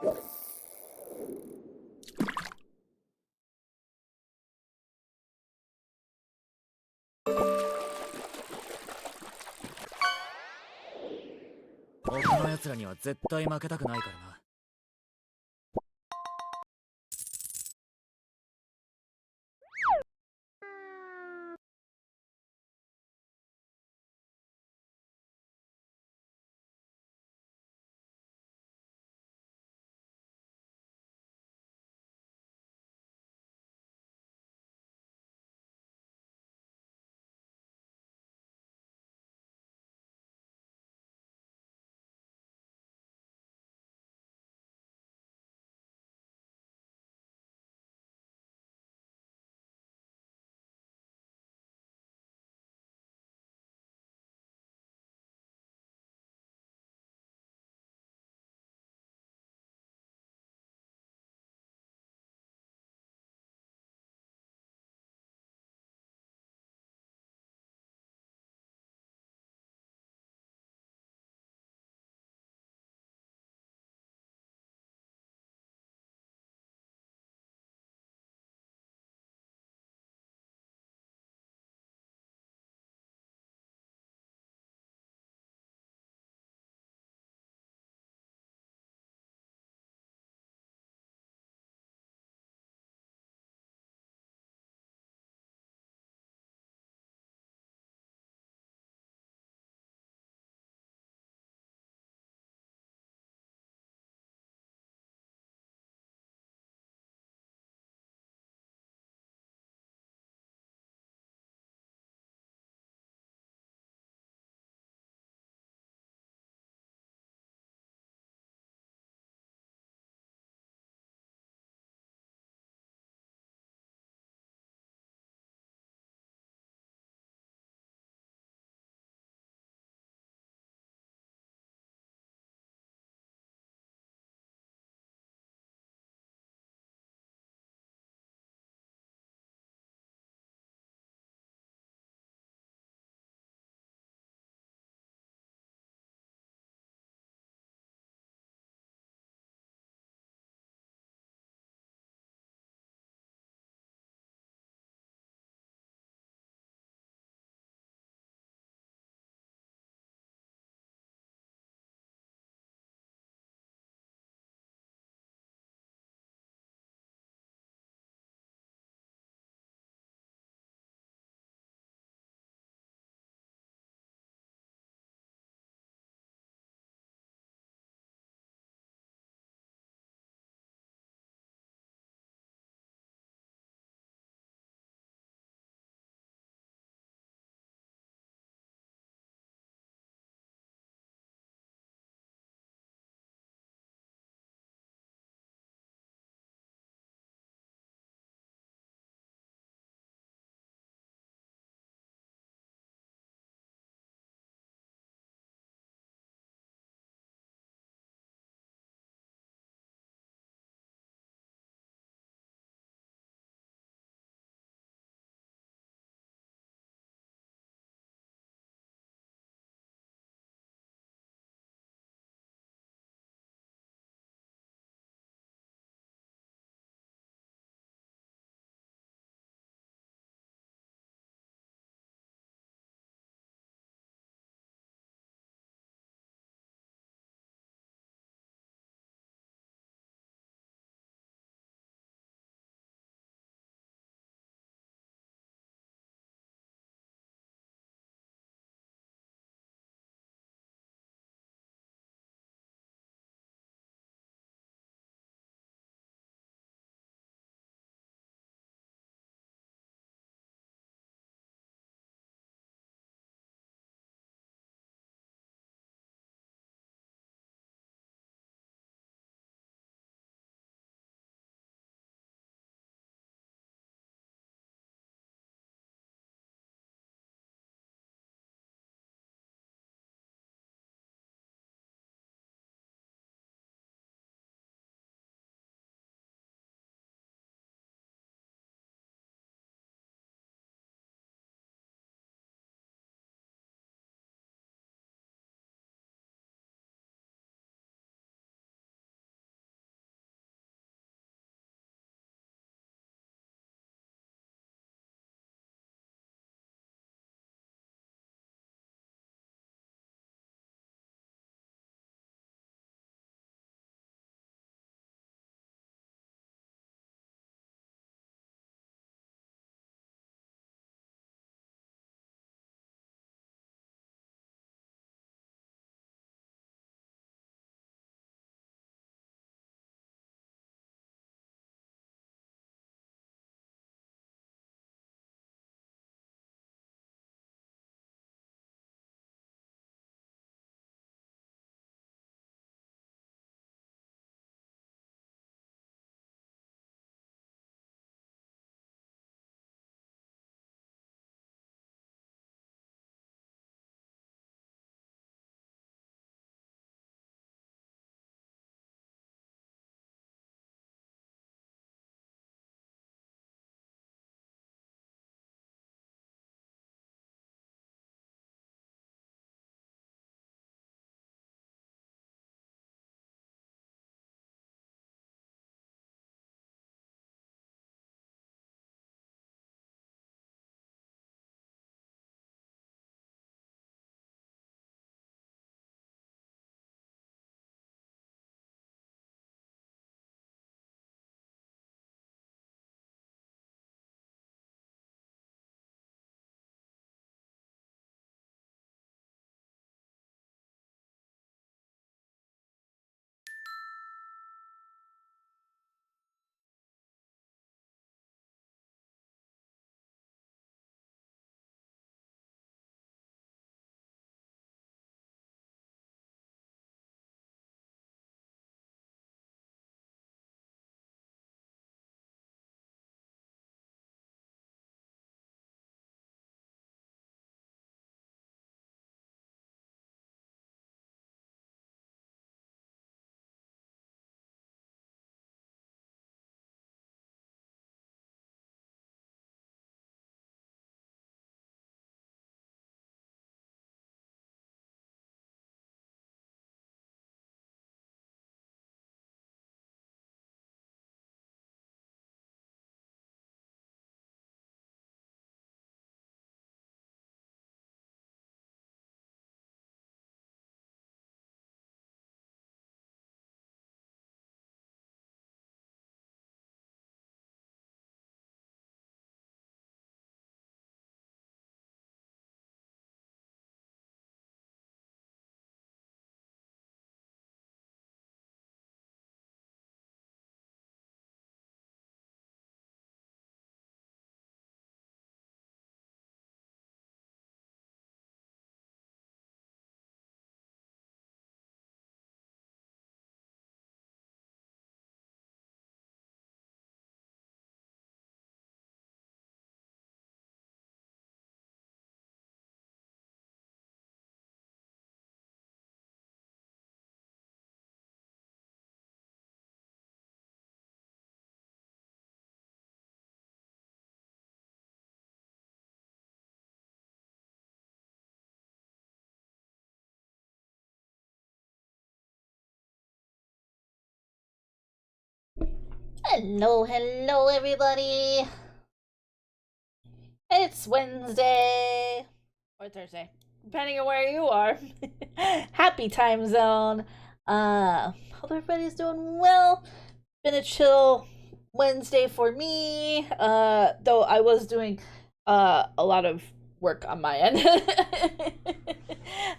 他の奴らには絶対負けたくないからな。Hello, everybody. It's Wednesday or Thursday, depending on where you are. Happy time zone. Hope everybody's doing well. Been a chill Wednesday for me. Though I was doing a lot of work on my end.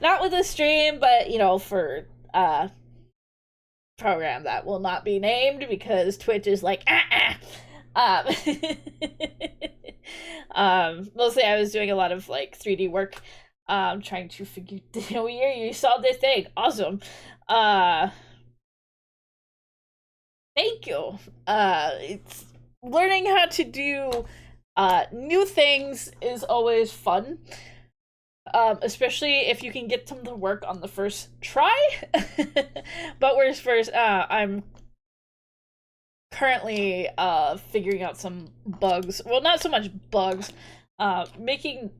Not with the stream, but for program that will not be named because Twitch is like mostly I was doing a lot of like 3D work, trying to figure. You saw this thing, awesome. Thank you. It's learning how to do new things is always fun. Especially if you can get them to work on the first try. But where's first, I'm currently figuring out some bugs. Well, not so much bugs. Making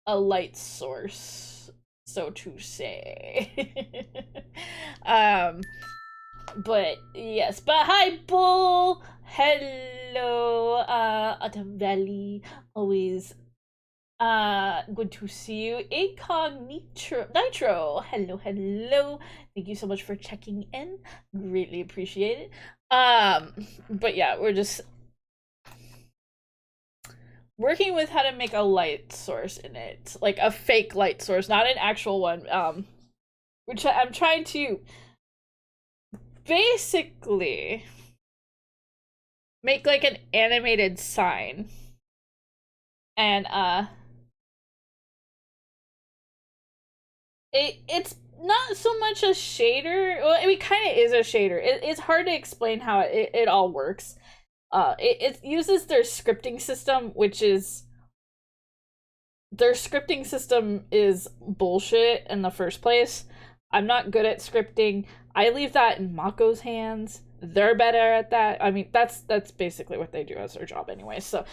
a light source, so to say. But yes, but hi, Bull. Hello, Autumn Valley. Always good to see you. Nitro. Hello. Thank you so much for checking in. Greatly appreciate it. But yeah, we're just working with how to make a light source in it. Like a fake light source, not an actual one. Which I'm trying to basically make like an animated sign. And it's not so much a shader. Well, I mean, kind of is a shader. It's hard to explain how it all works. It uses their scripting system, which is their scripting system is bullshit in the first place. I'm not good at scripting. I leave that in Mako's hands. They're better at that. I mean, that's basically what they do as their job anyway. So,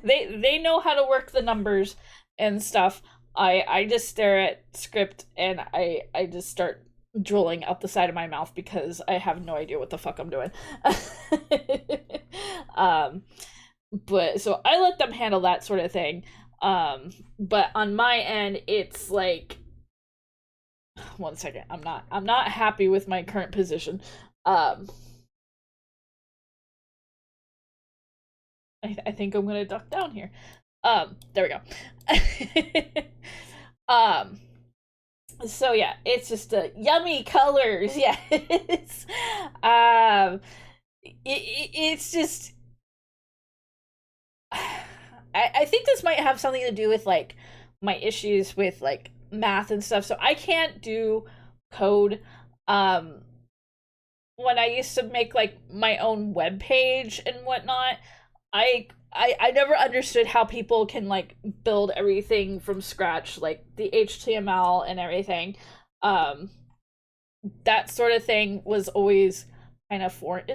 they know how to work the numbers and stuff. I just stare at script and I just start drooling out the side of my mouth because I have no idea what the fuck I'm doing. But so I let them handle that sort of thing. But on my end, it's like, one second, I'm not happy with my current position. I think I'm gonna duck down here. There we go. So yeah, it's just yummy colors. Yeah, it's just. I think this might have something to do with like my issues with like math and stuff. So I can't do code. When I used to make like my own web page and whatnot, I never understood how people can like build everything from scratch, like the HTML and everything. That sort of thing was always kind of foreign.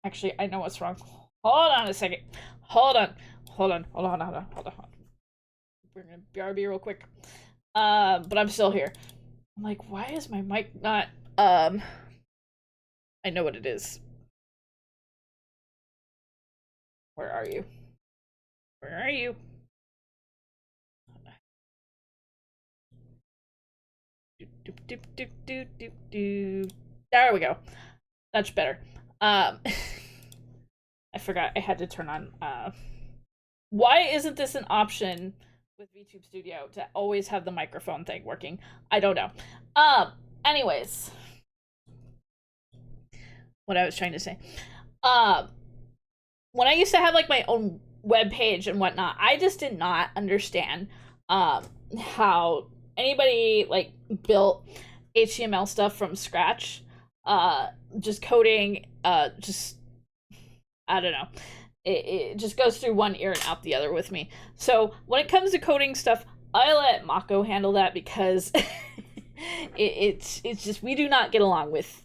Actually, I know what's wrong. Hold on a second. Hold on. Bring in BRB real quick. But I'm still here. I'm like, why is my mic not I know what it is. Where are you? Where are you? There we go. That's better. I forgot I had to turn on why isn't this an option with VTube Studio to always have the microphone thing working? I don't know. Anyways, what I was trying to say. When I used to have like my own web page and whatnot, I just did not understand how anybody like built HTML stuff from scratch. Just coding, just I don't know. It just goes through one ear and out the other with me. So when it comes to coding stuff, I let Mako handle that because it's just we do not get along with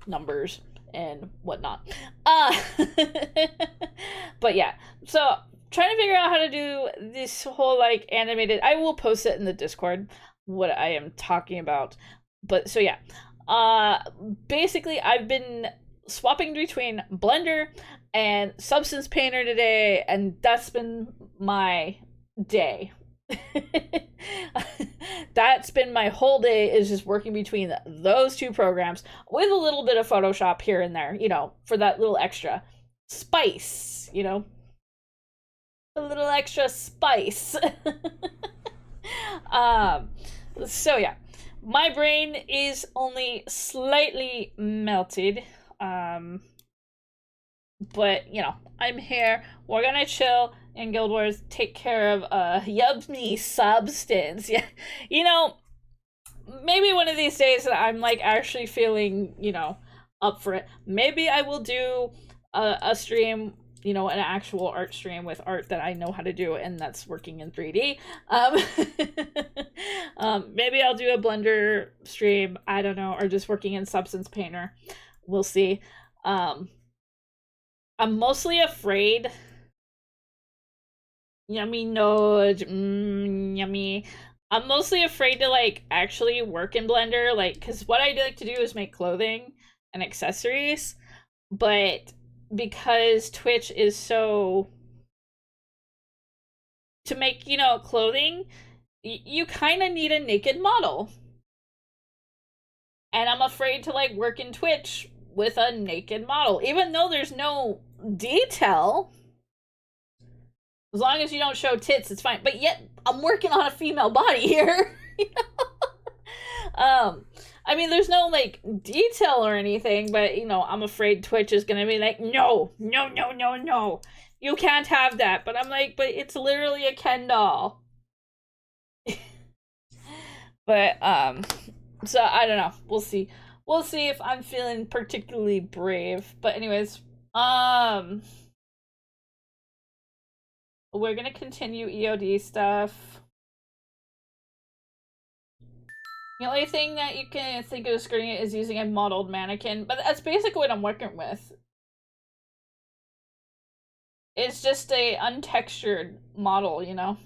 numbers and whatnot. But yeah, so trying to figure out how to do this whole like animated. I will post it in the Discord what I am talking about. But so yeah, Basically, I've been swapping between Blender and Substance Painter today, and that's been my day. That's been my whole day, is just working between those two programs with a little bit of Photoshop here and there, you know, for that little extra spice, you know, a little extra spice. um so yeah, my brain is only slightly melted, but you know, I'm here. We're gonna chill in Guild Wars, take care of Yubney substance. Yeah, you know, maybe one of these days that I'm like actually feeling, you know, up for it. Maybe I will do a stream, you know, an actual art stream with art that I know how to do and that's working in 3D. Maybe I'll do a Blender stream, I don't know, or just working in Substance Painter. We'll see. I'm mostly afraid. Yummy nudge, yummy. I'm mostly afraid to like actually work in Blender, like, because what I like to do is make clothing and accessories, but because Twitch is so, to make, you know, clothing, you kind of need a naked model, and I'm afraid to like work in Twitch with a naked model, even though there's no detail. As long as you don't show tits, it's fine. But yet, I'm working on a female body here. You know? I mean, there's no, like, detail or anything, but, you know, I'm afraid Twitch is gonna be like, no, no, no, no, no. You can't have that. But I'm like, but it's literally a Ken doll. But, so, I don't know. We'll see. We'll see if I'm feeling particularly brave. But anyways, we're gonna continue EOD stuff. The only thing that you can think of skirting it is using a modeled mannequin, but that's basically what I'm working with. It's just a untextured model, you know?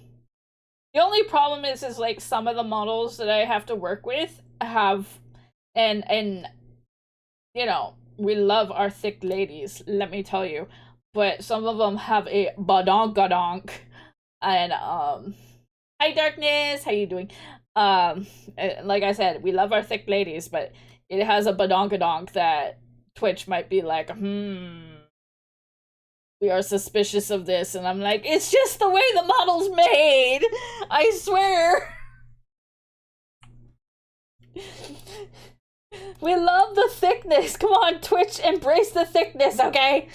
The only problem is like some of the models that I have to work with have, and you know, we love our thick ladies, let me tell you. But some of them have a badonkadonk. And, hi Darkness, how you doing? Like I said, we love our thick ladies, but it has a badonkadonk that Twitch might be like, we are suspicious of this. And I'm like, it's just the way the model's made! I swear! We love the thickness! Come on, Twitch, embrace the thickness, okay?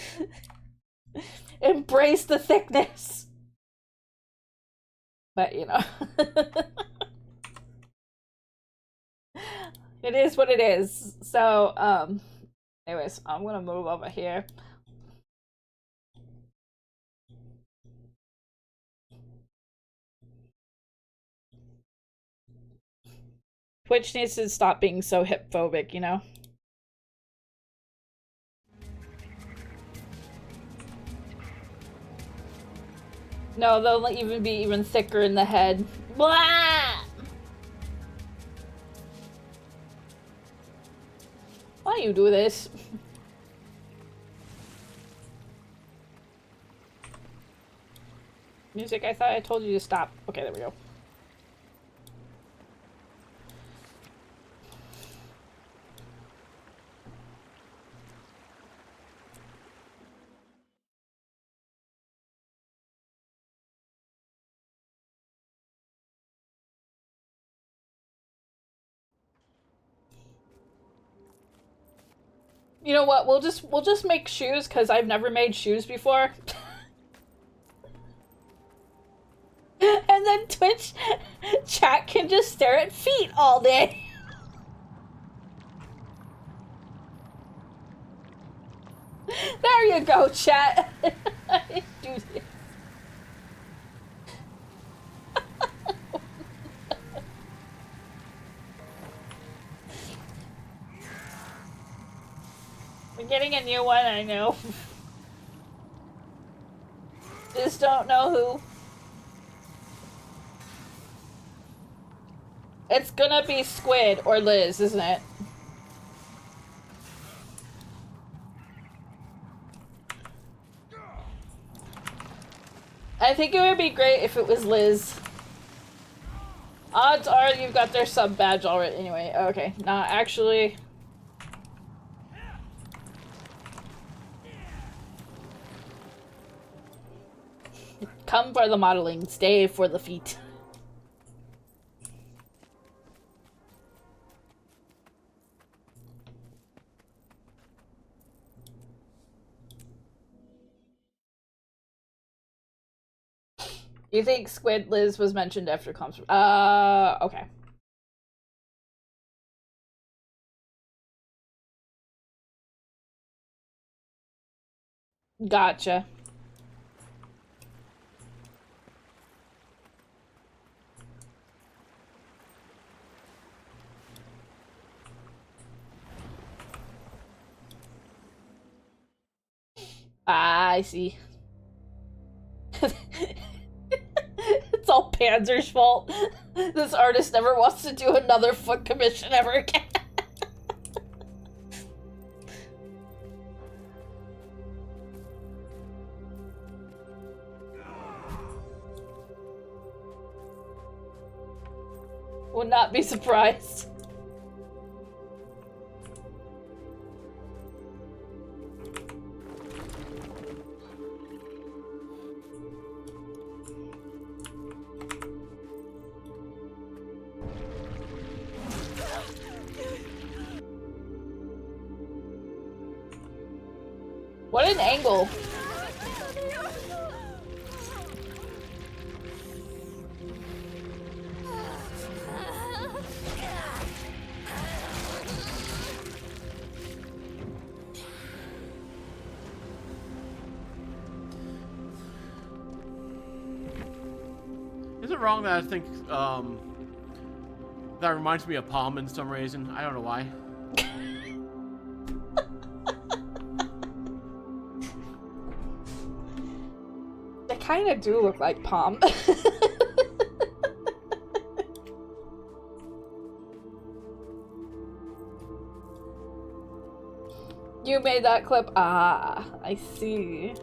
Embrace the thickness. But, you know. It is what it is. So, anyways, I'm gonna move over here. Twitch needs to stop being so hip-phobic, you know? No, they'll even be even thicker in the head. Blah! Why do you do this? Music, I thought I told you to stop. Okay, there we go. You know what? We'll just make shoes because I've never made shoes before. And then Twitch chat can just stare at feet all day. There you go, chat. Do this. We're getting a new one, I know. Just don't know who. It's gonna be Squid or Liz, isn't it? think it would be great if it was Liz. Odds are you've got their sub badge already anyway. Okay, nah, actually... Come for the modeling, stay for the feet. You think Squid Liz was mentioned after comms? Okay. Gotcha. I see. It's all Panzer's fault. This artist never wants to do another foot commission ever again. Would not be surprised. What an angle. Is it wrong that I think that reminds me of Palm in some reason? I don't know why. They kind of do look like Palm. You made that clip? Ah, I see.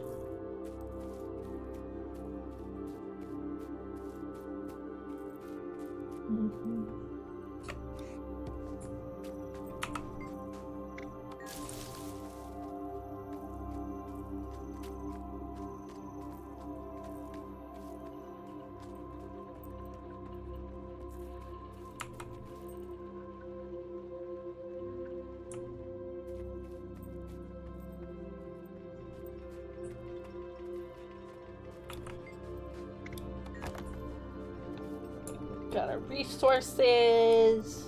Got our resources.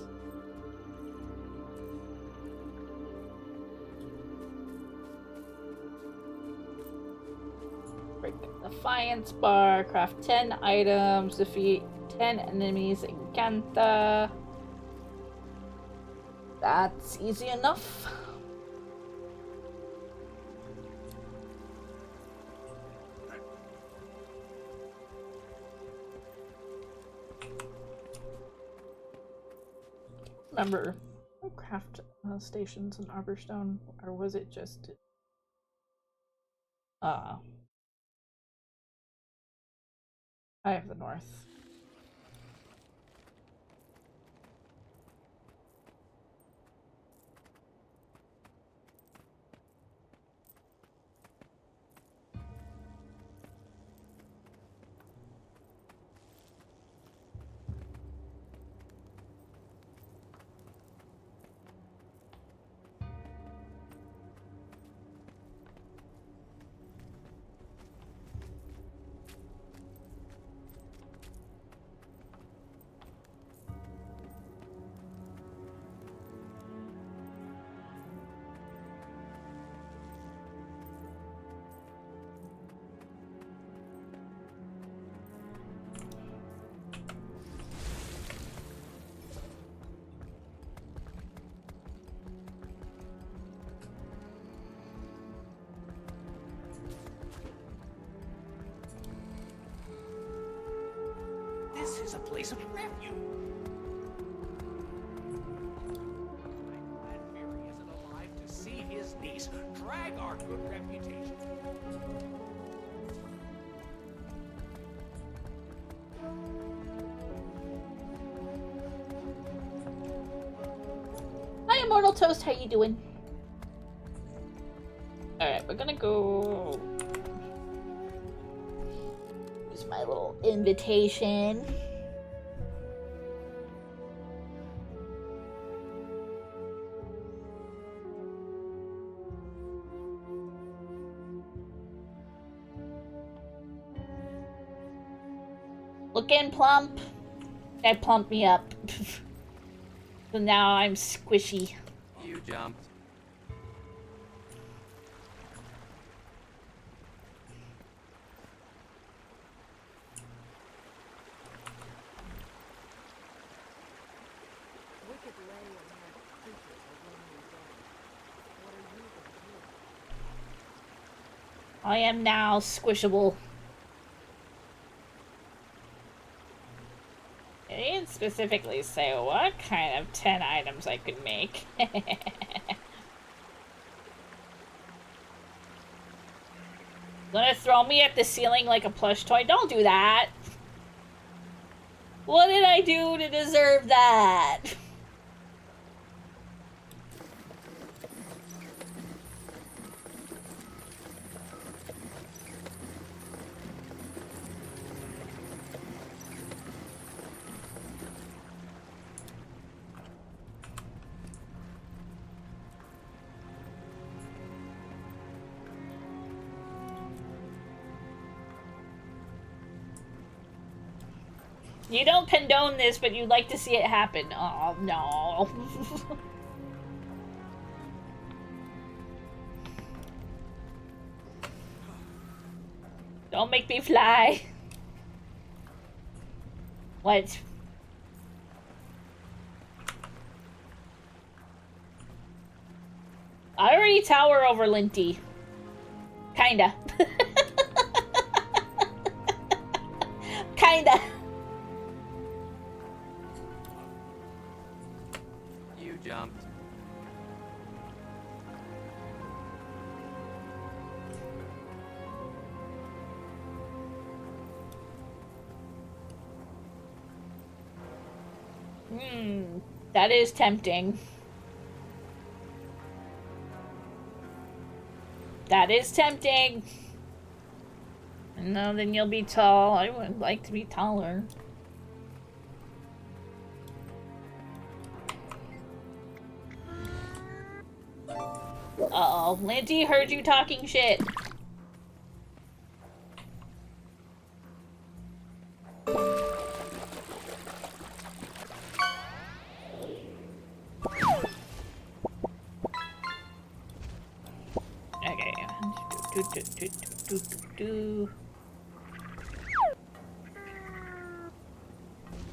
Break the Defiance bar, craft 10 items, defeat 10 enemies in Kanta. That's easy enough. Remember craft stations in Arborstone, or was it just I have the North. This is a place of refuge. I'm glad Mary isn't alive to see his niece drag our good reputation. Immortal Toast, how you doing? Alright, we're gonna go... use my little invitation. Looking plump. That plumped me up. So now I'm squishy. You jumped. Wicked lay and had creatures are roaming dead. What are you gonna do? I am now squishable. It didn't specifically say what kind of 10 items I could make. Gonna throw me at the ceiling like a plush toy? Don't do that! What did I do to deserve that? You don't condone this, but you'd like to see it happen. Oh, no. Don't make me fly. What? I already tower over Linty. Kinda. Kinda. You jumped. That is tempting. That is tempting. No, then you'll be tall. I would like to be taller. Uh-oh. Linty heard you talking shit. Okay.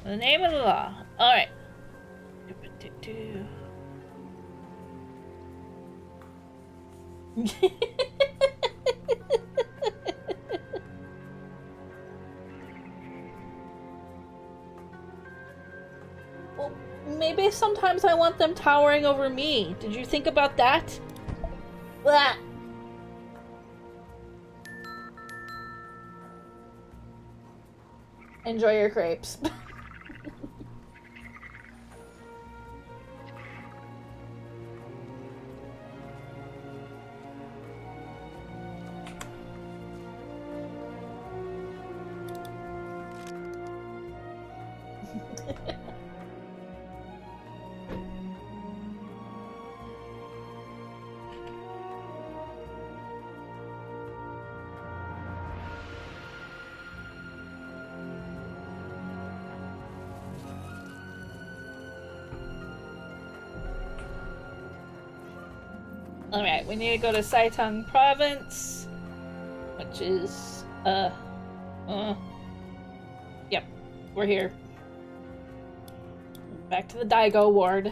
The name of the law. Alright. Well, maybe sometimes I want them towering over me. Did you think about that? Blah. Enjoy your crepes. Alright, we need to go to Saitang Province, which is, yep, we're here. Back to the Daigo ward.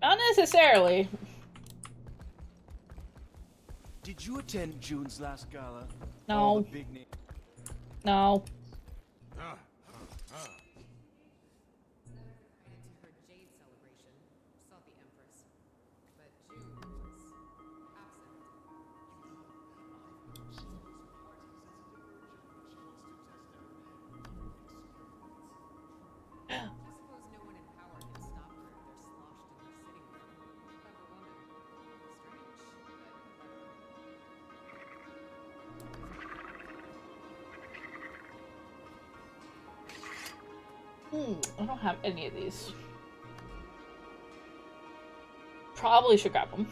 Not necessarily. Did you attend June's last gala? No. All the big name. No. To her Jade celebration. Saw I don't have any of these. Probably should grab them.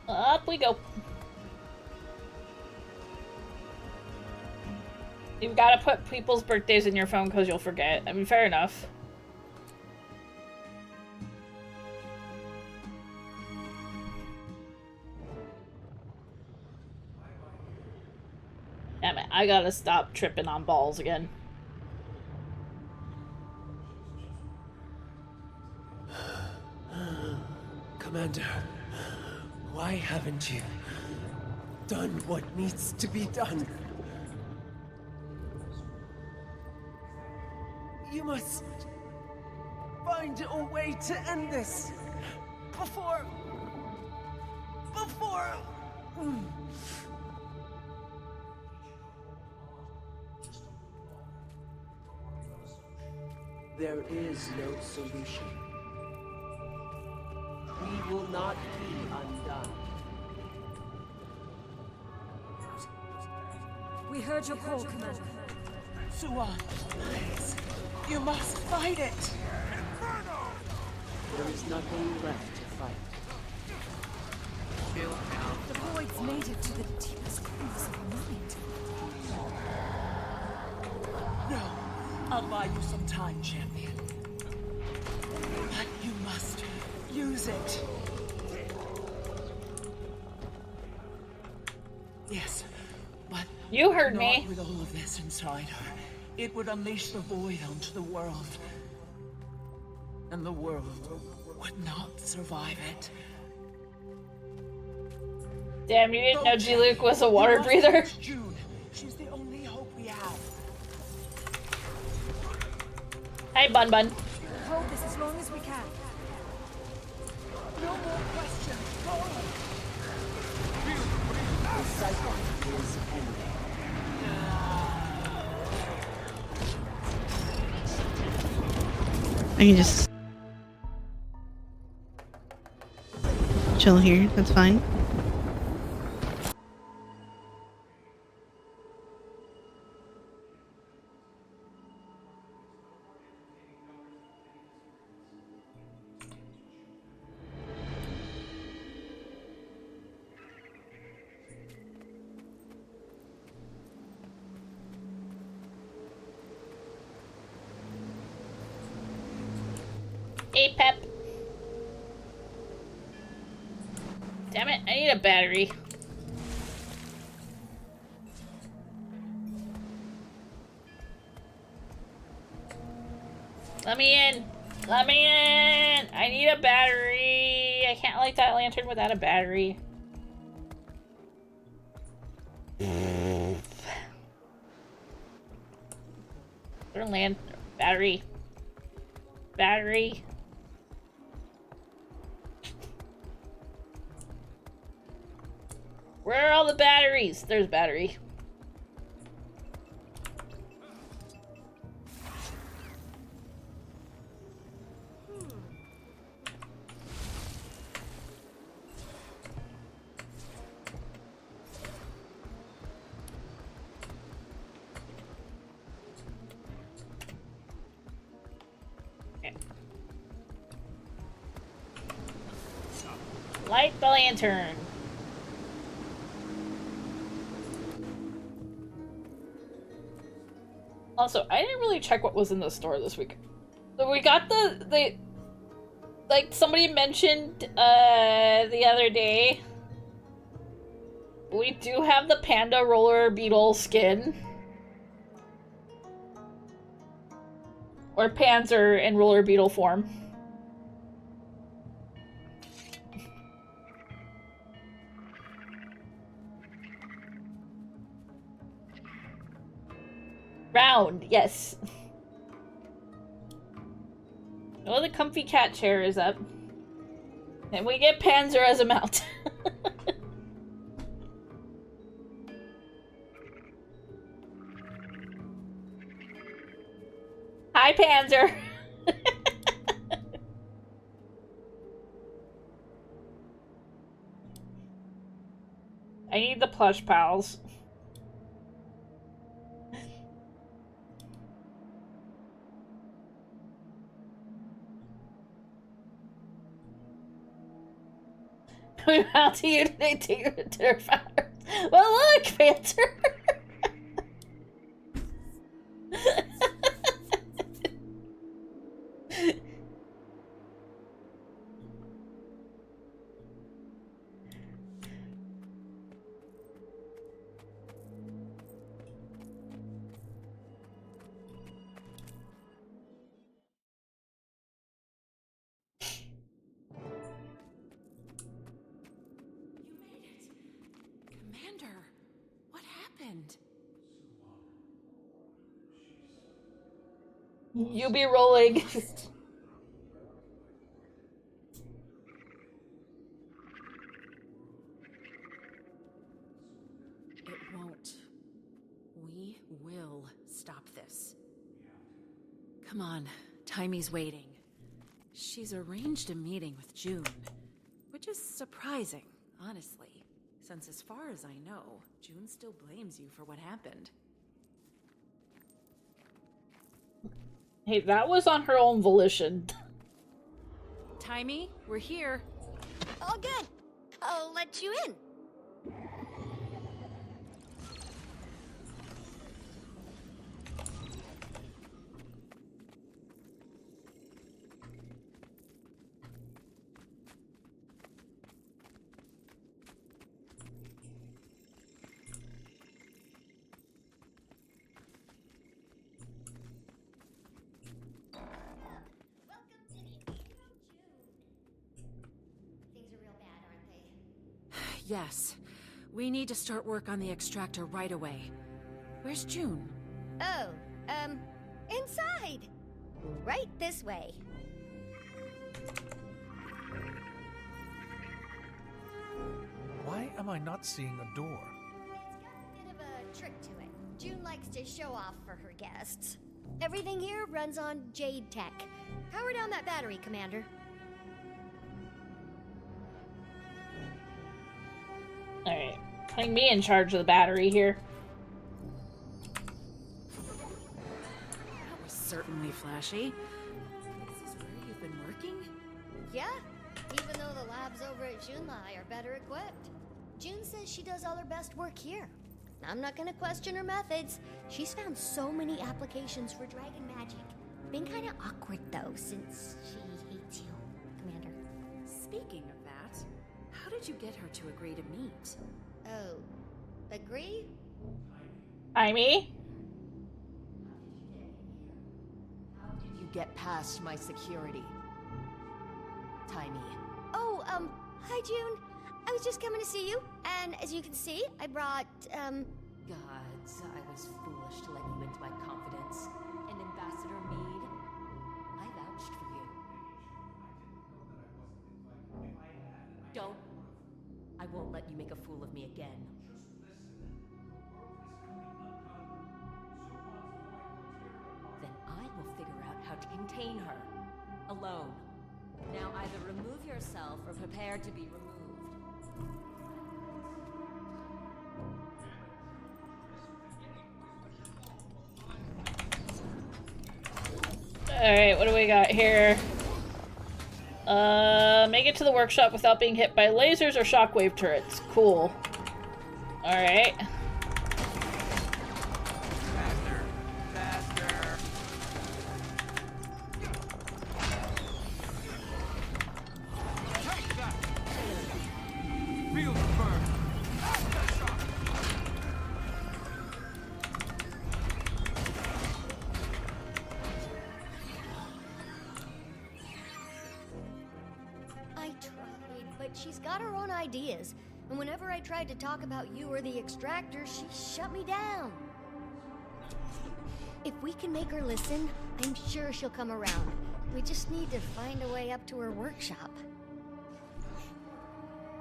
Up we go. You've got to put people's birthdays in your phone because you'll forget. I mean, fair enough. Damn it, I gotta stop tripping on balls again. Commander, why haven't you done what needs to be done? You must find a way to end this before. There is no solution. We will not be undone. We heard your call, Commander. Suan, please. You must fight it! There is nothing left to fight. The void's native to the deepest corners of the mind. No, I'll buy you some time, champion. But you must use it. Yes, but You heard not me. with all of this inside her. It would unleash the void onto the world. And the world would not survive it. Damn, you didn't know G-Luke was a water breather? June. She's the only hope we have. Hey, Bun Bun. Hold this as long as we can. No more questions. Go on. The cycle is ending. I can just chill here, that's fine. Hey, Pep. Damn it, I need a battery. Let me in. Let me in. I need a battery. I can't light that lantern without a battery. Battery. Battery. Where are all the batteries? There's battery. Okay. Light the lantern. Also, I didn't really check what was in the store this week. So we got like somebody mentioned the other day. We do have the panda roller beetle skin. Or Panzer in roller beetle form. Round, yes. Oh, the comfy cat chair is up. And we get Panzer as a mount. Bye, Panzer. I need the plush pals. We want to unite to their founders. Well, look, Panzer. Commander, what happened? You be rolling. It won't. We will stop this. Come on, Timey's waiting. She's arranged a meeting with June, which is surprising, honestly, since as far as I know, June still blames you for what happened. Hey, that was on her own volition. Timey, we're here. All good. I'll let you in. Yes. We need to start work on the extractor right away. Where's June? Oh, inside. Right this way. Why am I not seeing a door? It's got a bit of a trick to it. June likes to show off for her guests. Everything here runs on Jade Tech. Power down that battery, Commander. Alright. Putting me in charge of the battery here. That was certainly flashy. This is where you've been working? Yeah, even though the labs over at Junlai are better equipped. June says she does all her best work here. I'm not gonna question her methods. She's found so many applications for dragon magic. Been kinda awkward though, since she hates you, Commander. Speaking of that, how did you get her to agree to meet? Oh, agree? Timey? How did you get past my security? Timey. Oh, hi June. I was just coming to see you, and as you can see, I brought, Gods, I was foolish to let you into my confidence. And Ambassador Mead, I vouched for you. Don't. I won't let you make a fool of me again. Then I will figure out how to contain her. Alone. Now either remove yourself or prepare to be removed. Alright, what do we got here? Make it to the workshop without being hit by lasers or shockwave turrets. Cool. Alright. Faster. Faster. Take that! Feel the burn! I tried, but she's got her own ideas. And whenever I tried to talk about you or the extractor, she shut me down. If we can make her listen, I'm sure she'll come around. We just need to find a way up to her workshop.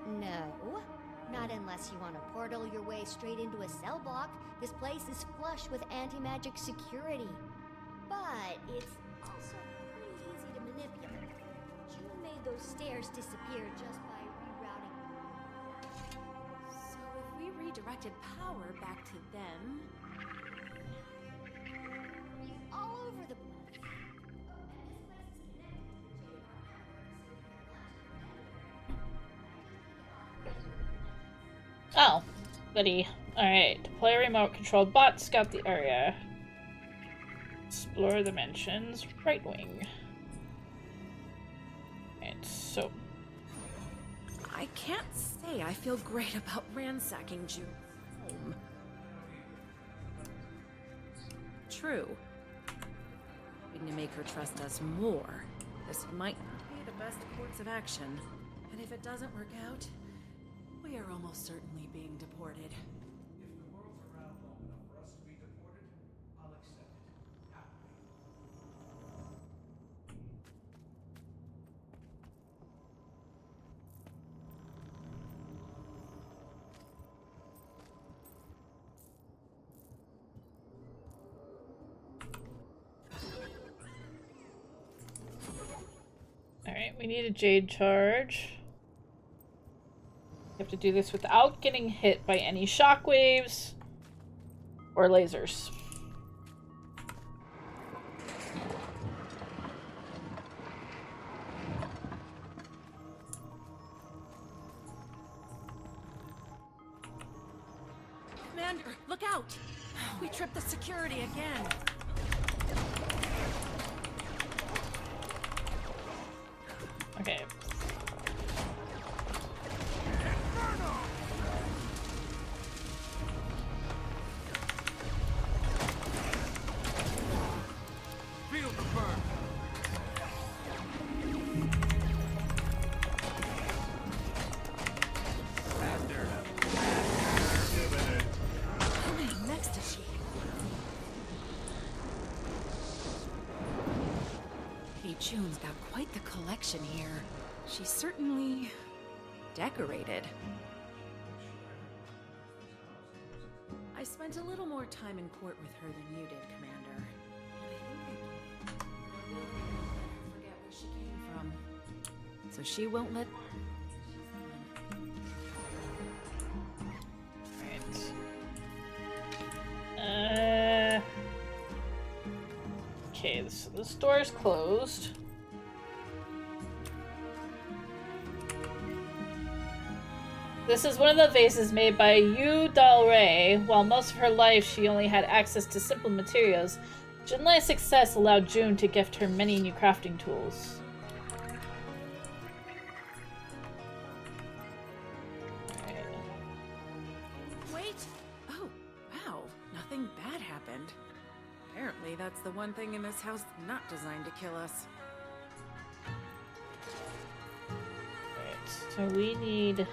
No, not unless you want to portal your way straight into a cell block. This place is flush with anti-magic security. but it's also pretty easy to manipulate. June made those stairs disappear just by rerouting. So if we redirected power back to them... All over the place. Oh, goody. Alright, deploy a remote controlled bot, scout the area. Explore the mansion's right wing. Alright, so. I can't say I feel great about ransacking June's home. True. Hoping to make her trust us more. This might be the best course of action. And if it doesn't work out, we are almost certainly being deported. If the world's around long enough for us to be deported, I'll accept it. Happily. Alright, we need a jade charge. You have to do this without getting hit by any shockwaves or lasers. Commander, look out! We tripped the security again. Okay. Feel the burn. Faster. How many mechs does she? Hey, June's got quite the collection here. She's certainly decorated. I spent a little more time in court with her than you did, Commander. And I think I can forget where she came from. So she won't let... Okay, so this door is closed. This is one of the vases made by EOD Rerun. While most of her life she only had access to simple materials, Junlai's success allowed June to gift her many new crafting tools. Wait! Oh, wow. Nothing bad happened. Apparently that's the one thing in this house not designed to kill us. Alright, so we need...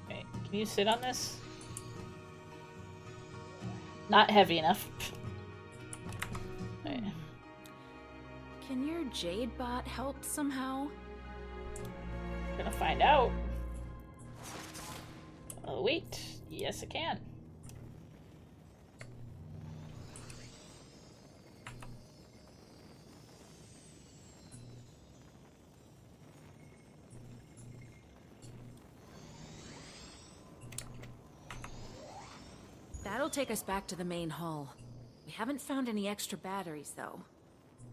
Wait, can you sit on this? Not heavy enough. Right. Can your Jade bot help somehow? Gonna find out. Oh wait, yes it can. That'll take us back to the main hall. We haven't found any extra batteries, though.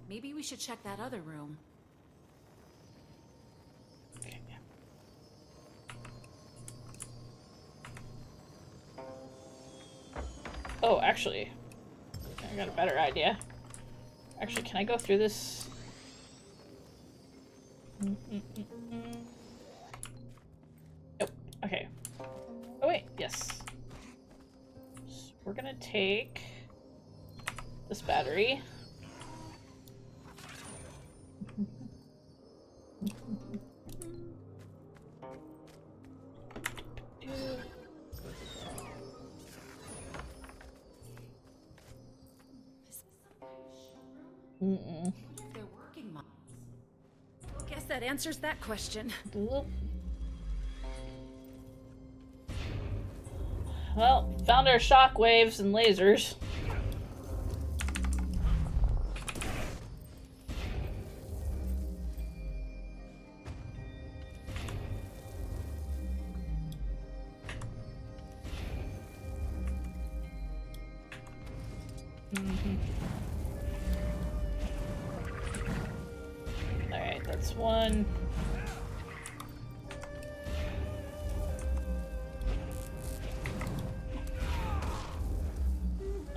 Maybe we should check that other room. Okay. Oh, actually, I got a better idea. Actually, can I go through this? Nope. Okay. Oh wait, yes. So we're gonna take this battery. Mm-mm. They're working models. Well, guess that answers that question. Oop. Well, found our shockwaves and lasers. Alright, that's one.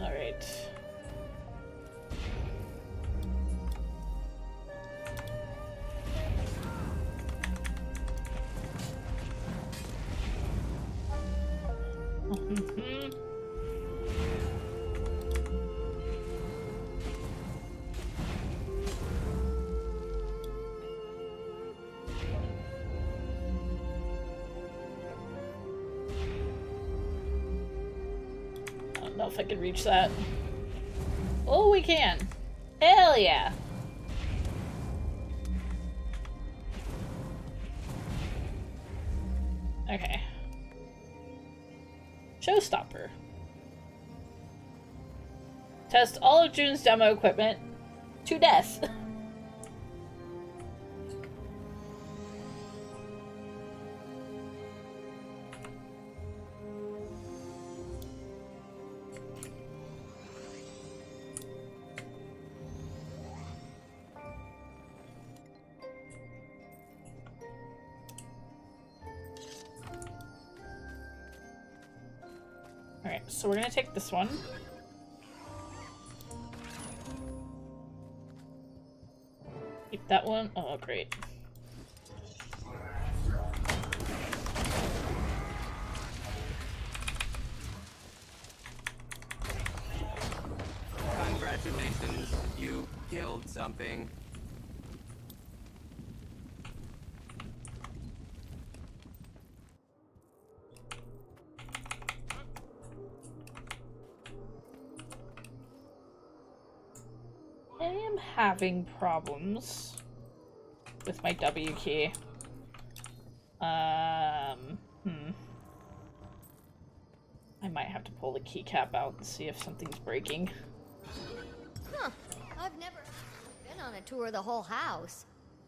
Alright. I don't know if I can reach that. Oh, we can. Hell yeah. Okay. Showstopper. Test all of June's demo equipment to death. Alright, so we're gonna take this one. Keep that one. Oh, great. Congratulations, you killed something. I am having problems with my W key. I might have to pull the keycap out and see if something's breaking. Huh. I've never been on a tour of the whole house.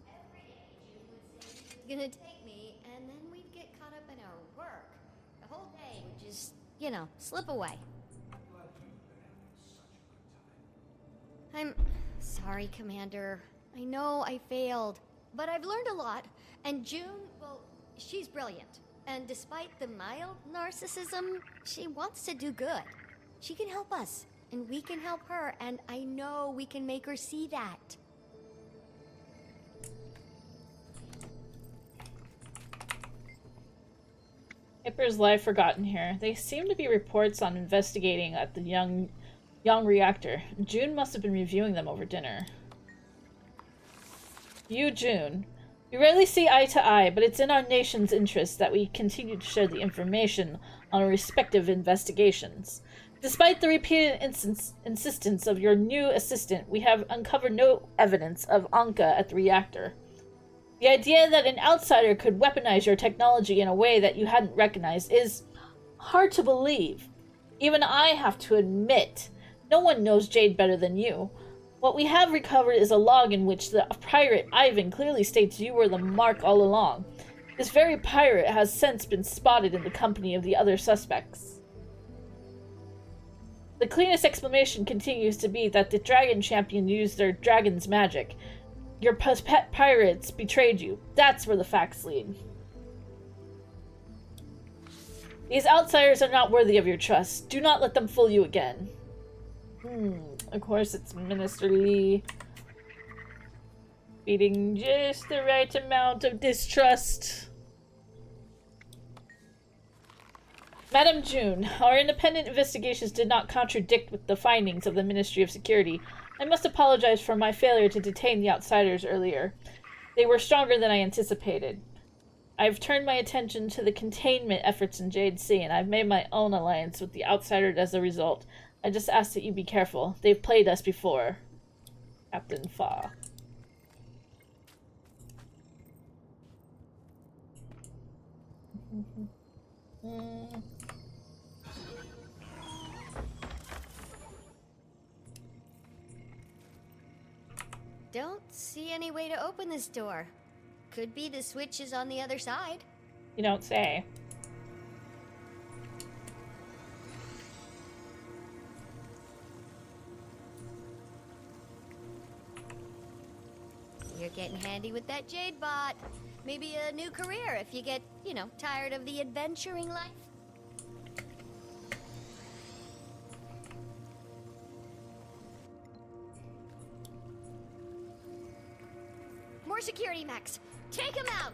Every day June would say she was gonna take me, and then we'd get caught up in our work. The whole day would just, you know, slip away. I'm sorry, Commander. I know I failed, but I've learned a lot, and June, well, she's brilliant. And despite the mild narcissism, she wants to do good. She can help us, and we can help her, and I know we can make her see that. Hipper's life forgotten here. They seem to be reports on investigating at the young reactor. June must have been reviewing them over dinner. You, June. We rarely see eye to eye, but it's in our nation's interest that we continue to share the information on our respective investigations. Despite the repeated insistence of your new assistant, we have uncovered no evidence of Anka at the reactor. The idea that an outsider could weaponize your technology in a way that you hadn't recognized is hard to believe. Even I have to admit, no one knows Jade better than you. What we have recovered is a log in which the pirate Ivan clearly states you were the mark all along. This very pirate has since been spotted in the company of the other suspects. The cleanest explanation continues to be that the dragon champion used their dragon's magic. Your pet pirates betrayed you. That's where the facts lead. These outsiders are not worthy of your trust. Do not let them fool you again. Of course it's Minister Lee. Feeding just the right amount of distrust. Madam June, our independent investigations did not contradict with the findings of the Ministry of Security. I must apologize for my failure to detain the outsiders earlier. They were stronger than I anticipated. I've turned my attention to the containment efforts in Jade Sea, and I've made my own alliance with the outsiders as a result. I just ask that you be careful. They've played us before. Captain Fa. Don't see any way to open this door. Could be the switch is on the other side. You don't say. You're getting handy with that Jade bot. Maybe a new career if you get, you know, tired of the adventuring life. More security, Max. Take him out!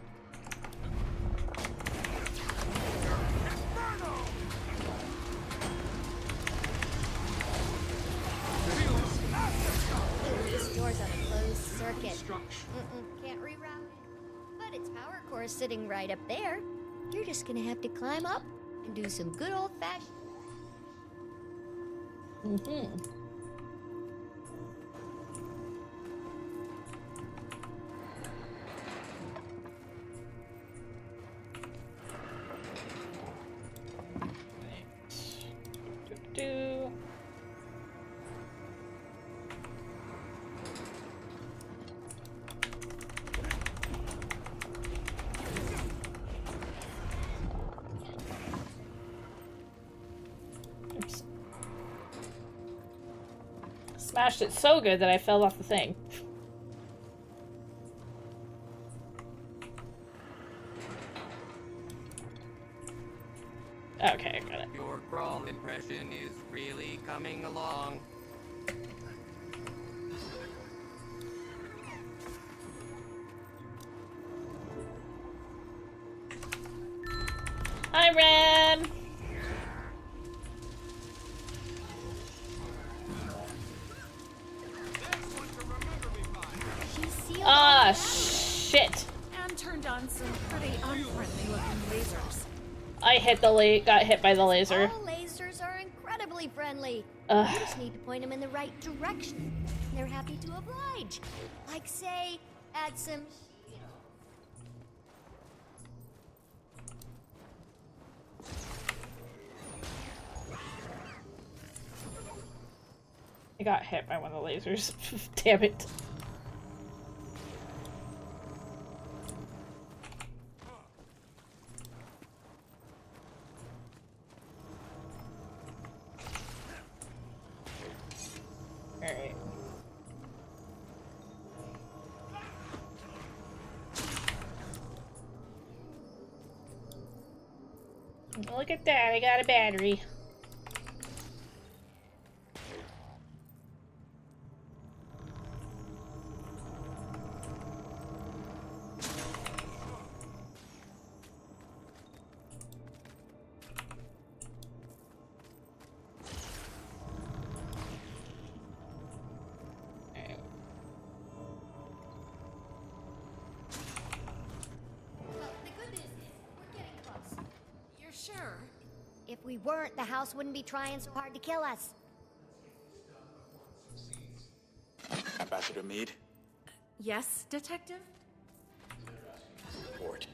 This door's on a closed circuit. Can't reroute it. But its power core is sitting right up there. You're just gonna have to climb up and do some good old-fashioned... Oops. Smashed it so good that I fell off the thing. Okay, got it. Your crawl impression is really coming along. Hi, Ren! Ah, shit. And turned on some pretty unfriendly looking lasers. I got hit by the laser. All lasers are incredibly friendly. Ugh. You just need to point them in the right direction. They're happy to oblige. Like, say, add some... I got hit by one of the lasers. Damn it. Alright. Look at that, I got a battery. Sure. If we weren't, the house wouldn't be trying so hard to kill us. Ambassador Meade? Yes, Detective? Report.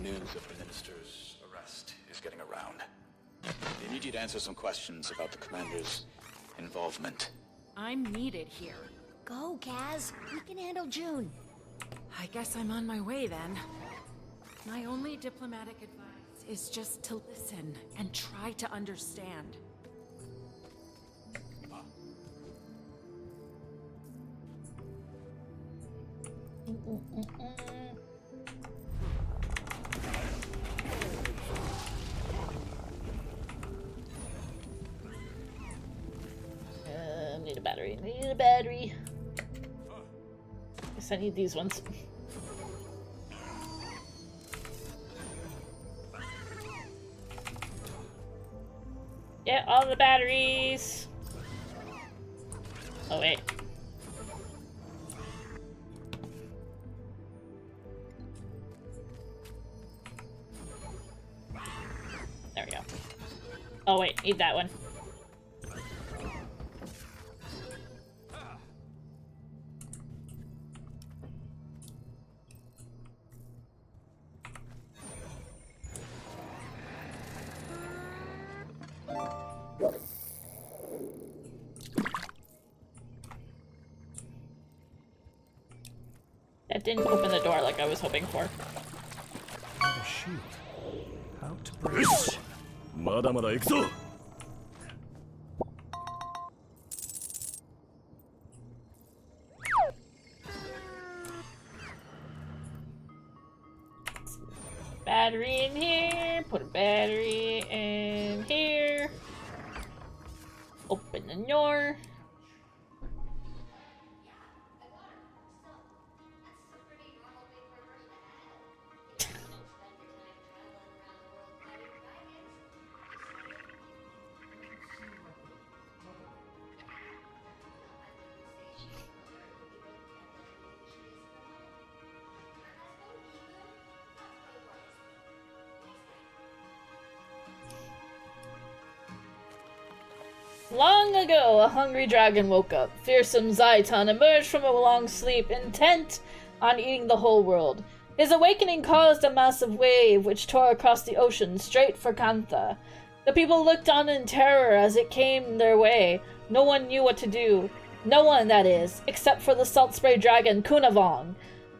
News of the minister's arrest is getting around. They need you to answer some questions about the commander's involvement. I'm needed here. Go, Kaz. We can handle June. I guess I'm on my way then. My only diplomatic advice is just to listen and try to understand. Need a battery. Need a battery. Guess I need these ones. Get all the batteries. Oh wait. There we go. Oh wait, need that one. It didn't open the door like I was hoping for. Another shield. How to break it? まだまだ行くぞ Battery in here. Put a battery in here. Open the door. Long ago, a hungry dragon woke up. Fearsome Zaitan emerged from a long sleep, intent on eating the whole world. His awakening caused a massive wave, which tore across the ocean, straight for Kantha. The people looked on in terror as it came their way. No one knew what to do. No one, that is, except for the salt spray dragon, Kunavong.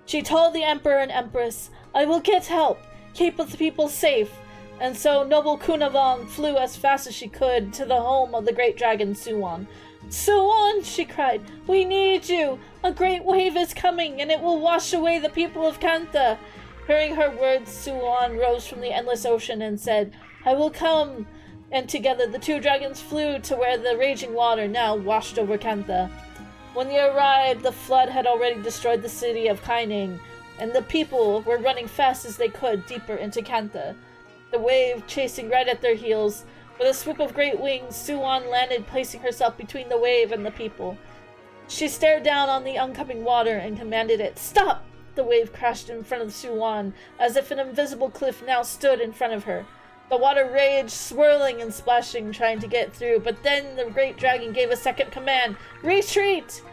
She told the Emperor and Empress, "I will get help. Keep the people safe." And so noble Kunavong flew as fast as she could to the home of the great dragon Suwon. "Suwon," she cried, "we need you! A great wave is coming, and it will wash away the people of Kantha." Hearing her words, Suwon rose from the endless ocean and said, "I will come." And together the two dragons flew to where the raging water now washed over Kantha. When they arrived, the flood had already destroyed the city of Kaining, and the people were running fast as they could deeper into Kantha. The wave chasing right at their heels. With a swoop of great wings, Suwon landed, placing herself between the wave and the people. She stared down on the oncoming water and commanded it, "Stop!" The wave crashed in front of Suwon, as if an invisible cliff now stood in front of her. The water raged, swirling and splashing, trying to get through, but then the great dragon gave a second command, "Retreat!"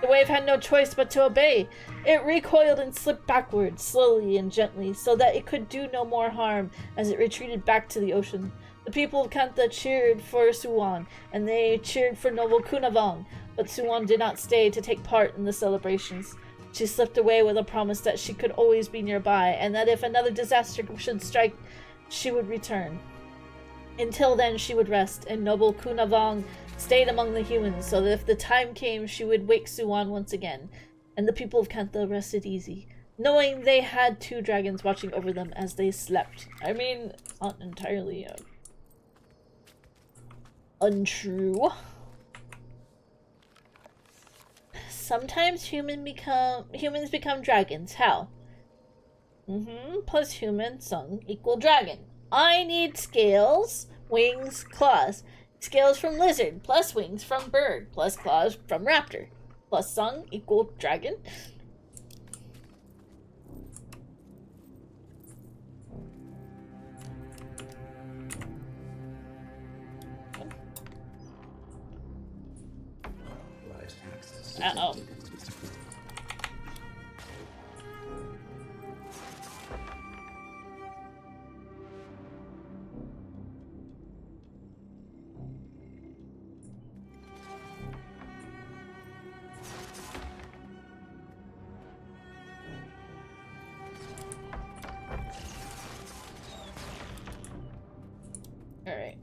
The wave had no choice but to obey. It recoiled and slipped backwards, slowly and gently, so that it could do no more harm as it retreated back to the ocean. The people of Kantha cheered for Suwon, and they cheered for noble Kunavong, but Suwon did not stay to take part in the celebrations. She slipped away with a promise that she could always be nearby, and that if another disaster should strike, she would return. Until then, she would rest, and noble Kunavong stayed among the humans, so that if the time came, she would wake Suwon once again. And the people of Kantha rested easy, knowing they had two dragons watching over them as they slept. I mean, it's not entirely untrue. Sometimes humans become dragons. How? Plus human sung equal dragon. I need scales, wings, claws. Scales from lizard, plus wings from bird, plus claws from raptor. Plus sung equal dragon. Uh-oh. Alright.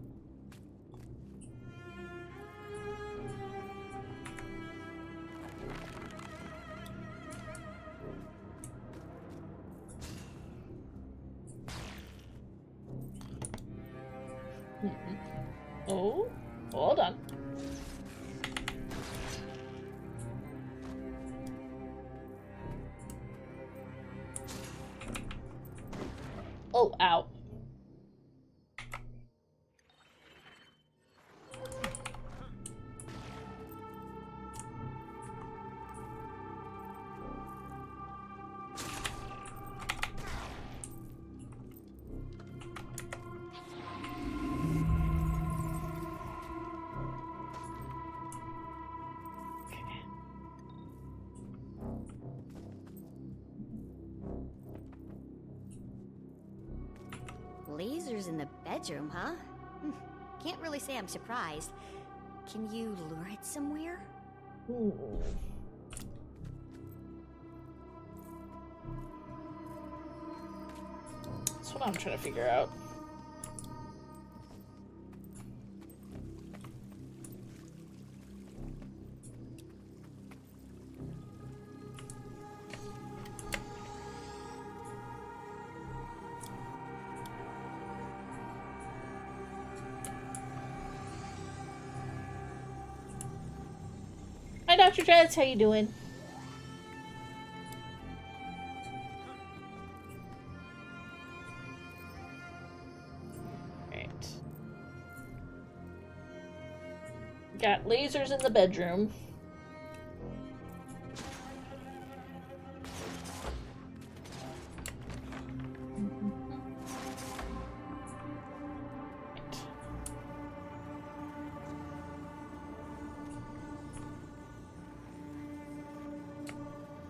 Oh, hold on. Oh, ow. Lasers in the bedroom, huh? Can't really say I'm surprised. Can you lure it somewhere? That's what I'm trying to figure out. Hi, Dr. Dreads, how you doing? Right. Got lasers in the bedroom.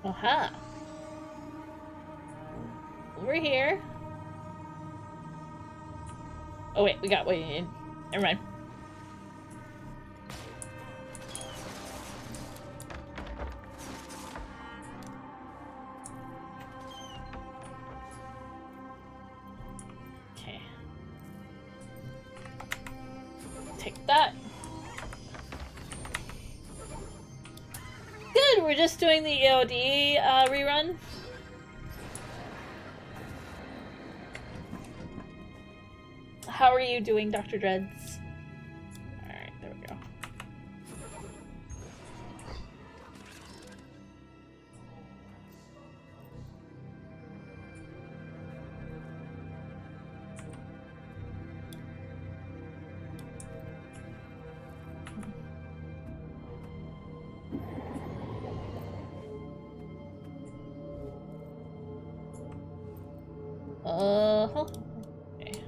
Aha. Over here. Oh wait, we got what you need. Never mind. Okay. Take that. Good, we're just doing the EOD rerun. How are you doing, Dr. Dreads? Alright, there we go. Uh-huh. Okay.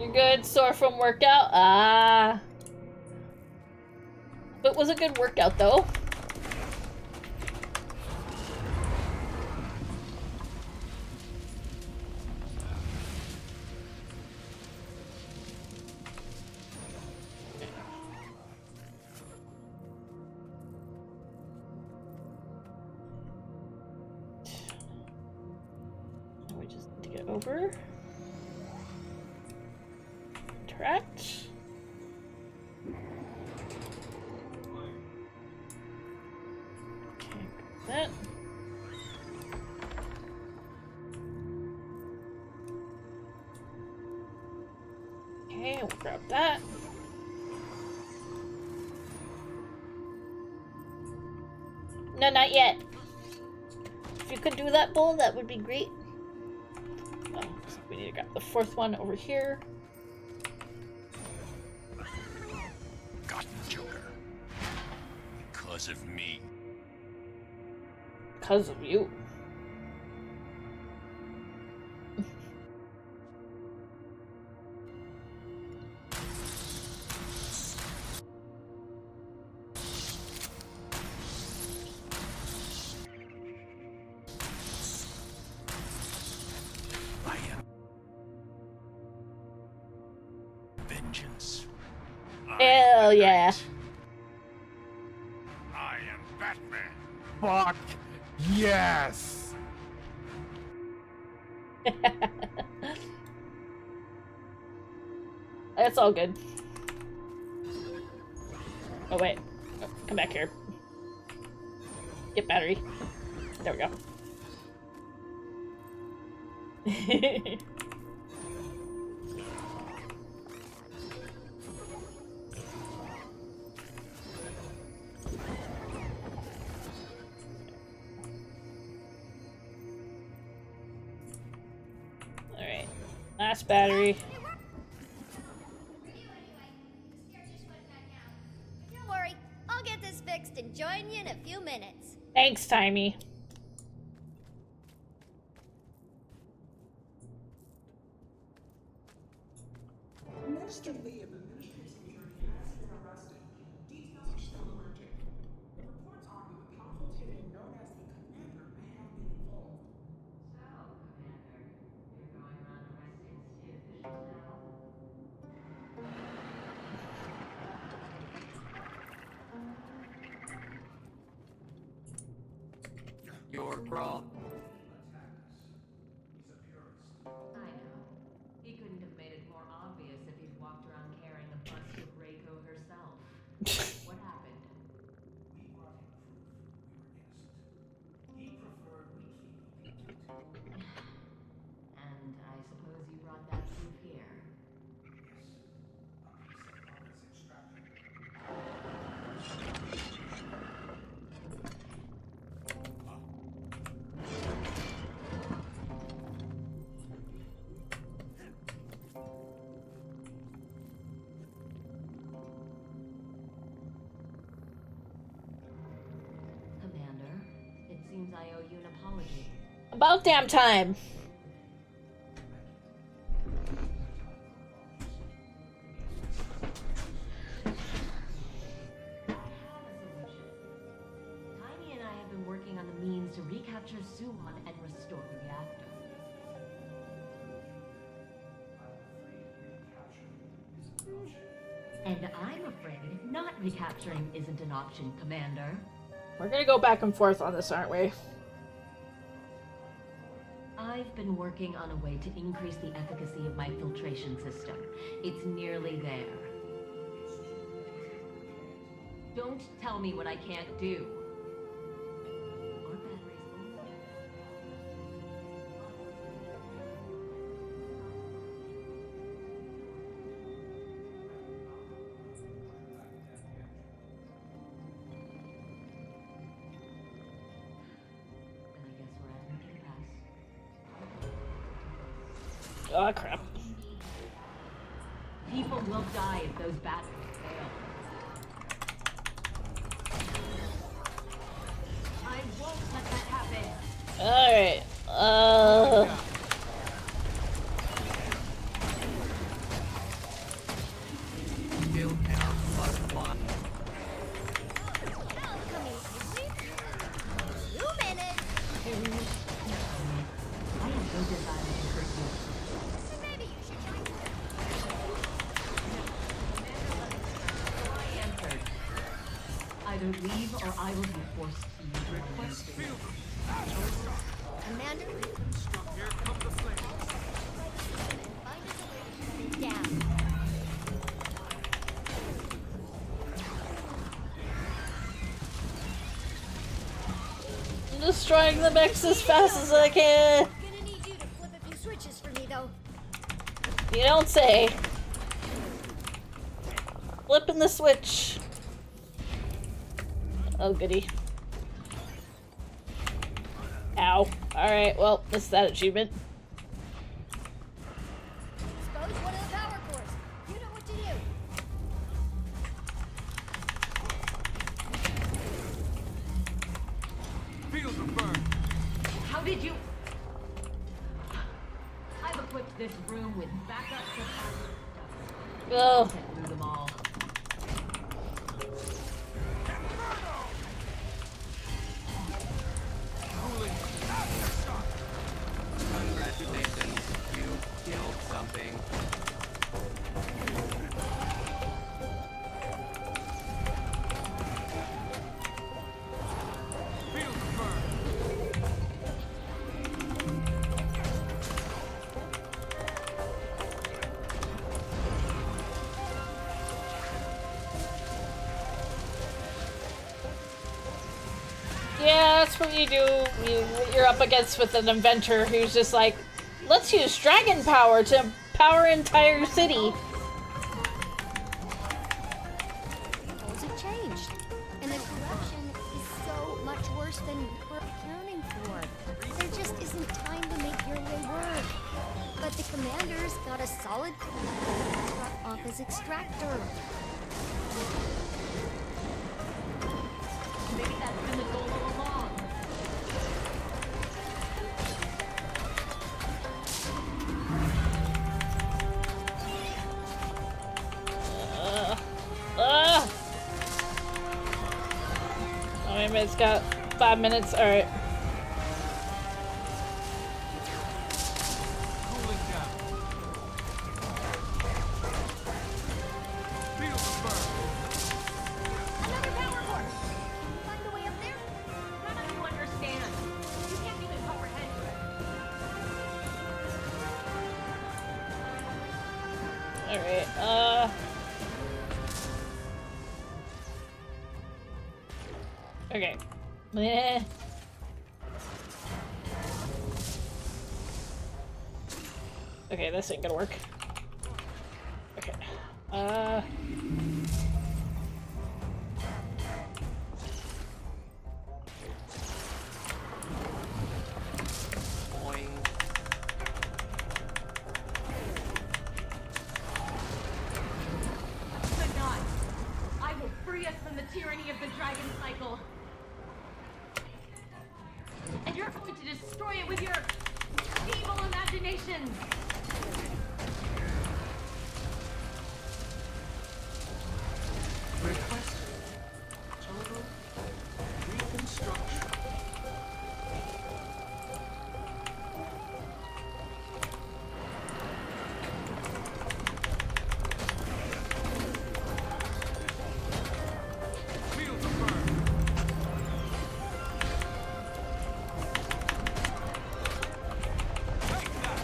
You're good, sore from workout? Ah. But it was a good workout, though. We just need to get over. Interact. Okay, that. Okay, we'll grab that. No, not yet. If you could do that, Bull, that would be great. So we need to grab the fourth one over here. Gotten Joker. Because of me. Because of you. I am vengeance. Hell yeah. I am Batman. Fuck yes. That's all good. Oh wait, oh, come back here. Get battery. There we go. Alright, last battery. Don't worry, I'll get this fixed in minutes. Thanks, Timey. Minister Lee of Administrative Security has been arrested. Details are still emerging. Reports argue a powerful hidden known as the Commander may have been involved. So, Commander, you're going around arresting state officials now? Your crawl. I know. He couldn't have made it more obvious if he'd walked around carrying a bust of Reiko herself. What happened? We brought him proof we were innocent. He preferred we keep him guilty. And I suppose you brought that proof here. Yes, a piece of Alpha's extractor. Commander, it seems I owe you an apology. About damn time. Tiny and I have been working on the means to recapture Suwon and restore the reactor. And I'm afraid not recapturing isn't an option, Commander. We're gonna go back and forth on this, aren't we? I've been working on a way to increase the efficacy of my filtration system. It's nearly there. Don't tell me what I can't do. Our batteries only Then I guess we're at an impasse. Oh crap. People will die if those batteries fail. I won't let that happen. Alright. Kill count +1. Coming quickly. 2 minutes. I have no desire to hurt you. Maybe you should join me. I answered. Either leave or I will be forced to use request. Commander, Here come the flames. find us a way to shut it down. I'm destroying the mechs as fast as I can. Gonna need you to flip a few switches for me, though. You don't say. Flipping the switch. Oh goody. Ow. Alright, well, missed that achievement. Expose one of the power cores. You know what to do. Feel the burn. How did you? I've equipped this room with backup supplies. Oh. Through them all. Congratulations, you killed something. Feel the burn. Yeah, that's what you do. You're up against with an inventor who's just like, let's use dragon power to power entire city. Rules have changed, and the corruption is so much worse than we're accounting for. There just isn't time to make your way work. But the commander's got a solid truck off his extractor. Maybe that's been the goal it, it's got 5 minutes. Alright. Cooling down. Feel the burn. Another power cord! Find a way up there? None of you understand. You can't even comprehend it. Alright, okay. Meh. Okay, this ain't gonna work. Okay. Good God! I will free us from the tyranny of the dragon cycle. And you're going to destroy it with your evil imaginations. Request total reconstruction. Feel the burn. Take that.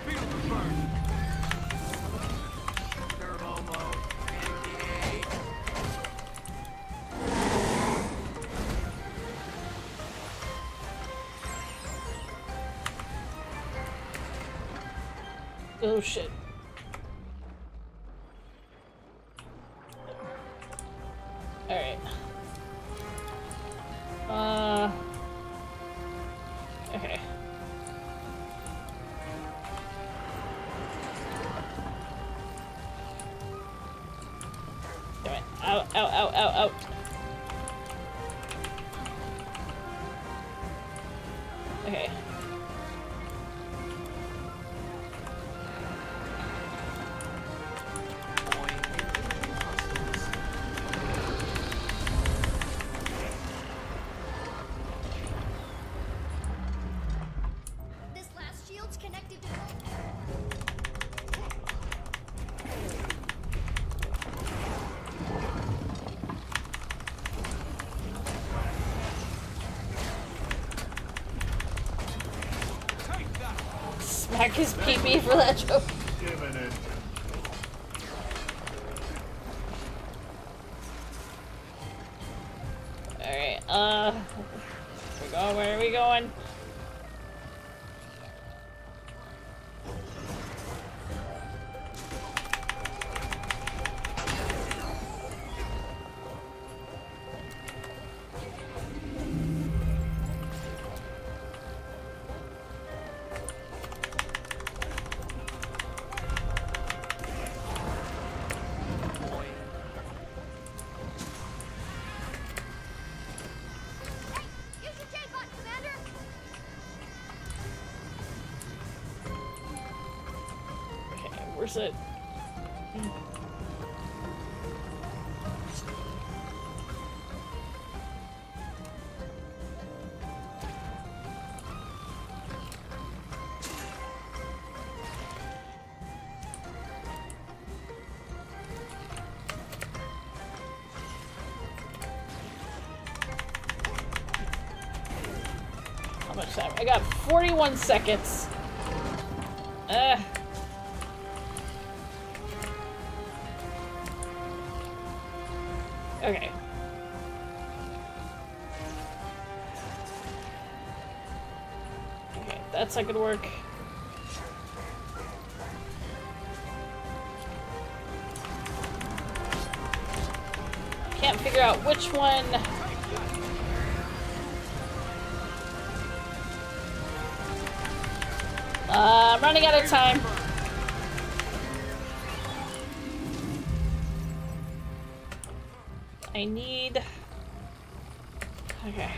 Feel the burn. Turbo mode. Engage. Oh shit. Alright. Okay. Damn it. Out, out, out, out, out. Okay. This last shield's connected to. Take that. Smack his pee-pee for that joke. Alright, where are we going? Use your J-bot, Commander! Okay, where's it? How much time? I got 41 seconds. Okay. Okay, that's not gonna work. Can't figure out which one. I'm running out of time. I need... Okay.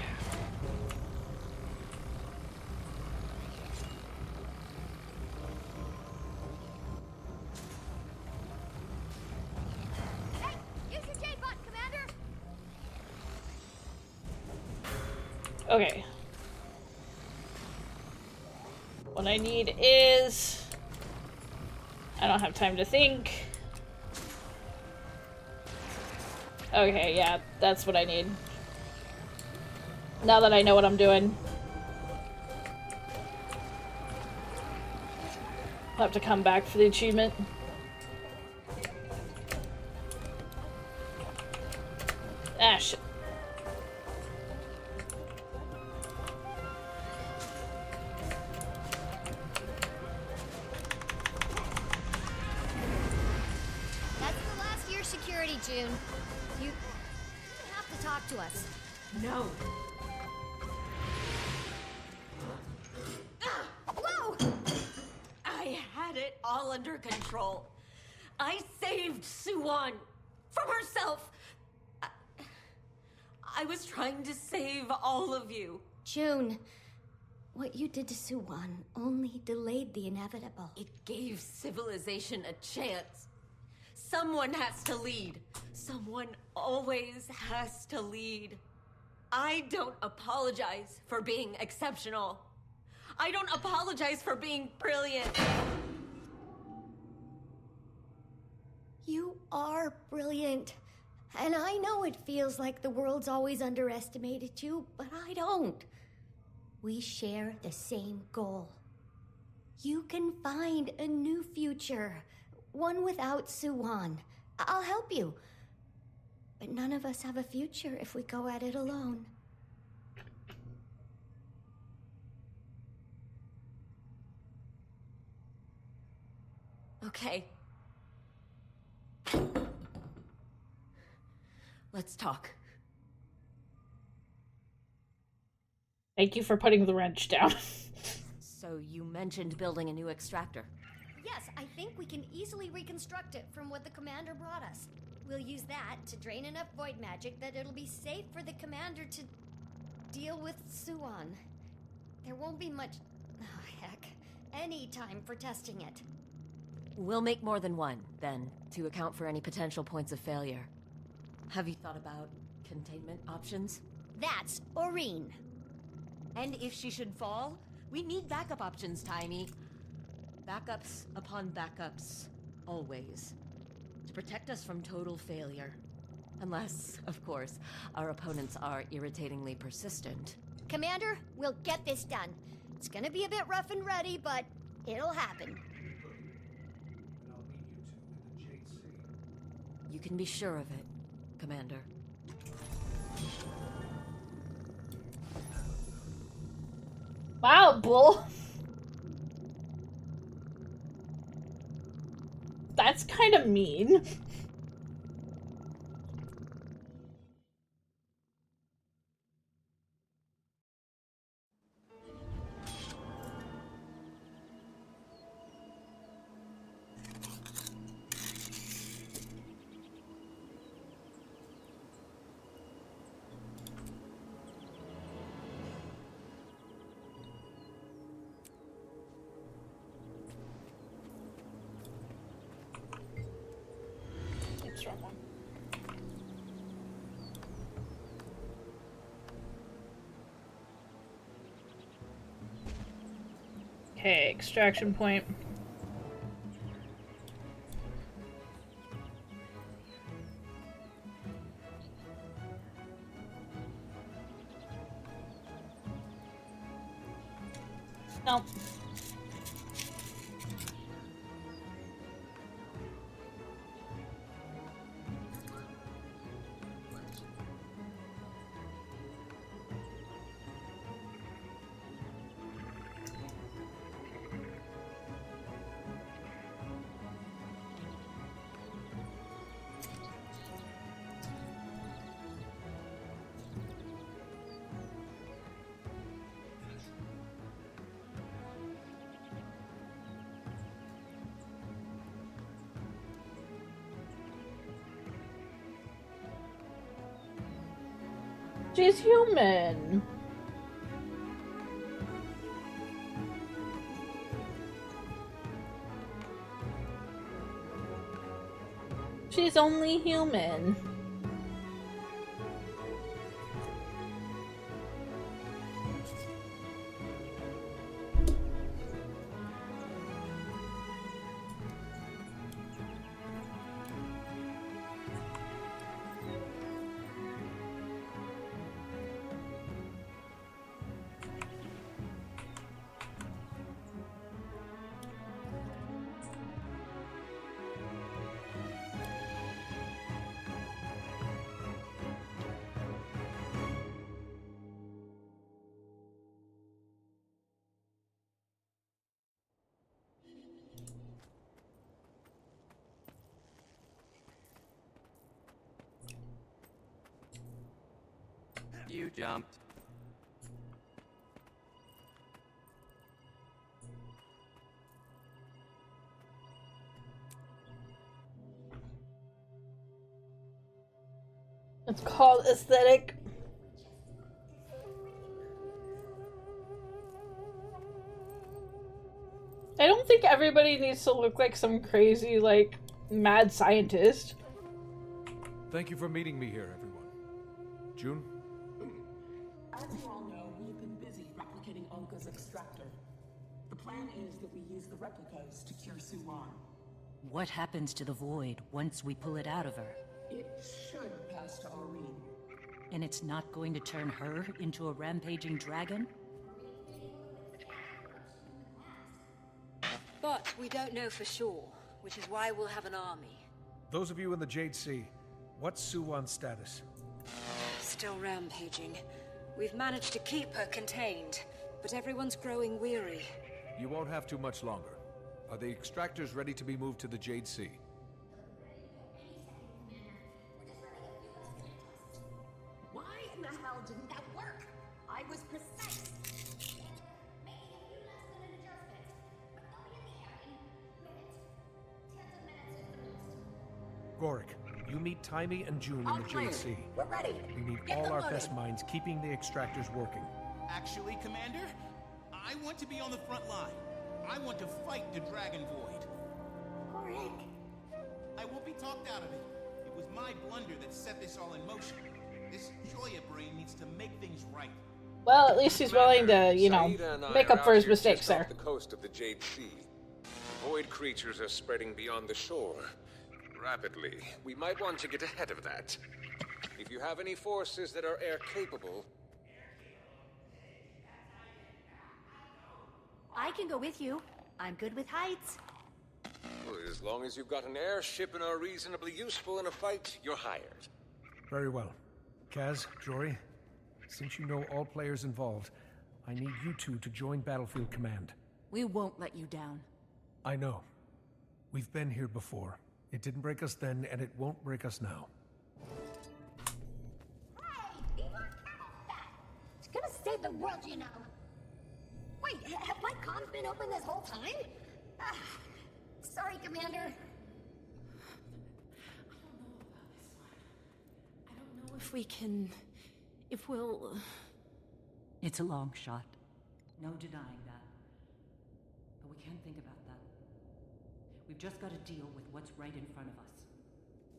Hey, use your J-bot, Commander! Okay. What I need is... I don't have time to think. Okay, yeah, that's what I need. Now that I know what I'm doing. I'll have to come back for the achievement. Ah, shit. That's the last year security, June. You have to talk to us. No. Whoa! I had it all under control. I saved Suwon from herself. I was trying to save all of you. June, what you did to Suwon only delayed the inevitable. It gave civilization a chance. Someone has to lead. Someone always has to lead. I don't apologize for being exceptional. I don't apologize for being brilliant. You are brilliant. And I know it feels like the world's always underestimated you, but I don't. We share the same goal. You can find a new future, one without Suwon. I'll help you. But none of us have a future if we go at it alone. Okay. Let's talk. Thank you for putting the wrench down. So you mentioned building a new extractor. Yes, I think we can easily reconstruct it from what the commander brought us. We'll use that to drain enough void magic that it'll be safe for the commander to deal with Suwon. There won't be much... oh, heck. Any time for testing it. We'll make more than one, then, to account for any potential points of failure. Have you thought about containment options? That's Aurene. And if she should fall, we need backup options, Tiny. Backups upon backups, always. To protect us from total failure. Unless, of course, our opponents are irritatingly persistent. Commander, we'll get this done. It's gonna be a bit rough and ready, but it'll happen. And I'll meet you two in the JC. You can be sure of it, Commander. Wow, Bull. That's kind of mean. Oops, wrong one. Okay, extraction point. No. She's human. She's only human. You jumped. It's called aesthetic. I don't think everybody needs to look like some crazy, like, mad scientist. Thank you for meeting me here, everyone. June? As you all know, we've been busy replicating Olga's extractor. The plan is that we use the replicas to cure Suwan. What happens to the void once we pull it out of her? It should pass to Aurene. And it's not going to turn her into a rampaging dragon? But we don't know for sure, which is why we'll have an army. Those of you in the Jade Sea, what's Suwan's status? Still rampaging. We've managed to keep her contained, but everyone's growing weary. You won't have too much longer. Are the extractors ready to be moved to the Jade Sea? Why in the hell didn't that work? I was precise. Gorik, you meet Taimi and June in the Jade Sea. We're ready. We need Get all them our loaded. best minds keeping the extractors working. Actually, Commander, I want to be on the front line. I want to fight the Dragon Void. Gorik. I won't be talked out of it. It was my blunder that set this all in motion. This Joya brain needs to make things right. Well, at least he's willing to, you know, make up for his mistakes there. The coast of the Jade Sea. Void creatures are spreading beyond the shore. Rapidly. We might want to get ahead of that. If you have any forces that are air-capable... I can go with you. I'm good with heights. Well, as long as you've got an airship and are reasonably useful in a fight, you're hired. Very well. Kaz, Jory, since you know all players involved, I need you two to join Battlefield Command. We won't let you down. I know. We've been here before. It didn't break us then, and it won't break us now. It's gonna save the world, you know. Wait, have my comms been open this whole time? Sorry, Commander. If we can... if we'll... It's a long shot. No denying that. But we can't think about that. We've just got to deal with what's right in front of us.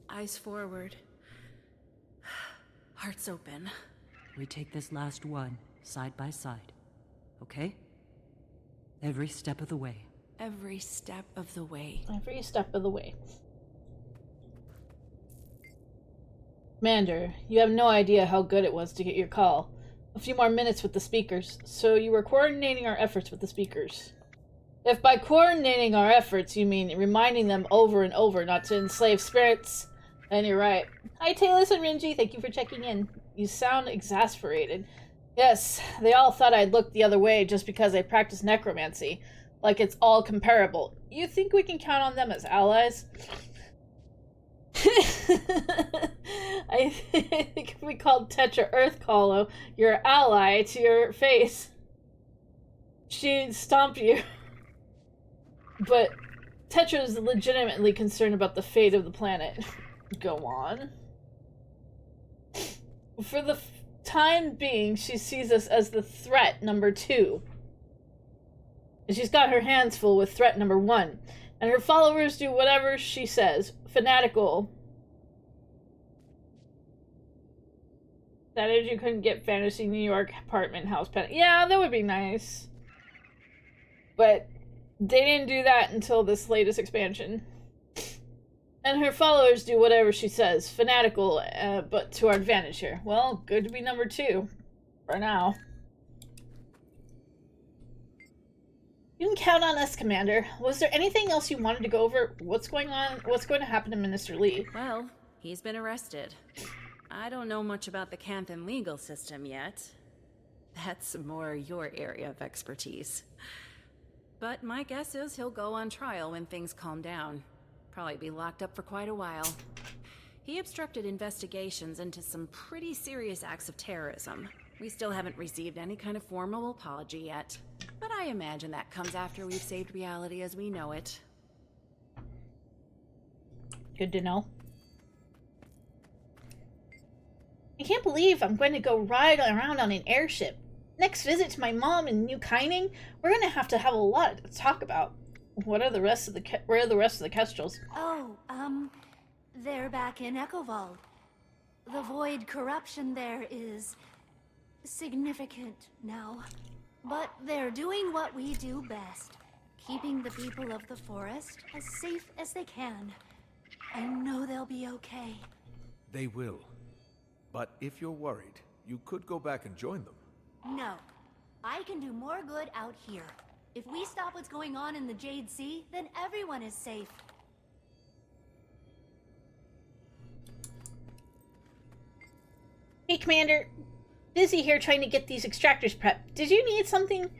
Eyes forward. Hearts open. We take this last one, side by side. Okay? Every step of the way. Every step of the way. Every step of the way. Commander, you have no idea how good it was to get your call. A few more minutes with the speakers. So you were coordinating our efforts with the speakers. If by coordinating our efforts you mean reminding them over and over not to enslave spirits, then you're right. Hi Talus and Rinji, thank you for checking in. You sound exasperated. Yes, they all thought I'd look the other way just because I practice necromancy. Like it's all comparable. You think we can count on them as allies? I think if we called Tetra Earth Hollow your ally to your face, she'd stomp you. But Tetra is legitimately concerned about the fate of the planet. Go on. For the time being, she sees us as the threat number 2. And she's got her hands full with threat number 1. And her followers do whatever she says. Fanatical. That is, you couldn't get fantasy New York apartment house pen. Yeah, that would be nice. But they didn't do that until this latest expansion. And her followers do whatever she says. Fanatical, but to our advantage here. Well, good to be number 2. For now. You can count on us, Commander. Was there anything else you wanted to go over? What's going on? What's going to happen to Minister Lee? Well, he's been arrested. I don't know much about the Canthan legal system yet. That's more your area of expertise. But my guess is he'll go on trial when things calm down. Probably be locked up for quite a while. He obstructed investigations into some pretty serious acts of terrorism. We still haven't received any kind of formal apology yet. But I imagine that comes after we've saved reality as we know it. Good to know. I can't believe I'm going to go ride around on an airship. Next visit to my mom in New Kyning, we're going to have a lot to talk about. What are the rest of the where are the rest of the Kestrels? Oh, they're back in Echovald. The void corruption there is significant now. But they're doing what we do best, keeping the people of the forest as safe as they can. I know they'll be okay. They will. But if you're worried, you could go back and join them. No. I can do more good out here. If we stop what's going on in the Jade Sea, then everyone is safe. Hey, Commander. Busy here trying to get these extractors prepped. Did you need something?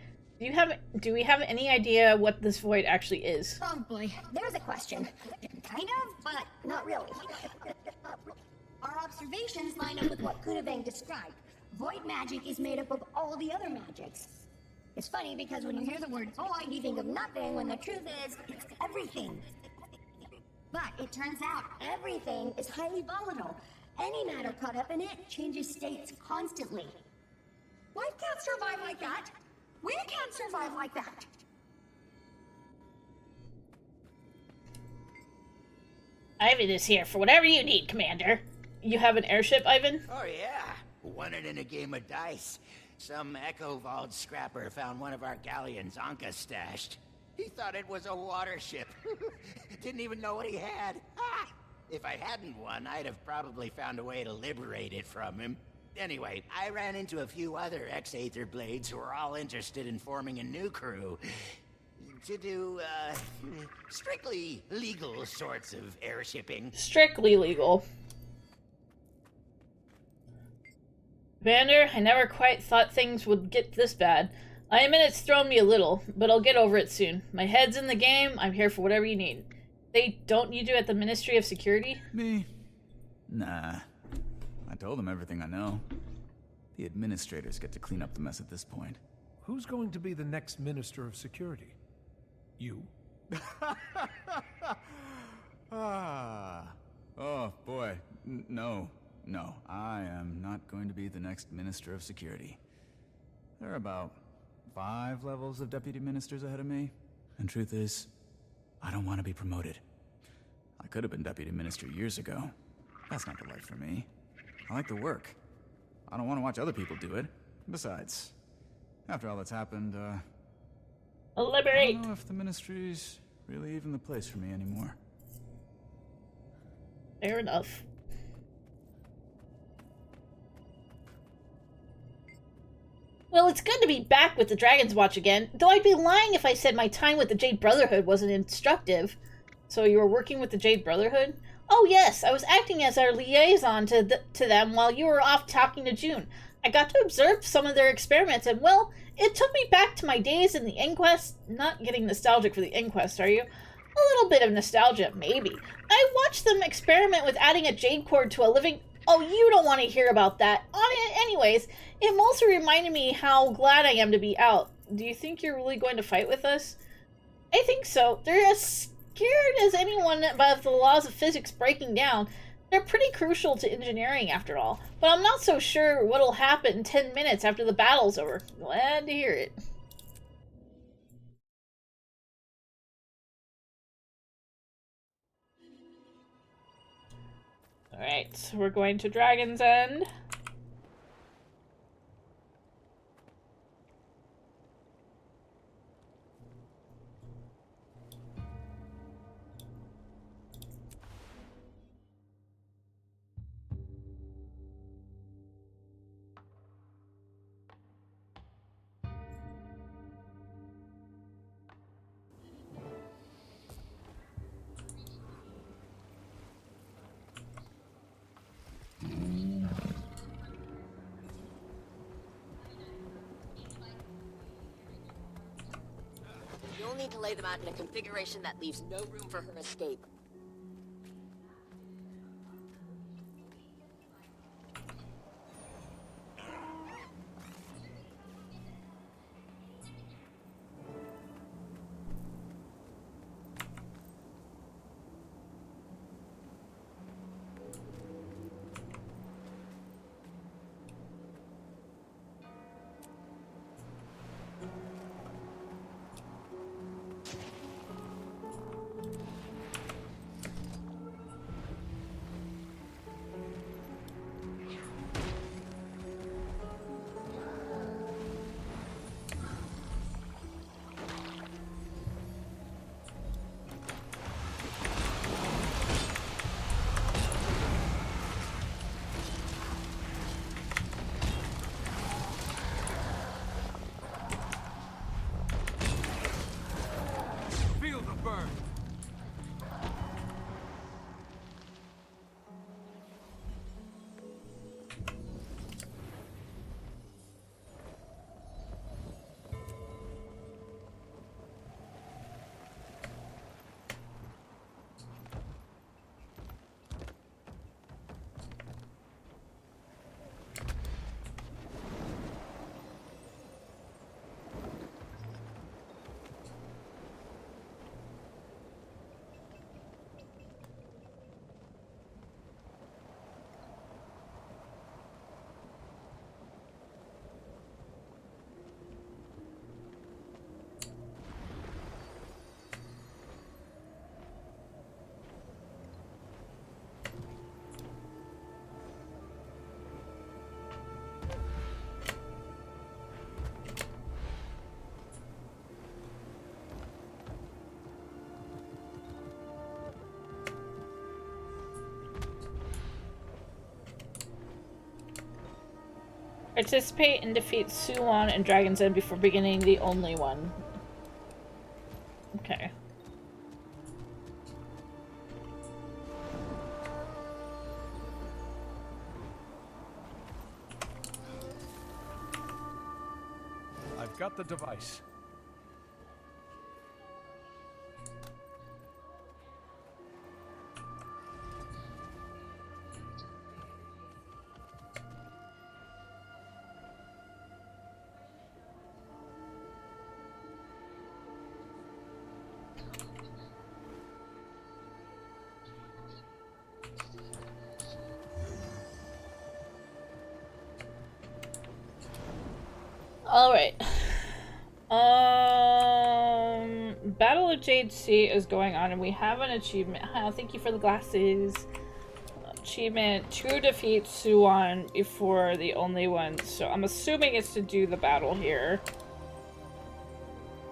Do we have any idea what this void actually is? Oh boy, there's a question. Kind of, but not really. Our observations line up with what Kunabang described. Void magic is made up of all the other magics. It's funny because when you hear the word void, you think of nothing, when the truth is, it's everything. But it turns out everything is highly volatile. Any matter caught up in it changes states constantly. Life can't survive like that. We can't survive like that. Ivan is here for whatever you need, Commander. You have an airship, Ivan? Oh yeah, won it in a game of dice. Some Echovald scrapper found one of our galleons Anka stashed. He thought it was a water ship. Didn't even know what he had. Ah! If I hadn't won, I'd have probably found a way to liberate it from him. Anyway, I ran into a few other ex-Aether Blades who were all interested in forming a new crew. To do, strictly legal sorts of airshipping. Strictly legal. Commander, I never quite thought things would get this bad. I admit it's thrown me a little, but I'll get over it soon. My head's in the game, I'm here for whatever you need. They don't need you at the Ministry of Security? Me? Nah. I told them everything I know. The administrators get to clean up the mess at this point. Who's going to be the next Minister of Security? You? Oh, boy. No. No, I am not going to be the next Minister of Security. There are about 5 levels of deputy ministers ahead of me. And truth is, I don't want to be promoted. I could have been deputy minister years ago. That's not the life for me. I like the work. I don't want to watch other people do it. Besides, after all that's happened, Liberate. I don't know if the ministry's really even the place for me anymore. Fair enough. Well, it's good to be back with the Dragon's Watch again, though I'd be lying if I said my time with the Jade Brotherhood wasn't instructive. So you were working with the Jade Brotherhood? Oh yes, I was acting as our liaison to them while you were off talking to June. I got to observe some of their experiments and, well, it took me back to my days in the Inquest. Not getting nostalgic for the Inquest, are you? A little bit of nostalgia, maybe. I watched them experiment with adding a Jade Cord to a living... Oh, you don't want to hear about that. Anyways, it mostly reminded me how glad I am to be out. Do you think you're really going to fight with us? I think so. They're as scared as anyone about the laws of physics breaking down. They're pretty crucial to engineering after all, but I'm not so sure what'll happen 10 minutes after the battle's over. Glad to hear it. Alright, so we're going to Dragon's End. You'll need to lay them out in a configuration that leaves no room for her escape. Feel the burn. Participate and defeat Suwon and Dragon's Den before beginning the only one. Okay. I've got the device. Alright. Battle of Jade Sea is going on and we have an achievement. Thank you for the glasses. Achievement to defeat Suwon before the only one. So I'm assuming it's to do the battle here.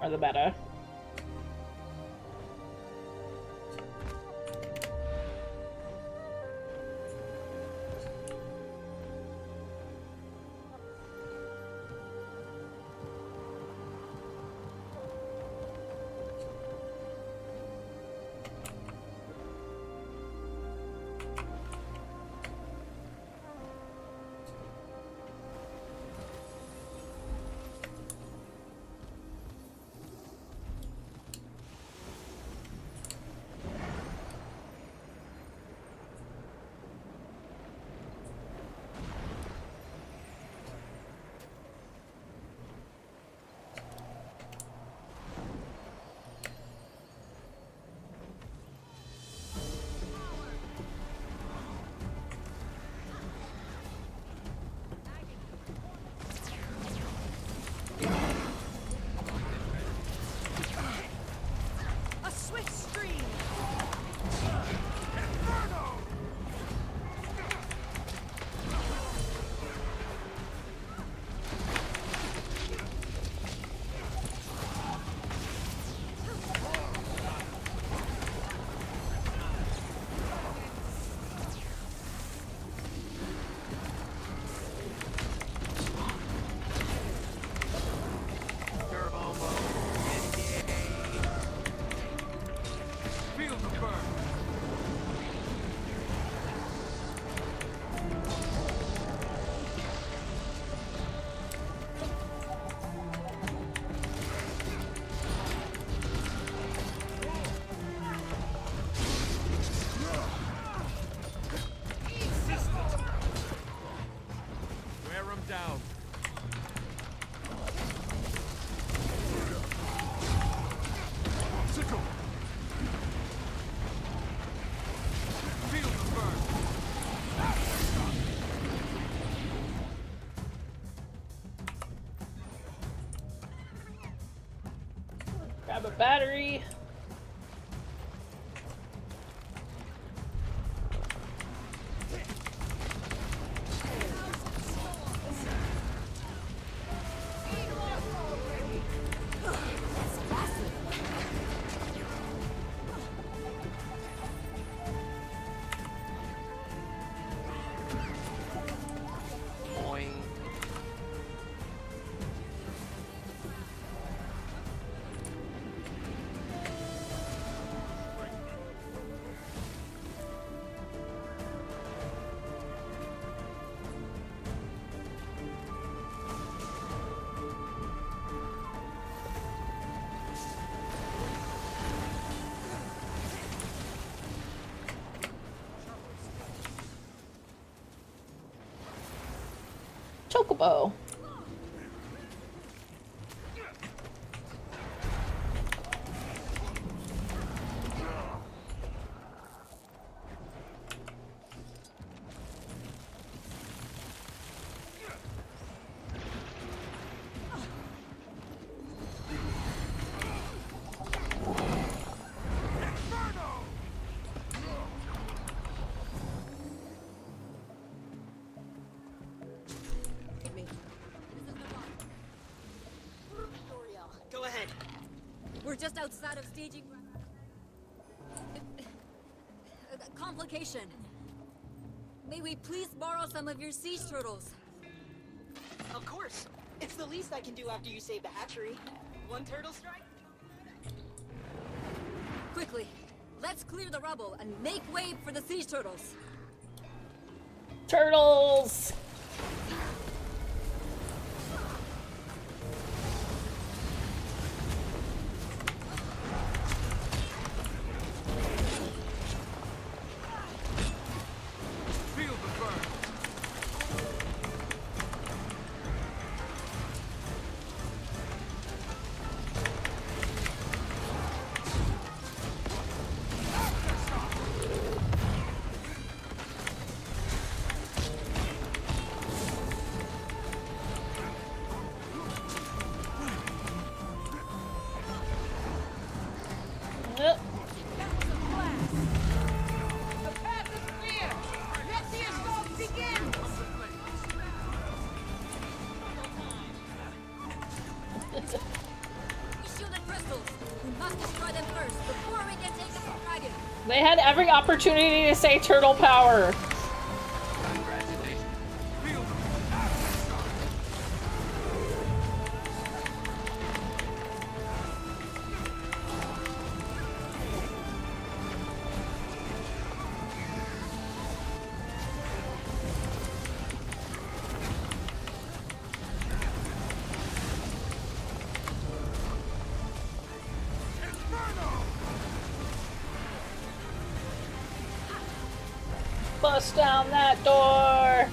Or the meta. Grab a battery. Chocobo. Go ahead. We're just outside of staging. Complication. May we please borrow some of your siege turtles? Of course. It's the least I can do after you save the hatchery. One turtle strike? Quickly, let's clear the rubble and make way for the siege turtles. Turtles! They had every opportunity to say turtle power. Bust down that door.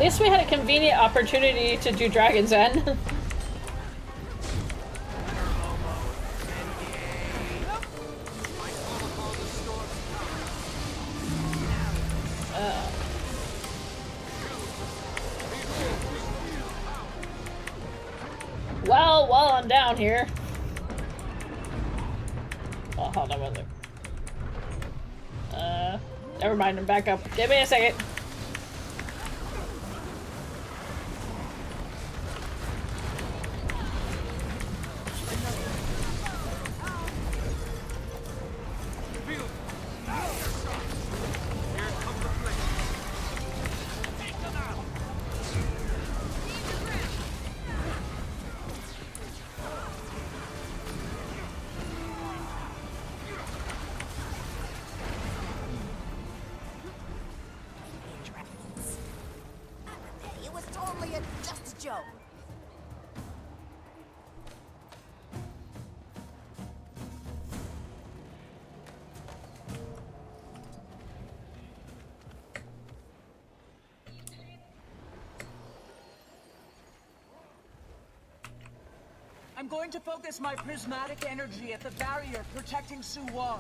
least we had a convenient opportunity to do Dragon's End. Well, while I'm down here. Oh, hold on one second. Never mind, I'm back up. Give me a second. It was totally just a joke. I'm going to focus my prismatic energy at the barrier protecting Suwon.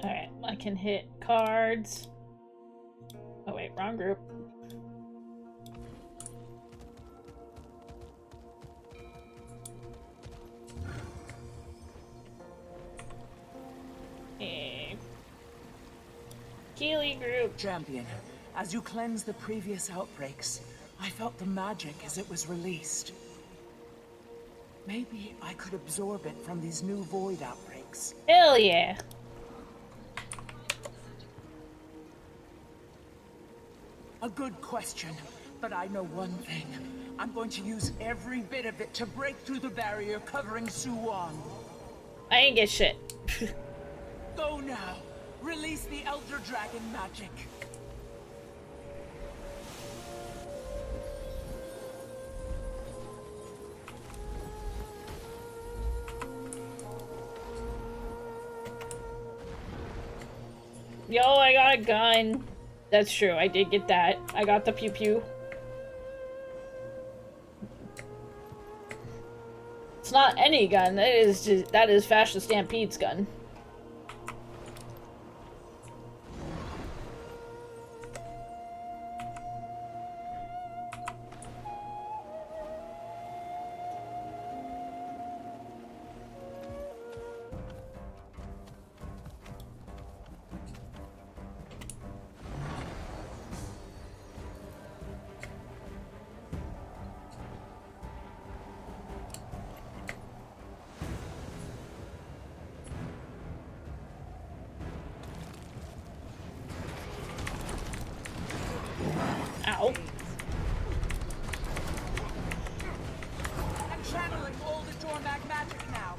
Alright, I can hit cards. Oh wait, wrong group. Keelie group. Champion, as you cleanse the previous outbreaks, I felt the magic as it was released. Maybe I could absorb it from these new void outbreaks. Hell yeah. A good question, but I know one thing. I'm going to use every bit of it to break through the barrier covering Suwon. I ain't get shit. Go now. Release the Elder Dragon magic. Yo, I got a gun. That's true, I did get that. I got the pew pew. It's not any gun, that is Fascist Stampede's gun. Ow. I'm channeling all the Dormag magic now.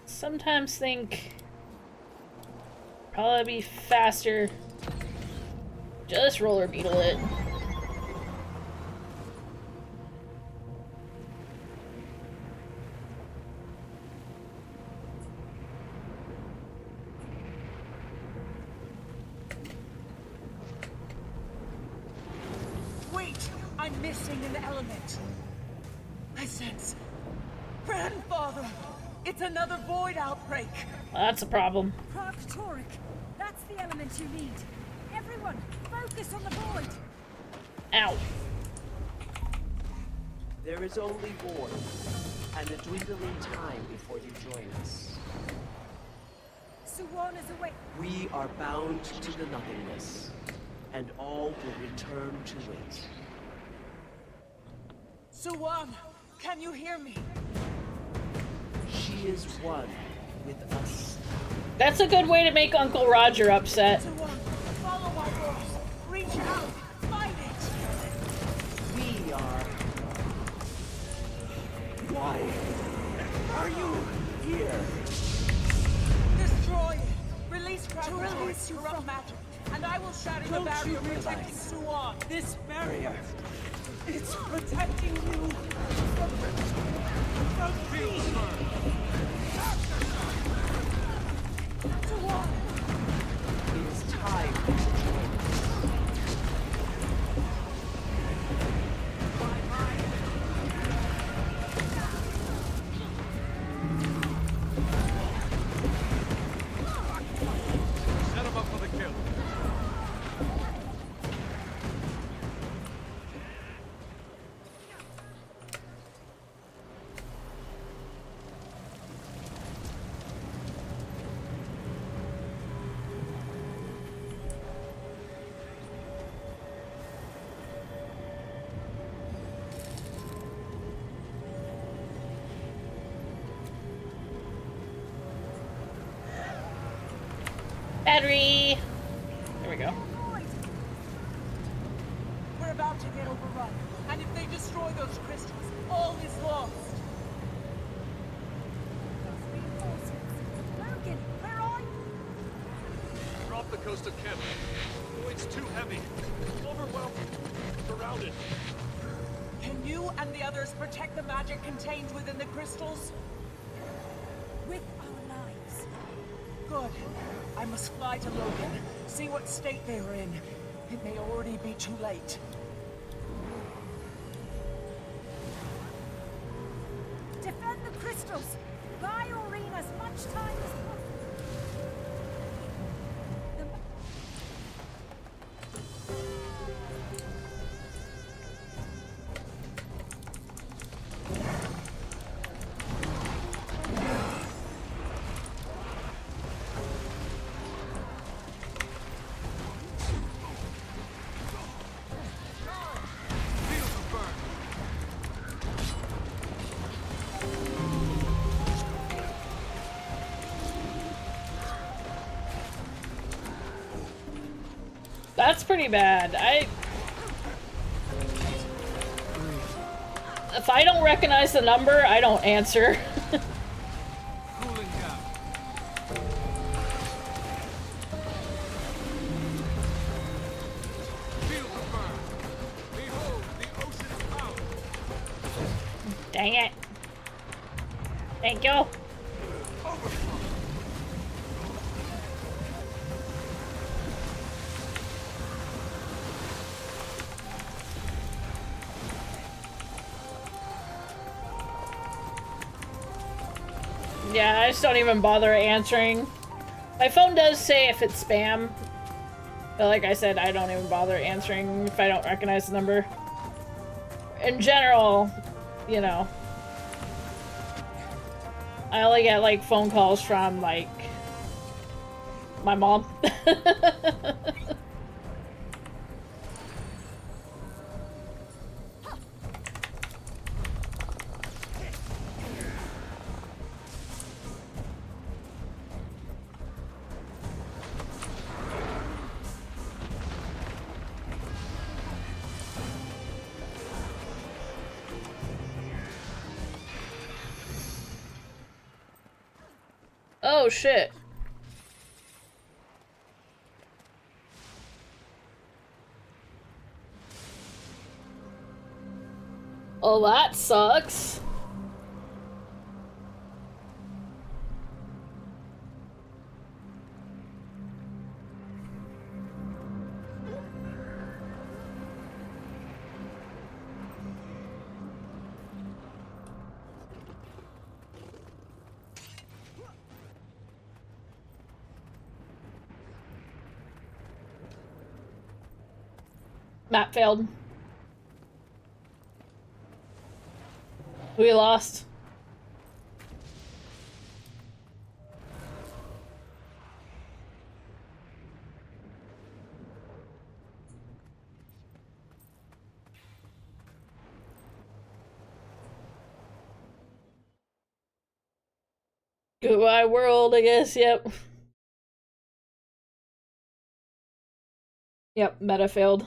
Sometimes think probably be faster. Just roller beetle it. Wait! I'm missing an element. I sense... Grandfather! It's another void outbreak! Well, that's a problem. Proctoric! That's the element you need. Everyone, focus on the void! Ow. There is only void, and a dwindling time before you join us. Suwon is away. We are bound to the nothingness, and all will return to it. Suwon, can you hear me? She is one with us. That's a good way to make Uncle Roger upset. Follow my voice. Reach out. Find it. We are. Why are you here? Destroy it. Release Kraken's corrupt magic, and I will shatter the barrier protecting Suan. This barrier, it's protecting you from me. Suan, it is time to join us. Set him up for the kill. Battery! There we go. We're about to get overrun, and if they destroy those crystals, all is lost. Logan, where are you? We're off the coast of Kent. Void's too heavy. Overwhelmed. Surrounded. Can you and the others protect the magic contained within the crystals? With our lives. Good. I must fly to Logan, see what state they are in. It may already be too late. Defend the crystals. Buy Aurene as much time as possible. That's pretty bad. If I don't recognize the number, I don't answer. Cooling down. Feel the burn. Behold, the ocean's power. Dang it. Thank you. Yeah, I just don't even bother answering. My phone does say if it's spam, but like I said, I don't even bother answering if I don't recognize the number. In general, you know, I only get like phone calls from like my mom. Oh shit. Oh, that sucks. Map failed. We lost. Goodbye world, I guess, yep. Yep, meta failed.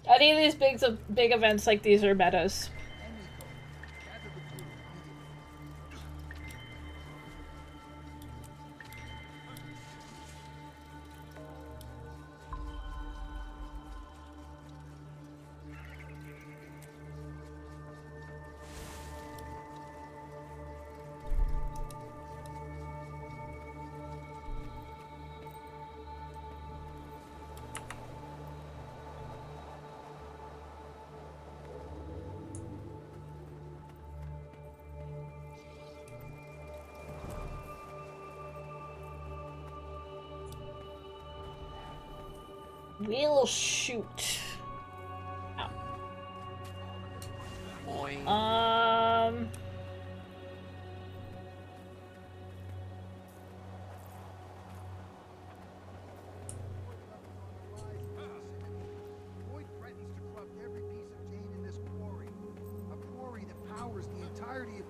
Any of these big events like these are metas. We'll shoot. Ow. Void threatens to corrupt every piece of Jane in this quarry. A quarry that powers the entirety of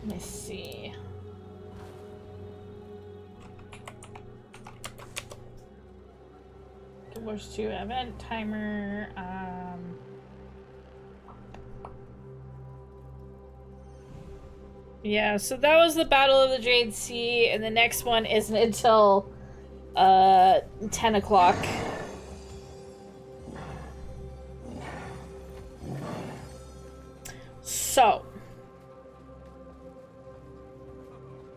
Let me see. Wars 2 event timer. Yeah, so that was the Battle of the Jade Sea, and the next one isn't until 10 o'clock. So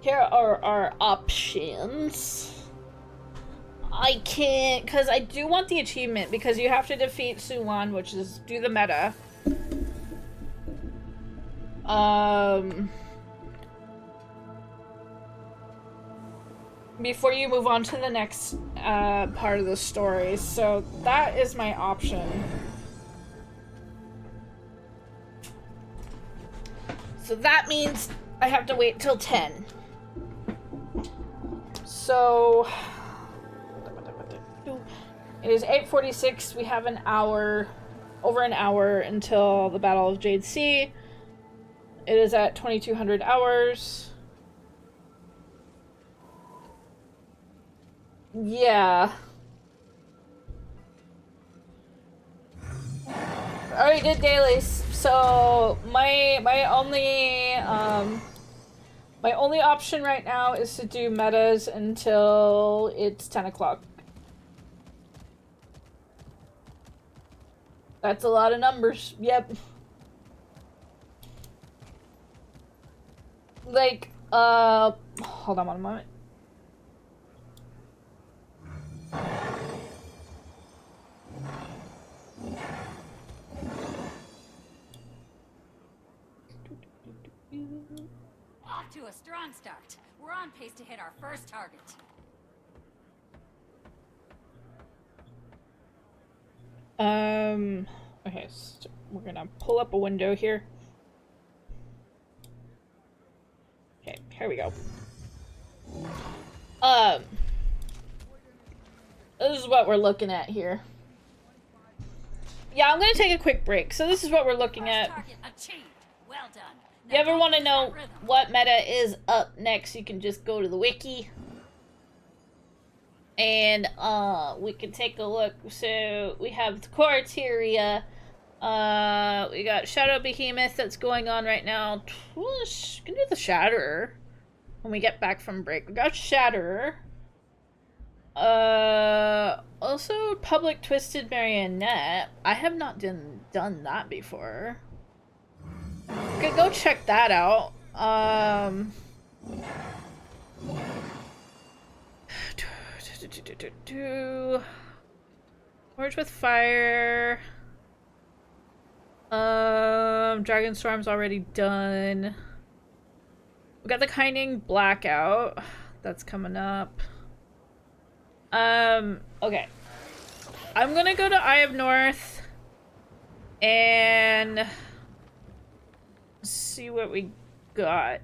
here are our options. I can't, because I do want the achievement, because you have to defeat Suwan, which is do the meta. Before you move on to the next part of the story. So that is my option. So that means I have to wait till 10. So it is 8:46. We have an hour, over an hour until the Battle of Jade Sea. It is at 2200 hours. Yeah. I already did dailies, so my only option right now is to do metas until it's 10 o'clock. That's a lot of numbers. Yep. Like, hold on one moment. Off to a strong start. We're on pace to hit our first target. Okay, so we're gonna pull up a window here. Okay, here we go. This is what we're looking at here. Yeah, I'm gonna take a quick break. So this is what we're looking at. Well done. You ever want to know what meta is up next, you can just go to the wiki. And, we can take a look. So, we have the Quarteria. We got Shadow Behemoth that's going on right now. We can do the Shatterer when we get back from break. We got Shatterer. Also Public Twisted Marionette. I have not done that before. Okay, go check that out. Words with Fire. Dragon Storm's already done. We got the Kinding Blackout. That's coming up. Okay. I'm gonna go to Eye of North. And see what we got.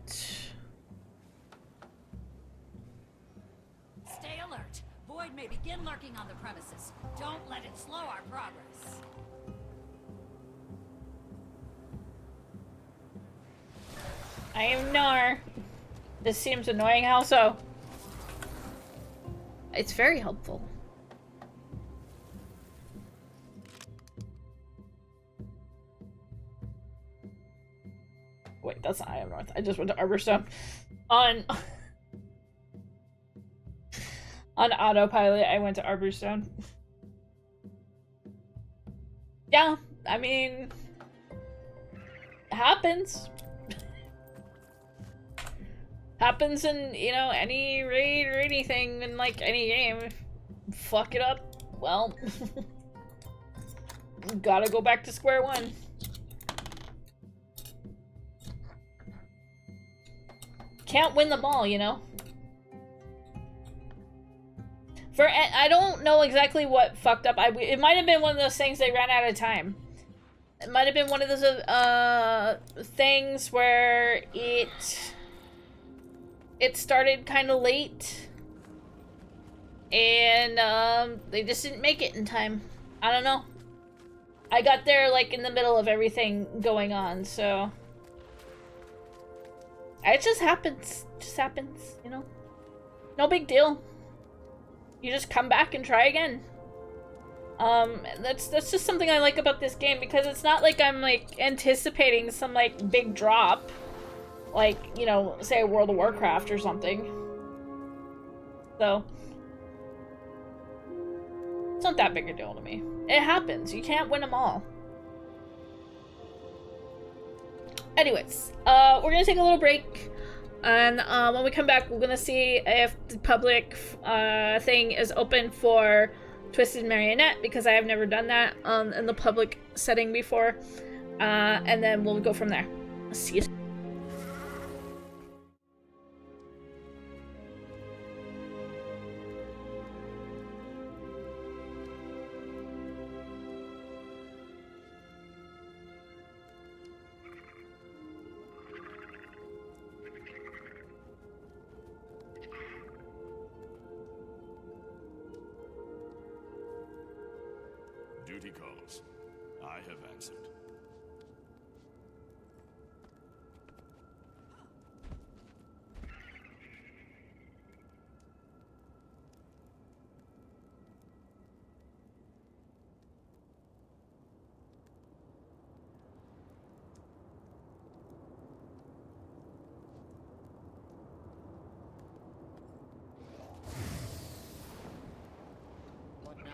Stay alert. Void may begin lurking on the premises. Don't let it slow our progress. I am Nar. This seems annoying. How so? It's very helpful. Wait, that's not I am North. I just went to Arborstone. On autopilot, I went to Arborstone. Yeah, I mean, it happens. Happens in, you know, any raid or anything in, like, any game. Fuck it up, well, gotta go back to square one. Can't win them all, you know? I don't know exactly what fucked up. It might have been one of those things they ran out of time. It might have been one of those, things where it started kind of late. And, they just didn't make it in time. I don't know. I got there, like, in the middle of everything going on, so... It just happens. Just happens, you know? No big deal. You just come back and try again. That's just something I like about this game, because it's not like I'm, like, anticipating some, like, big drop. Like, you know, say World of Warcraft or something. So... It's not that big a deal to me. It happens. You can't win them all. Anyways, we're gonna take a little break, and when we come back, we're gonna see if the public thing is open for Twisted Marionette, because I have never done that in the public setting before, and then we'll go from there. See you. Duty calls. I have answered. What now?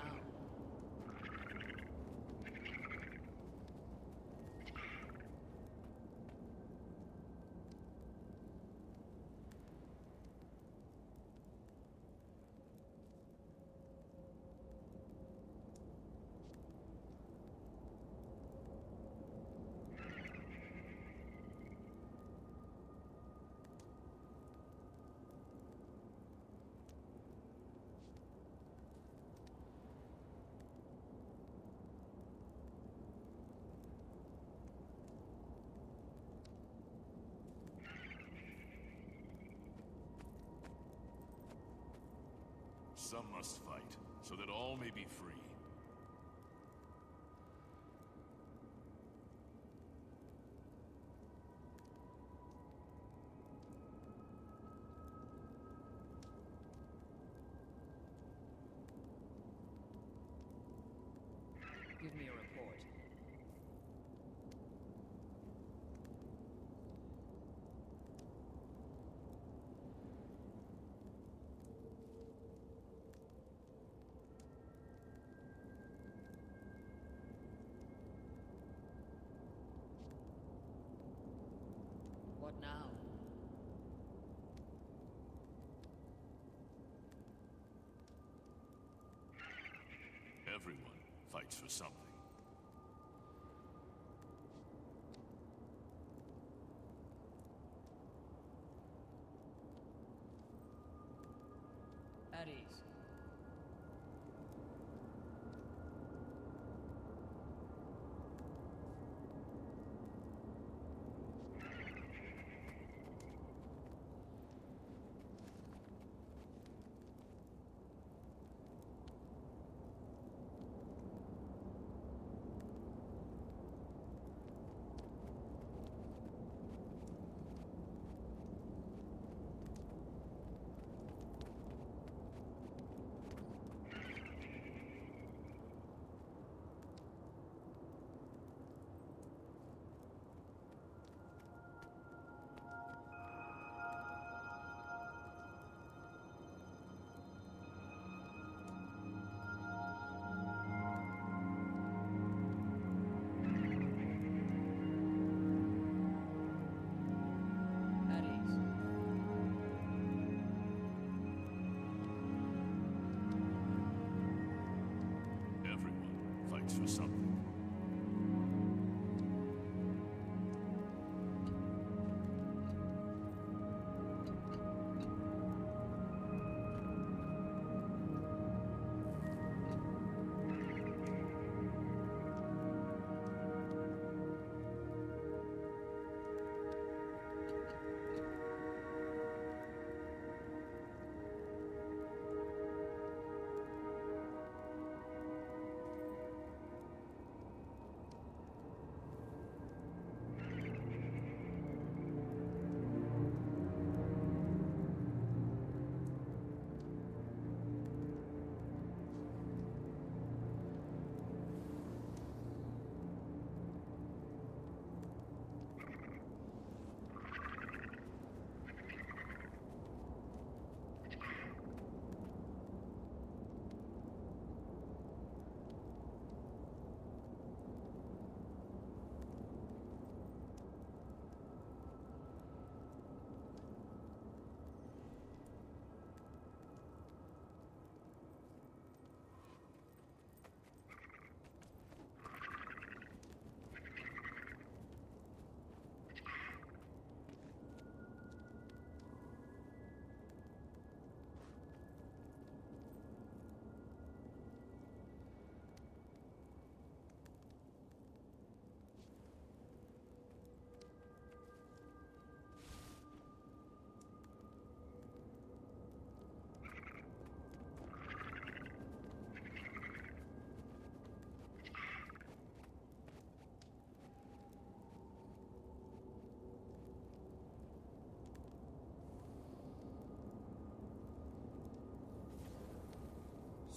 Some must fight, so that all may be free. Give me a report. What now? Everyone fights for something. At ease. fights for something.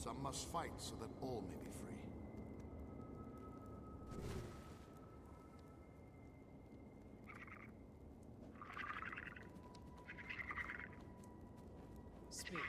Some must fight so that all may be free. Speak.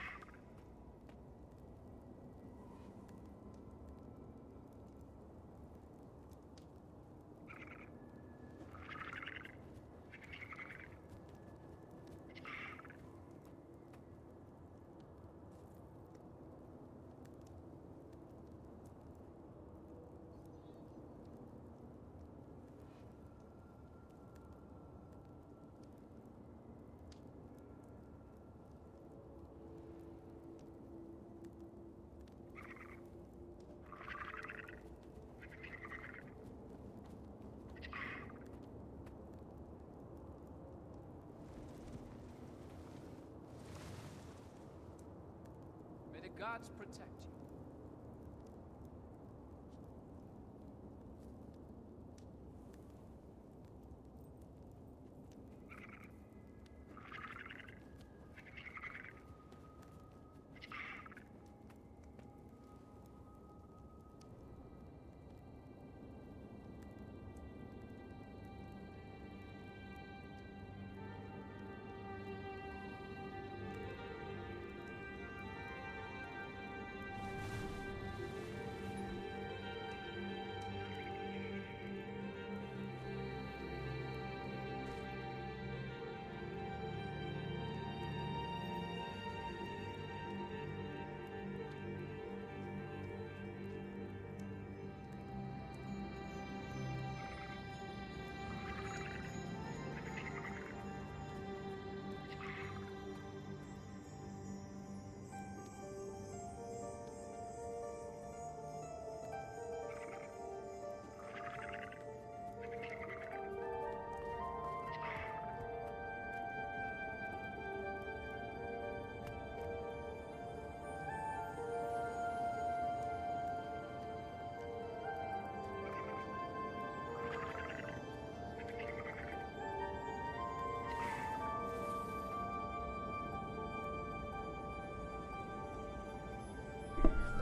May the gods protect you.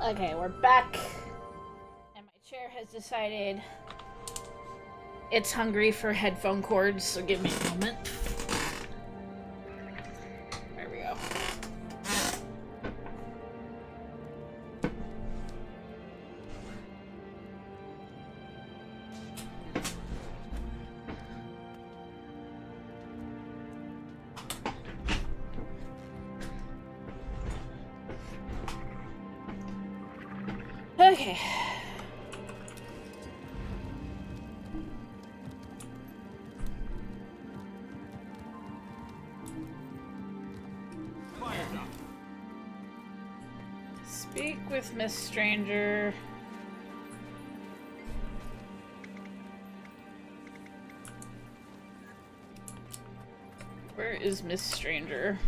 Okay, we're back. And my chair has decided it's hungry for headphone cords, so give me a moment. There we go. Okay. with Miss Stranger. Where is Miss Stranger?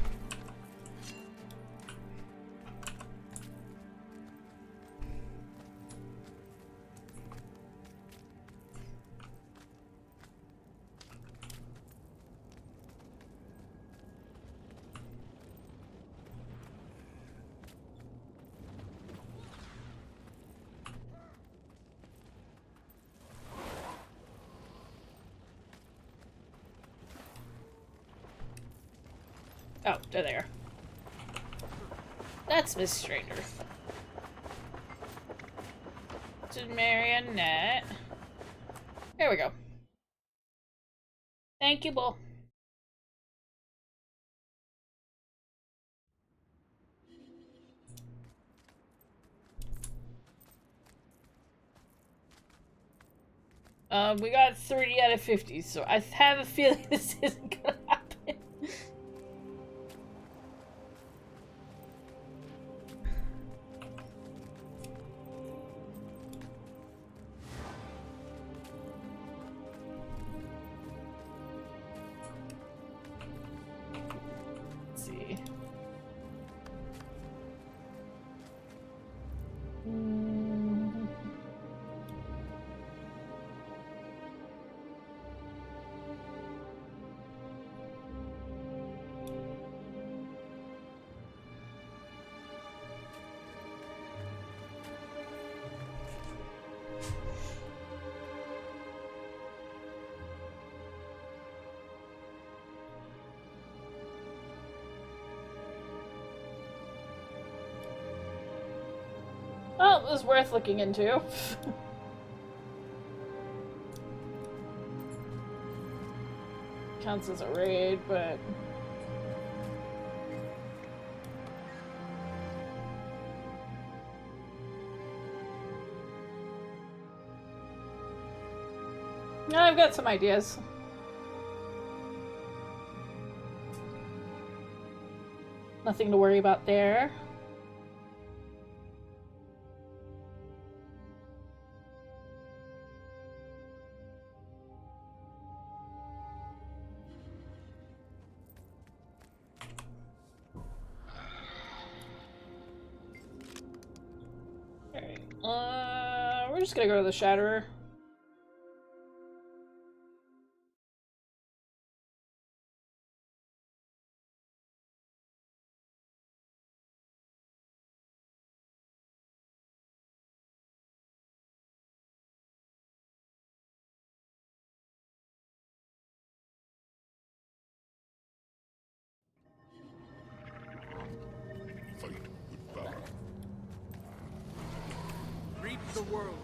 Oh, they're there. That's Miss Stranger. To Marionette. There we go. Thank you, Bull. We got 30 out of 50, so I have a feeling this isn't gonna happen. Let's see. Well, it was worth looking into. Counts as a raid, but... No, I've got some ideas. Nothing to worry about there. We're just gonna go to the Shatterer. Reap the whirlwind.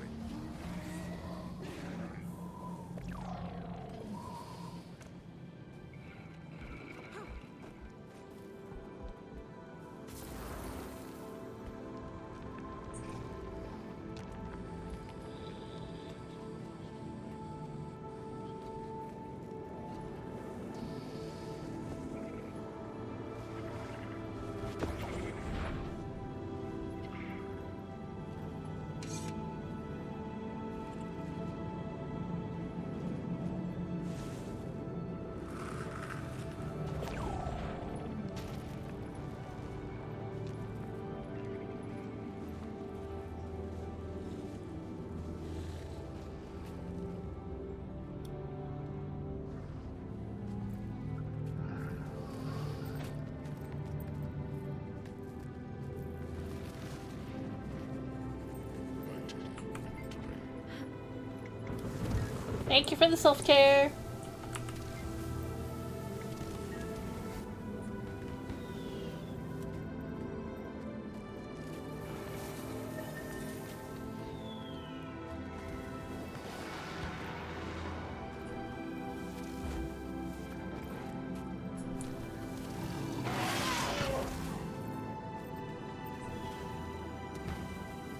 Thank you for the self-care.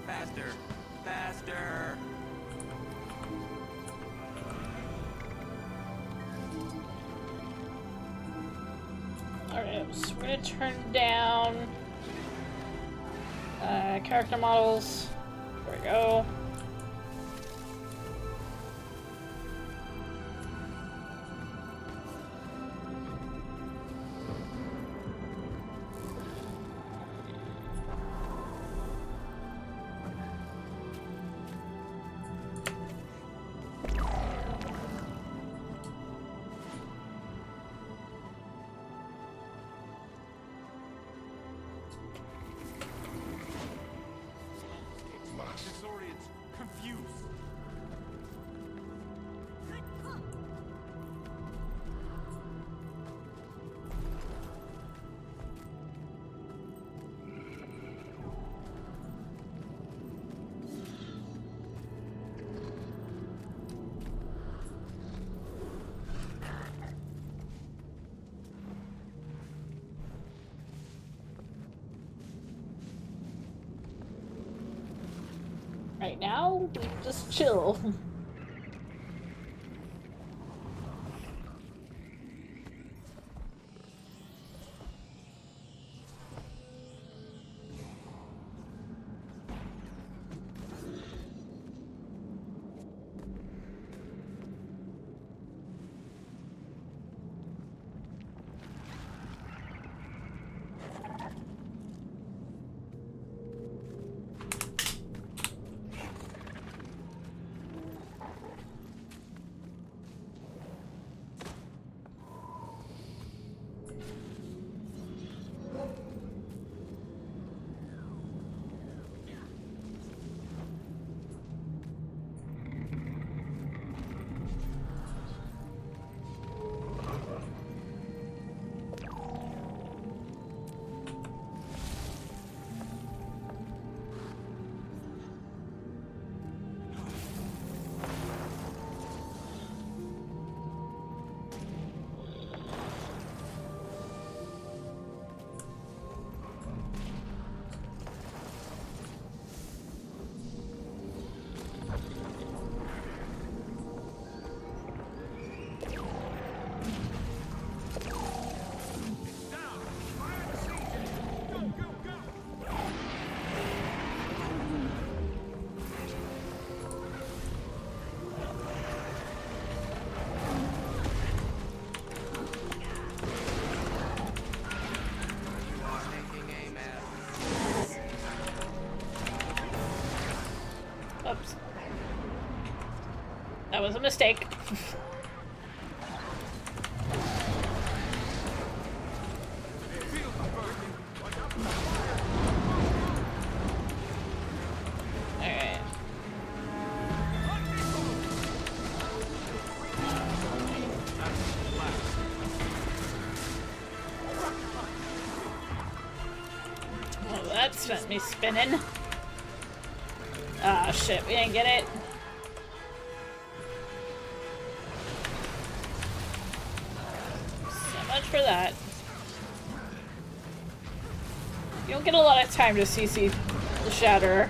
Faster! Faster! Alright, so we're gonna turn down Character models. There we go. Disoriented, confused. Right now, we just chill. Oops. That was a mistake. Alright. Well, that sent me spinning. Ah, shit, we didn't get it. So much for that. You don't get a lot of time to CC the Shatterer.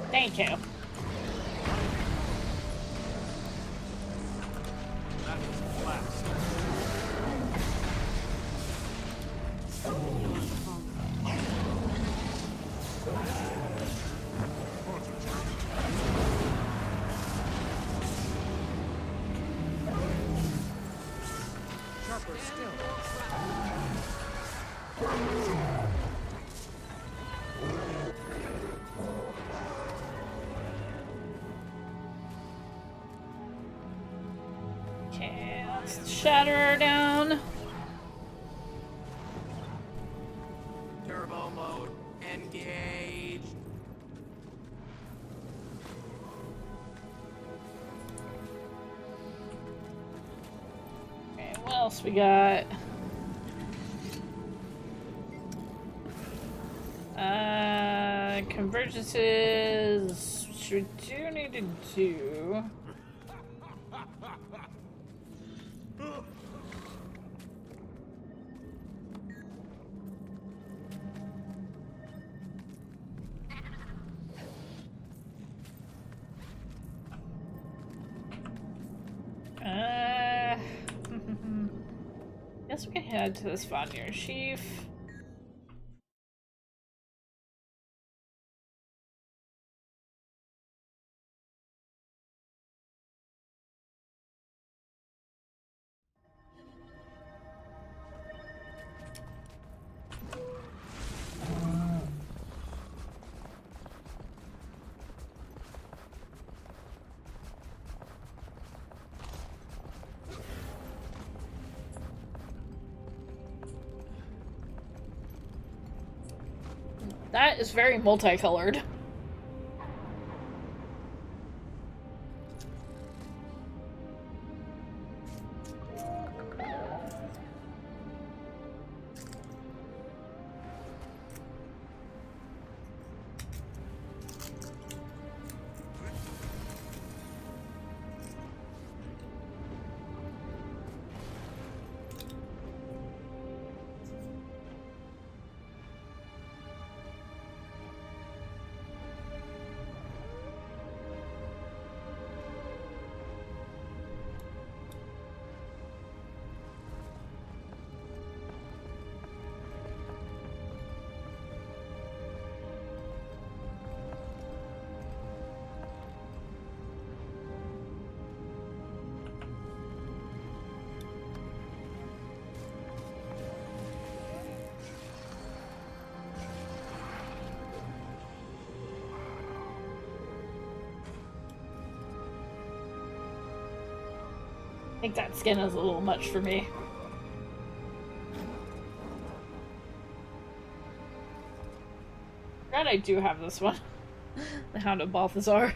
Thank you. Okay, let's shatter her down. Turbo mode engaged. Okay, what else we got? Convergences, which we do need to do. Guess we can head to this Vanir Chief. That is very multicolored. I think that skin is a little much for me. Glad I do have this one. The Hound of Balthazar.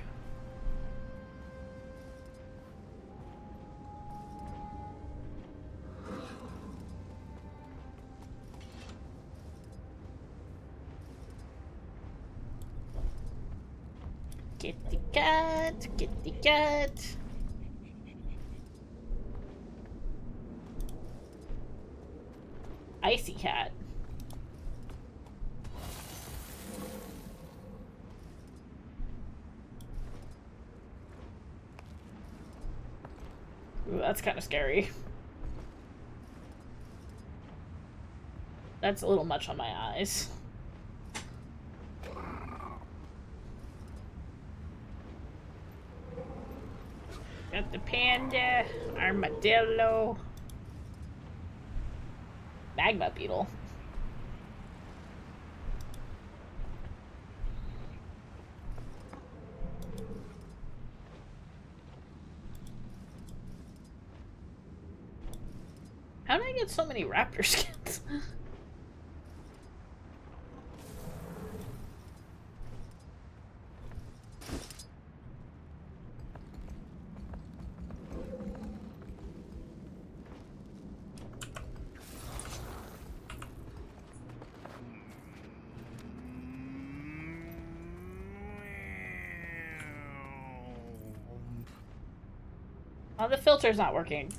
Get the cat, get the cat. Icy cat. Ooh, that's kind of scary. That's a little much on my eyes. Got the panda, armadillo. Magma beetle. How did I get so many raptor skins? Oh, the filter's not working.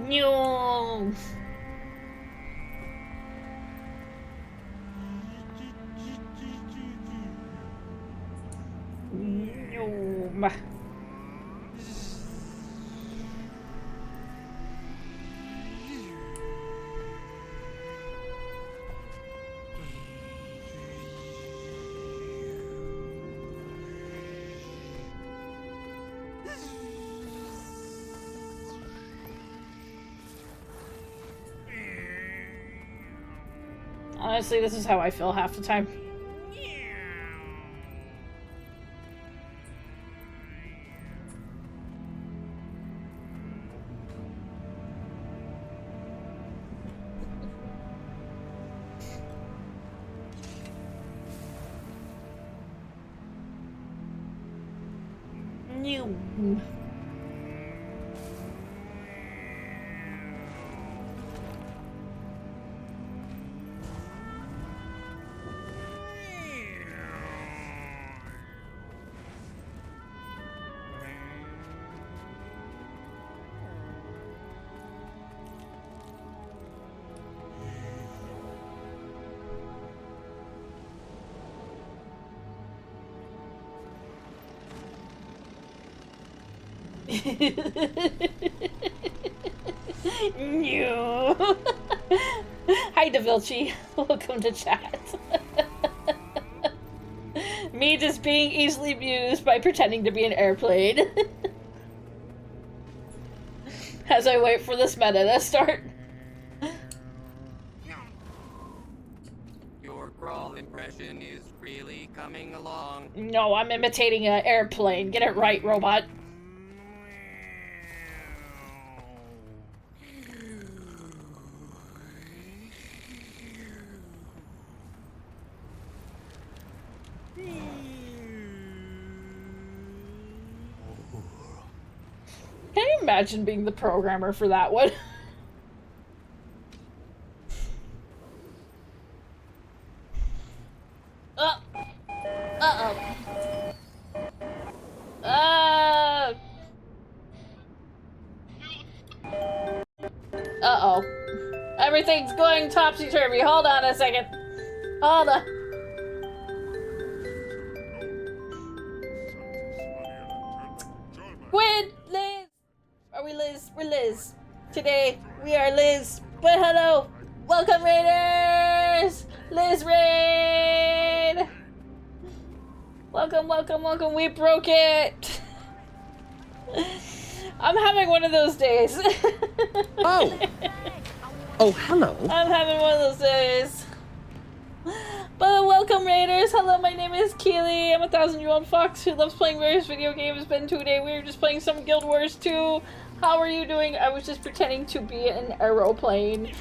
No. No. Honestly, this is how I feel half the time. New. New. Hi, DaVilci. Welcome to chat. Me just being easily amused by pretending to be an airplane. As I wait for this meta to start. Your crawl impression is really coming along. No, I'm imitating an airplane. Get it right, robot. Can you imagine being the programmer for that one? Uh-oh. Uh-oh. Everything's going topsy-turvy. Hold on a second. Hold on. Gwen! Liz! Are we Liz? We're Liz. Today, we are Liz. But hello! Welcome, Raiders! Liz Raid! Welcome, welcome, welcome. We broke it! I'm having one of those days. Oh! Oh, hello. I'm having one of those days. But welcome, Raiders! Hello, my name is Keelie. I'm a 1,000-year-old fox who loves playing various video games. But today we were just playing some Guild Wars 2. How are you doing? I was just pretending to be an aeroplane.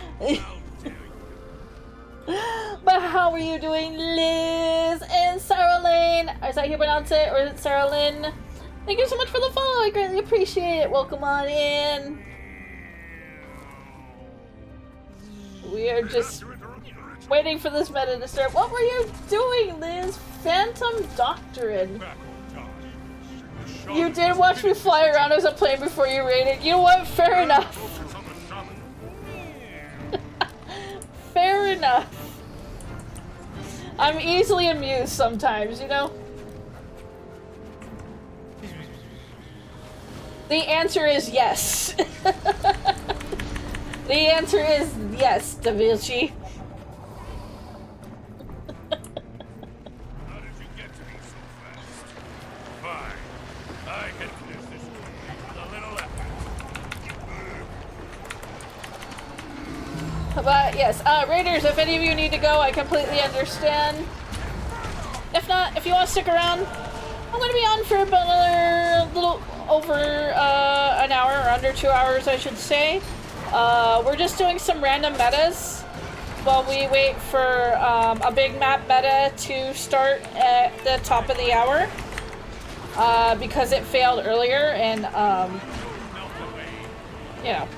But how are you doing, Liz and Sarah Lane? Is that how you pronounce it? Or is it Sarah Lynn? Thank you so much for the follow. I greatly appreciate it. Welcome on in. We are just waiting for this meta to start. What were you doing, Liz? Phantom Doctrine. You did watch me fly around as a plane before you raided. You know what? Fair enough. Fair enough. I'm easily amused sometimes, you know? The answer is yes. The answer is yes, DaVilci. But yes, Raiders, if any of you need to go, I completely understand. If not, if you want to stick around, I'm going to be on for about another little over an hour, or under 2 hours, I should say. We're just doing some random metas while we wait for a big map meta to start at the top of the hour. Because it failed earlier, and you know,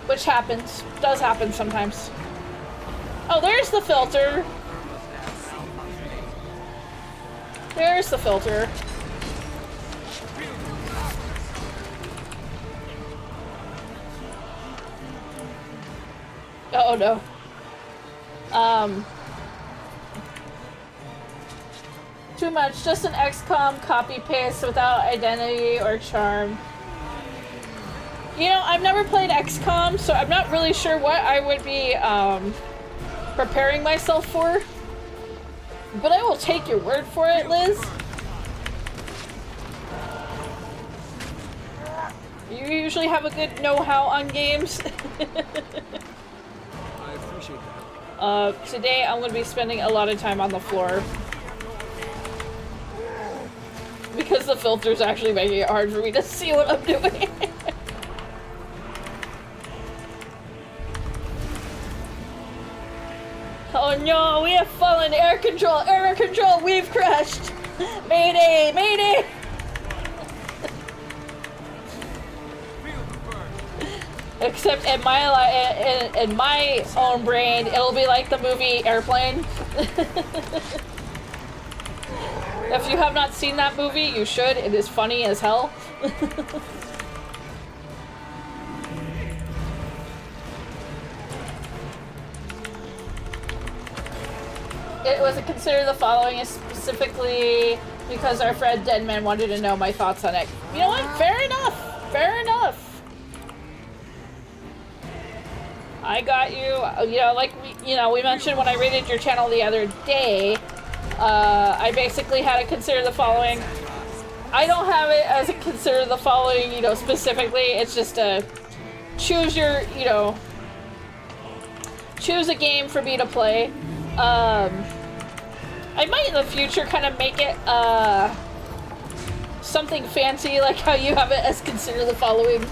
which happens, does happen sometimes. Oh, there's the filter. There's the filter. Oh no. Too much. Just an XCOM copy-paste without identity or charm. You know, I've never played XCOM, so I'm not really sure what I would be preparing myself for. But I will take your word for it, Liz. You usually have a good know-how on games. I appreciate that. Today I'm gonna be spending a lot of time on the floor. Because the filter's actually making it hard for me to see what I'm doing. Oh no, we have fallen! Air control, we've crashed! Mayday, mayday! Except in my own brain, it'll be like the movie Airplane. If you have not seen that movie, you should. It is funny as hell. It was a consider the following specifically because our friend Deadman wanted to know my thoughts on it. You know what? Fair enough. Fair enough. I got you. You know, like we mentioned when I rated your channel the other day. I basically had to consider the following. I don't have it as a consider the following, you know, specifically. It's just a choose your, you know, choose a game for me to play. I might in the future kind of make it something fancy like how you have it as consider the following.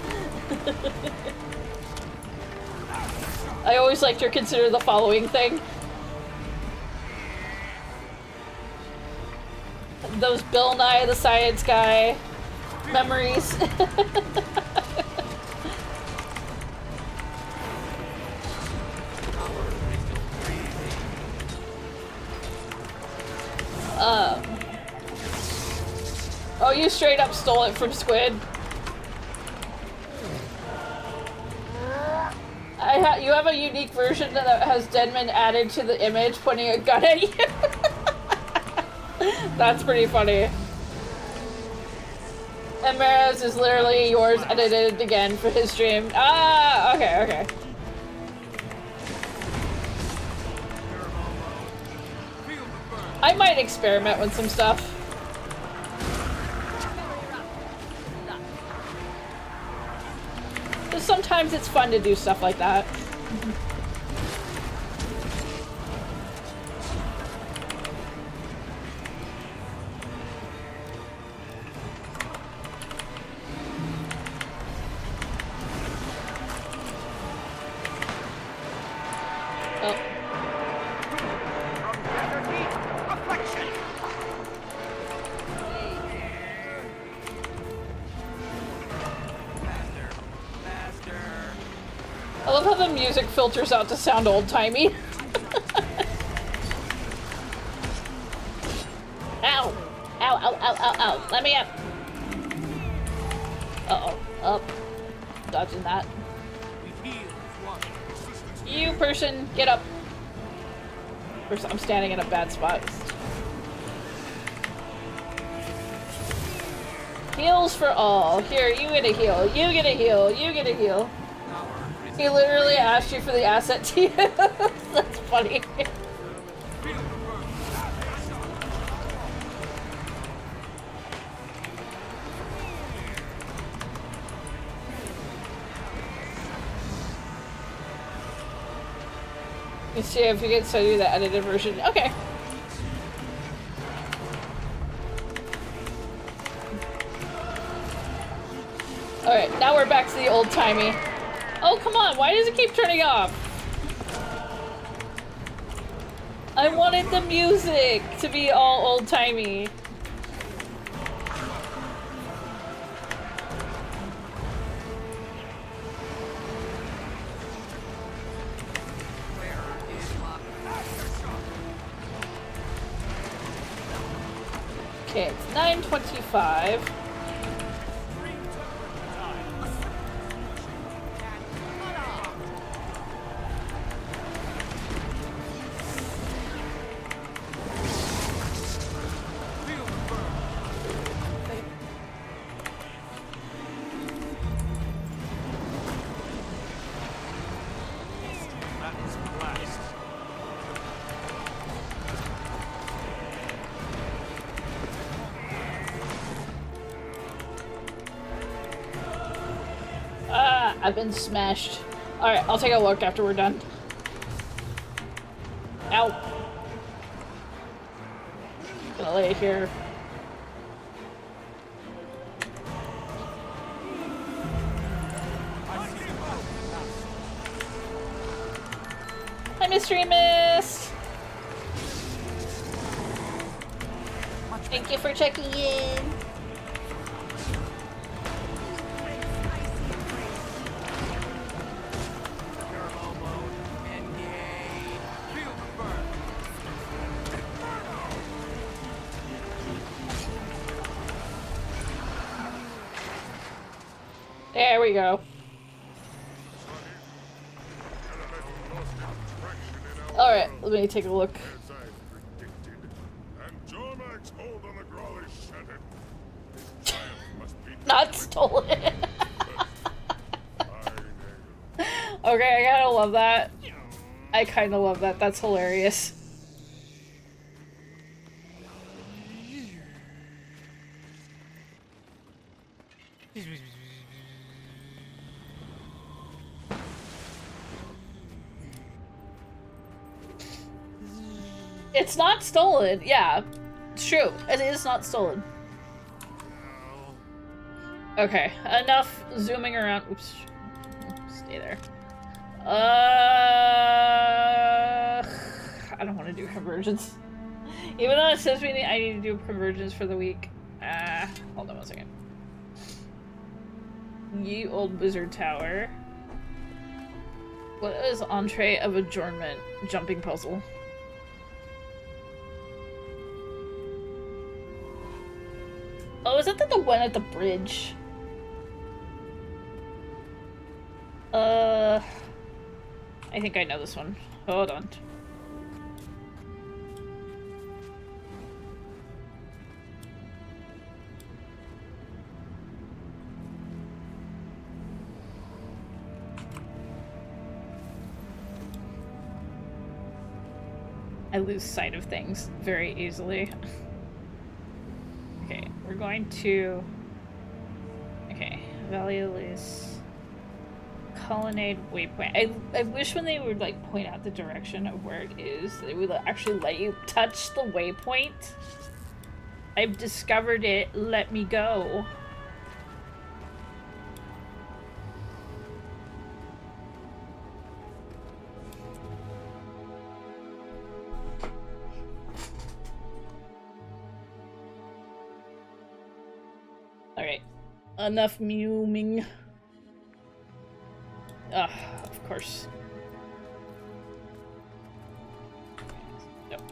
I always liked your consider the following thing. Those Bill Nye the Science Guy memories. Oh, you straight up stole it from Squid. You have a unique version that has Deadman added to the image pointing a gun at you. That's pretty funny. And Maros is literally yours edited again for his stream. Ah, okay, okay. I might experiment with some stuff. But sometimes it's fun to do stuff like that. I love how the music filters out to sound old-timey. Ow! Ow, ow, ow, ow, ow. Let me up. Uh-oh. Up. Dodging that. You person, get up. First, I'm standing in a bad spot. Heals for all. Here, you get a heal. You get a heal. You get a heal. He literally asked you for the asset to use. That's funny. Let's see if we can send you the edited version. Okay. Alright, now we're back to the old-timey. Oh, come on, why does it keep turning off? I wanted the music to be all old-timey. Okay, it's 9:25. I've been smashed. Alright, I'll take a look after we're done. Ow. Gonna lay here. Hi, Mystery Mist! Thank you for checking in. There we go. Alright, let me take a look. Not stolen. Okay, I kinda love that. I kinda love that. That's hilarious. It's not stolen. Yeah, it's true. It is not stolen. Okay, enough zooming around. Oops. Stay there. I don't want to do conversions. Even though it says I need to do conversions for the week. Hold on 1 second. Ye old wizard tower. What is entree of adjournment? Jumping puzzle. Oh, is that the one at the bridge? I think I know this one. Hold on. I lose sight of things very easily. Okay, we're going to... Okay, Valley of Lys. Colonnade waypoint. I wish when they would like point out the direction of where it is, they would actually let you touch the waypoint. I've discovered it. Let me go. Alright. Enough mewing. Of course. Nope.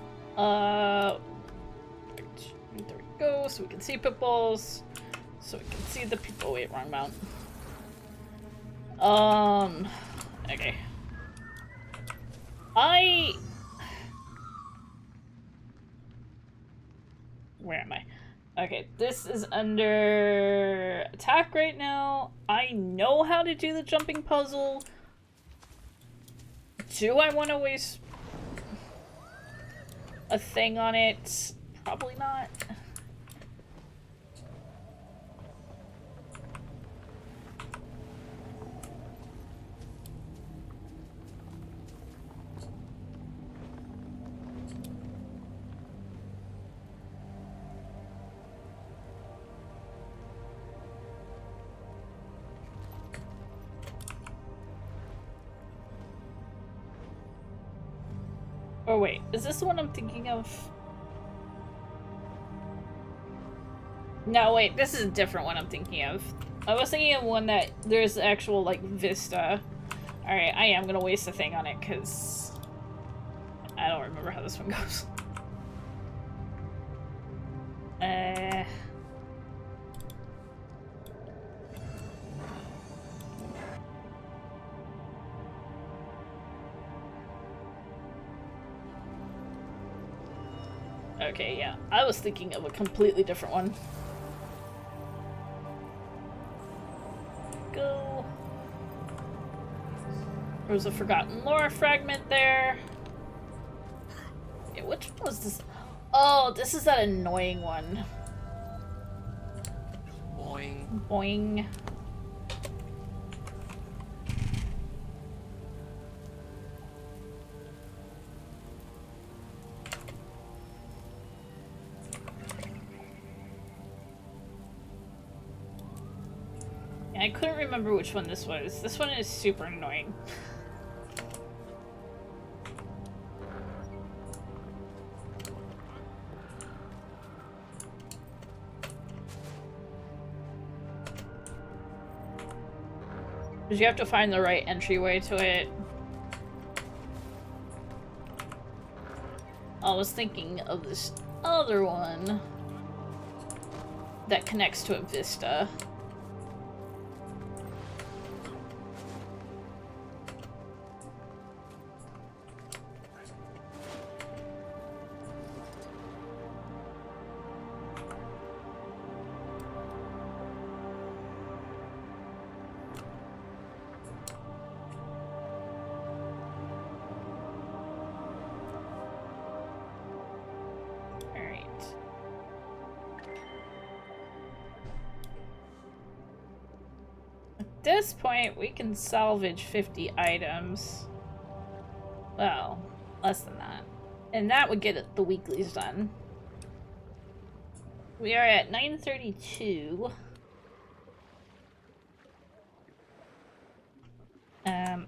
There we go, so we can see pitballs. So we can see the people. Wait, wrong mount. Okay. Where am I? Okay, this is under attack right now. I know how to do the jumping puzzle. Do I want to waste a thing on it? Probably not. Oh wait, is this the one I'm thinking of? No, wait, this is a different one I'm thinking of. I was thinking of one that there's actual, like, vista. Alright, I am gonna waste a thing on it, because I don't remember how this one goes. Okay, yeah. I was thinking of a completely different one. Go. There was a Forgotten Lore fragment there. Okay, which one was this? Oh, this is that annoying one. Boing. Boing. I couldn't remember which one this was. This one is super annoying. Because you have to find the right entryway to it. I was thinking of this other one that connects to a vista. At this point, we can salvage 50 items. Well, less than that. And that would get the weeklies done. We are at 9:32.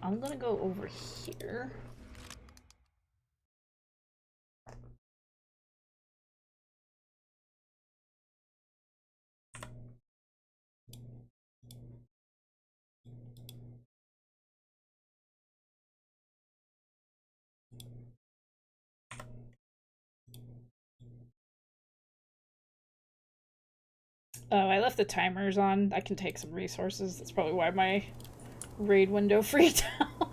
I'm gonna go over here. Oh, I left the timers on. I can take some resources. That's probably why my raid window freaked out.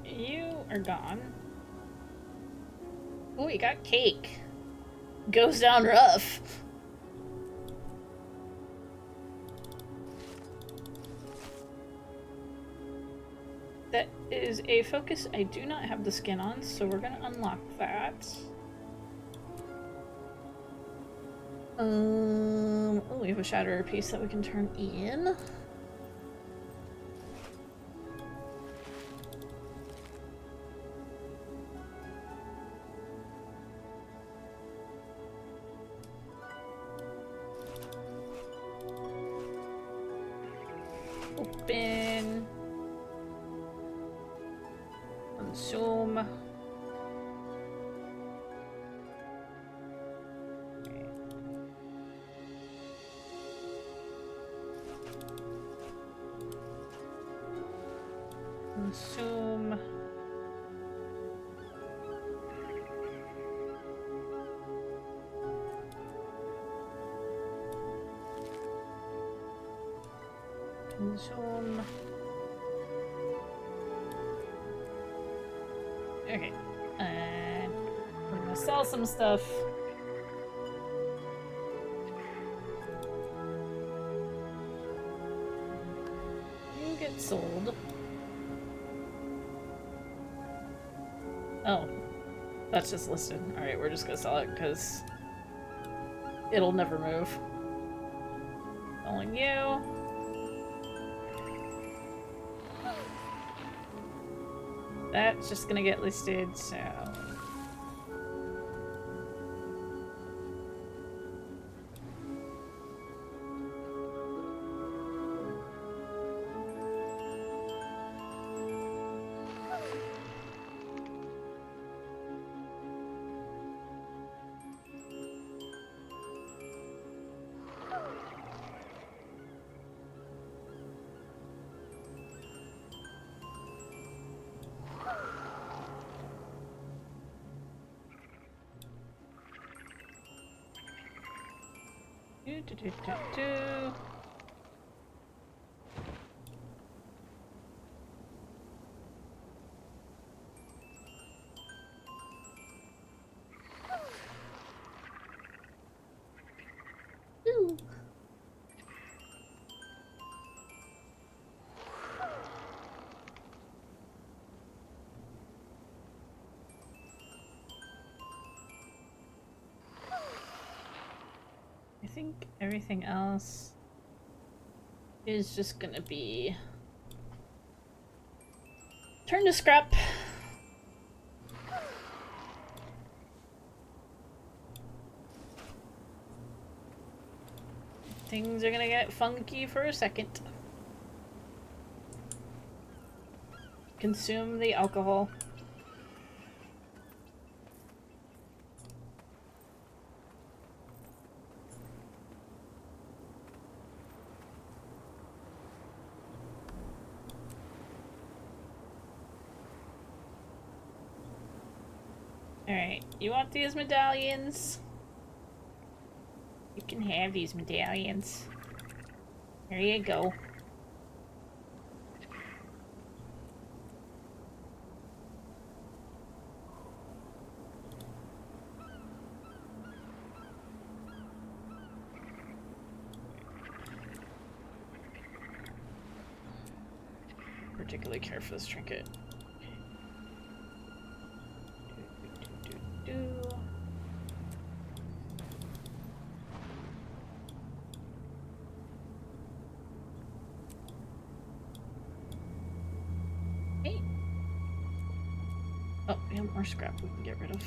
You are gone. Oh, we got cake. Goes down rough. That is a focus I do not have the skin on, so we're gonna unlock that. Oh, we have a shatterer piece that we can turn in. Open. Consume. Consume. Consume. Okay. And we're gonna sell some stuff. You get sold. Oh. That's just listed. Alright, we're just gonna sell it because it'll never move. Selling you. That's just gonna get listed, so... Do. Ooh. I think everything else is just gonna be turn to scrap. Things are gonna get funky for a second. Consume the alcohol. Alright, you want these medallions? You can have these medallions. There you go. Particularly care for this trinket. Hey. Oh, we have more scrap we can get rid of.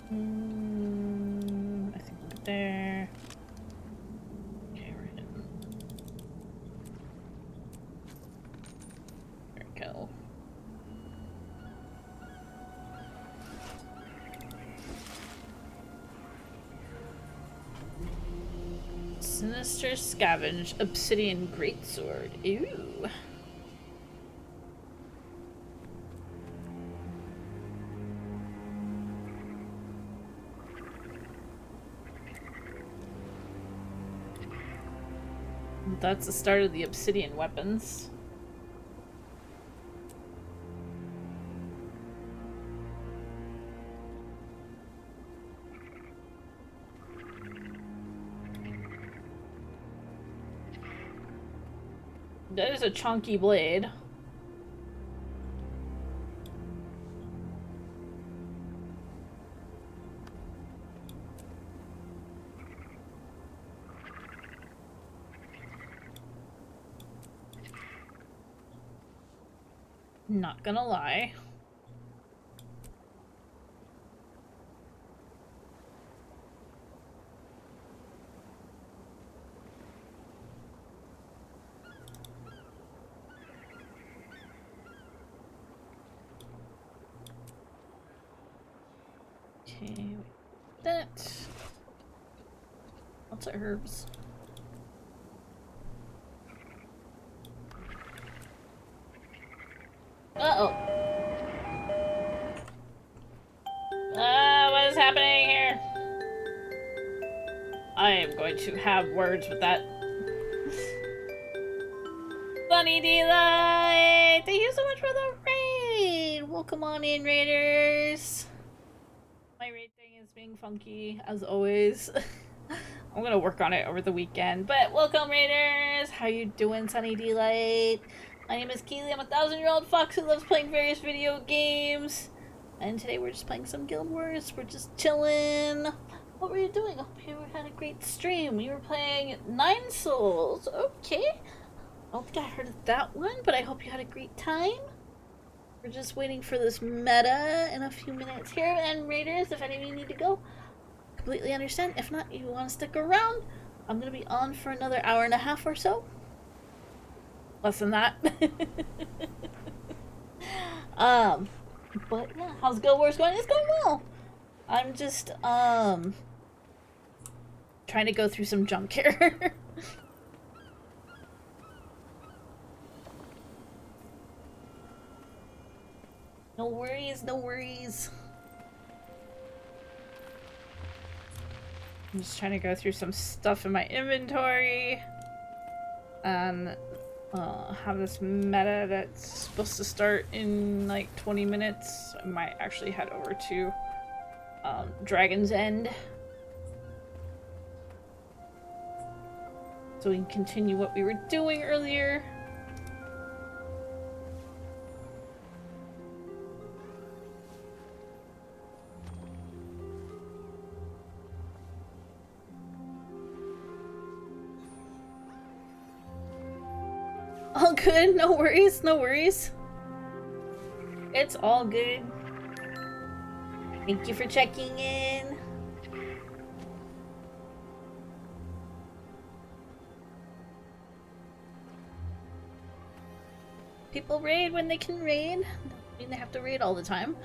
I think we're there. Okay, we're in. There we go. Sinister Scavenge Obsidian Greatsword. Ooh. That's the start of the obsidian weapons. That is a chunky blade. Not gonna lie. Okay, that. Lots of herbs. Uh-oh. What is happening here? I am going to have words with that. Sunny Delight! Thank you so much for the raid! Welcome on in, Raiders! My raid thing is being funky, as always. I'm gonna work on it over the weekend. But welcome, Raiders! How you doing, Sunny Delight? My name is Keelie. I'm a 1,000-year-old fox who loves playing various video games. And today we're just playing some Guild Wars. We're just chilling. What were you doing? I hope you had a great stream. We were playing 9 Souls. Okay. I don't think I heard of that one, but I hope you had a great time. We're just waiting for this meta in a few minutes here. And Raiders, if any of you need to go, completely understand. If not, you want to stick around, I'm going to be on for another hour and a half or so. Less than that. But yeah, how's Guild Wars going? It's going well. I'm just trying to go through some junk here. No worries, no worries. I'm just trying to go through some stuff in my inventory and have this meta that's supposed to start in like 20 minutes. I might actually head over to Dragon's End. So we can continue what we were doing earlier. All good, no worries, no worries. It's all good. Thank you for checking in. People raid when they can raid. Don't mean they have to raid all the time.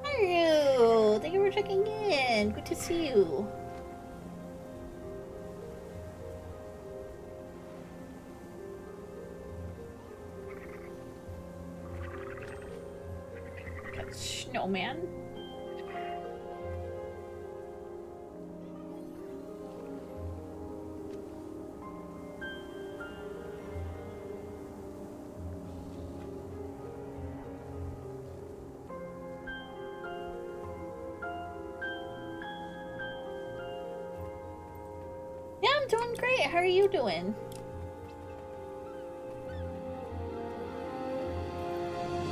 Hello! Thank you for checking in. Good to see you. Got snowman. Yeah, I'm doing great. How are you doing?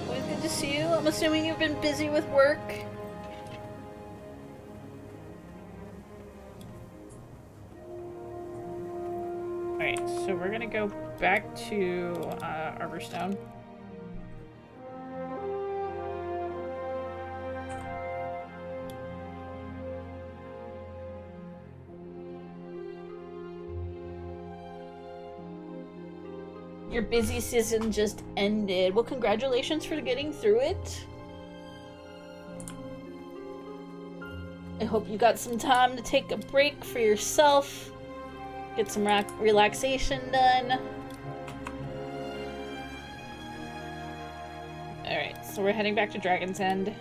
Always good to see you. I'm assuming you've been busy with work. Alright, so we're gonna go back to Arborstone. Your busy season just ended. Well, congratulations for getting through it. I hope you got some time to take a break for yourself. Get some relaxation done. Alright, so we're heading back to Dragon's End.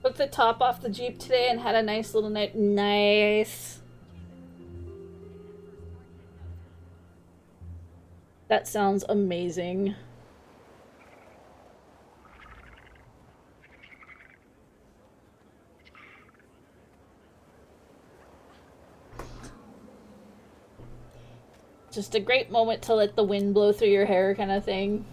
Took the top off the Jeep today and had a nice little night. Nice. That sounds amazing. Just a great moment to let the wind blow through your hair kind of thing.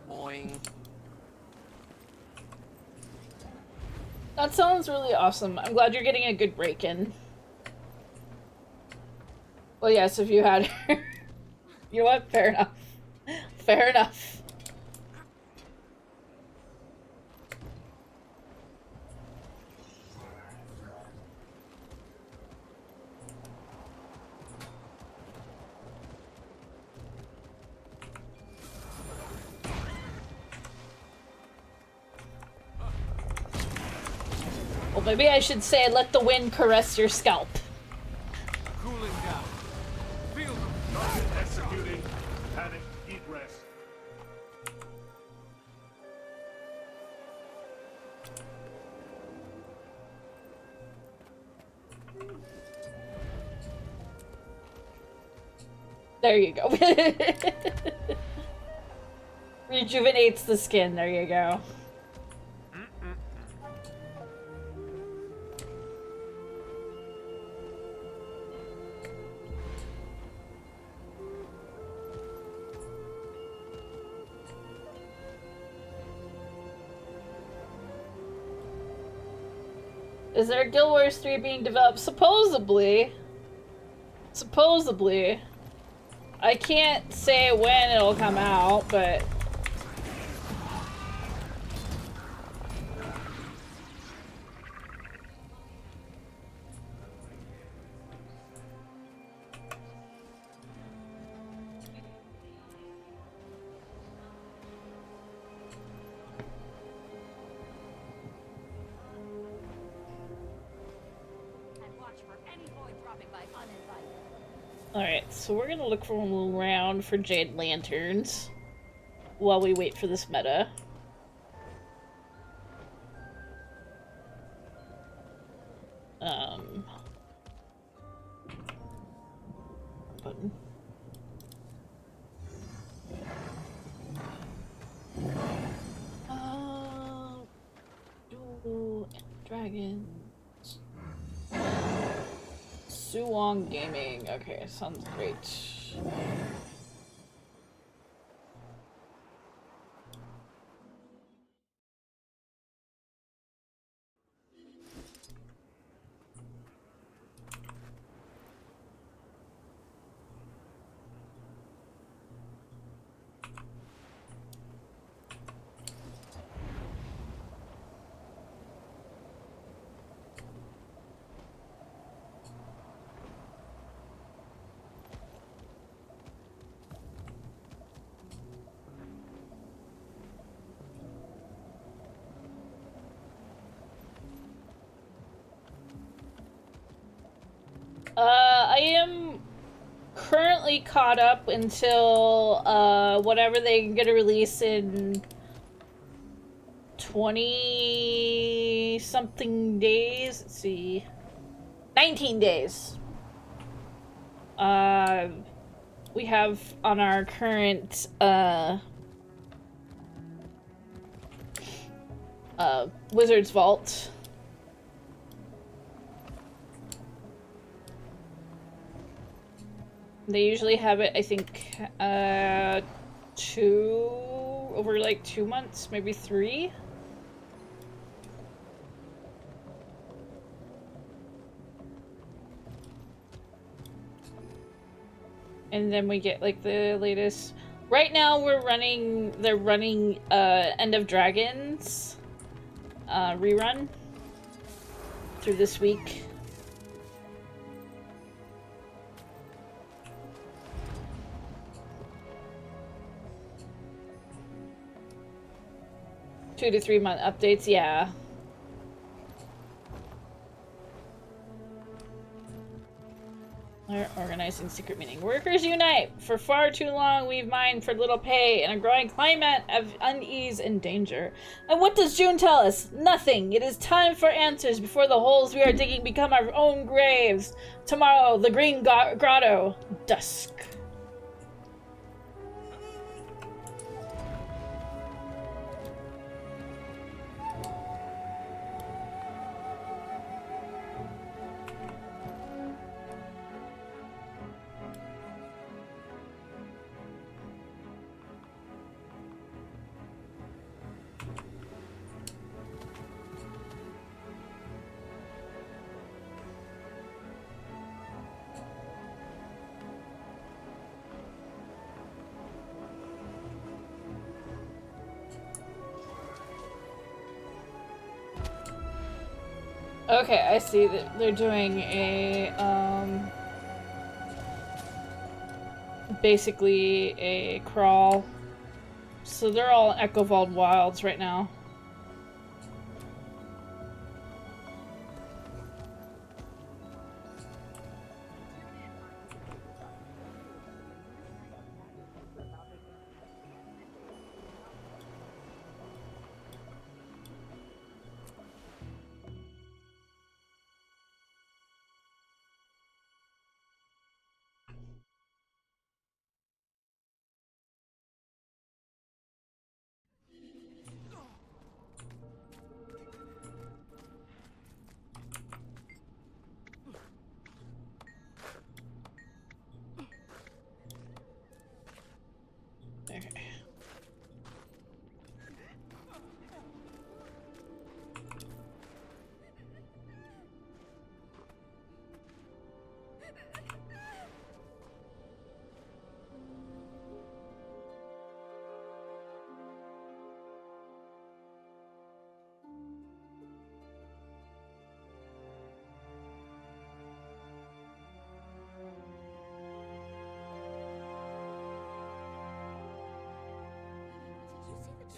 Boing. That sounds really awesome. I'm glad you're getting a good break in. Well, yes, if you had... You know what? Fair enough. Fair enough. Well, maybe I should say let the wind caress your scalp. Cooling down. Feel them. Target executing. Panic. Eat rest. There you go. Rejuvenates the skin. There you go. Is there a Guild Wars 3 being developed? Supposedly. Supposedly. I can't say when it'll come out, but... Alright, so we're gonna look around for jade lanterns while we wait for this meta. Button. Dragons. Suwong Gaming. Okay, sounds great. I am currently caught up until whatever they get a release in 20 something days. Let's see, 19 days. We have on our current Wizard's Vault. They usually have it, I think, over like 2 months, maybe 3. And then we get like the latest. Right now they're running End of Dragons rerun through this week. Two to 3 month updates, yeah. They're organizing secret meeting. Workers unite! For far too long we've mined for little pay in a growing climate of unease and danger. And what does June tell us? Nothing. It is time for answers before the holes we are digging become our own graves. Tomorrow, the Green Grotto. Dusk. Okay, I see that they're doing a, basically a crawl. So they're all Echovold Wilds right now.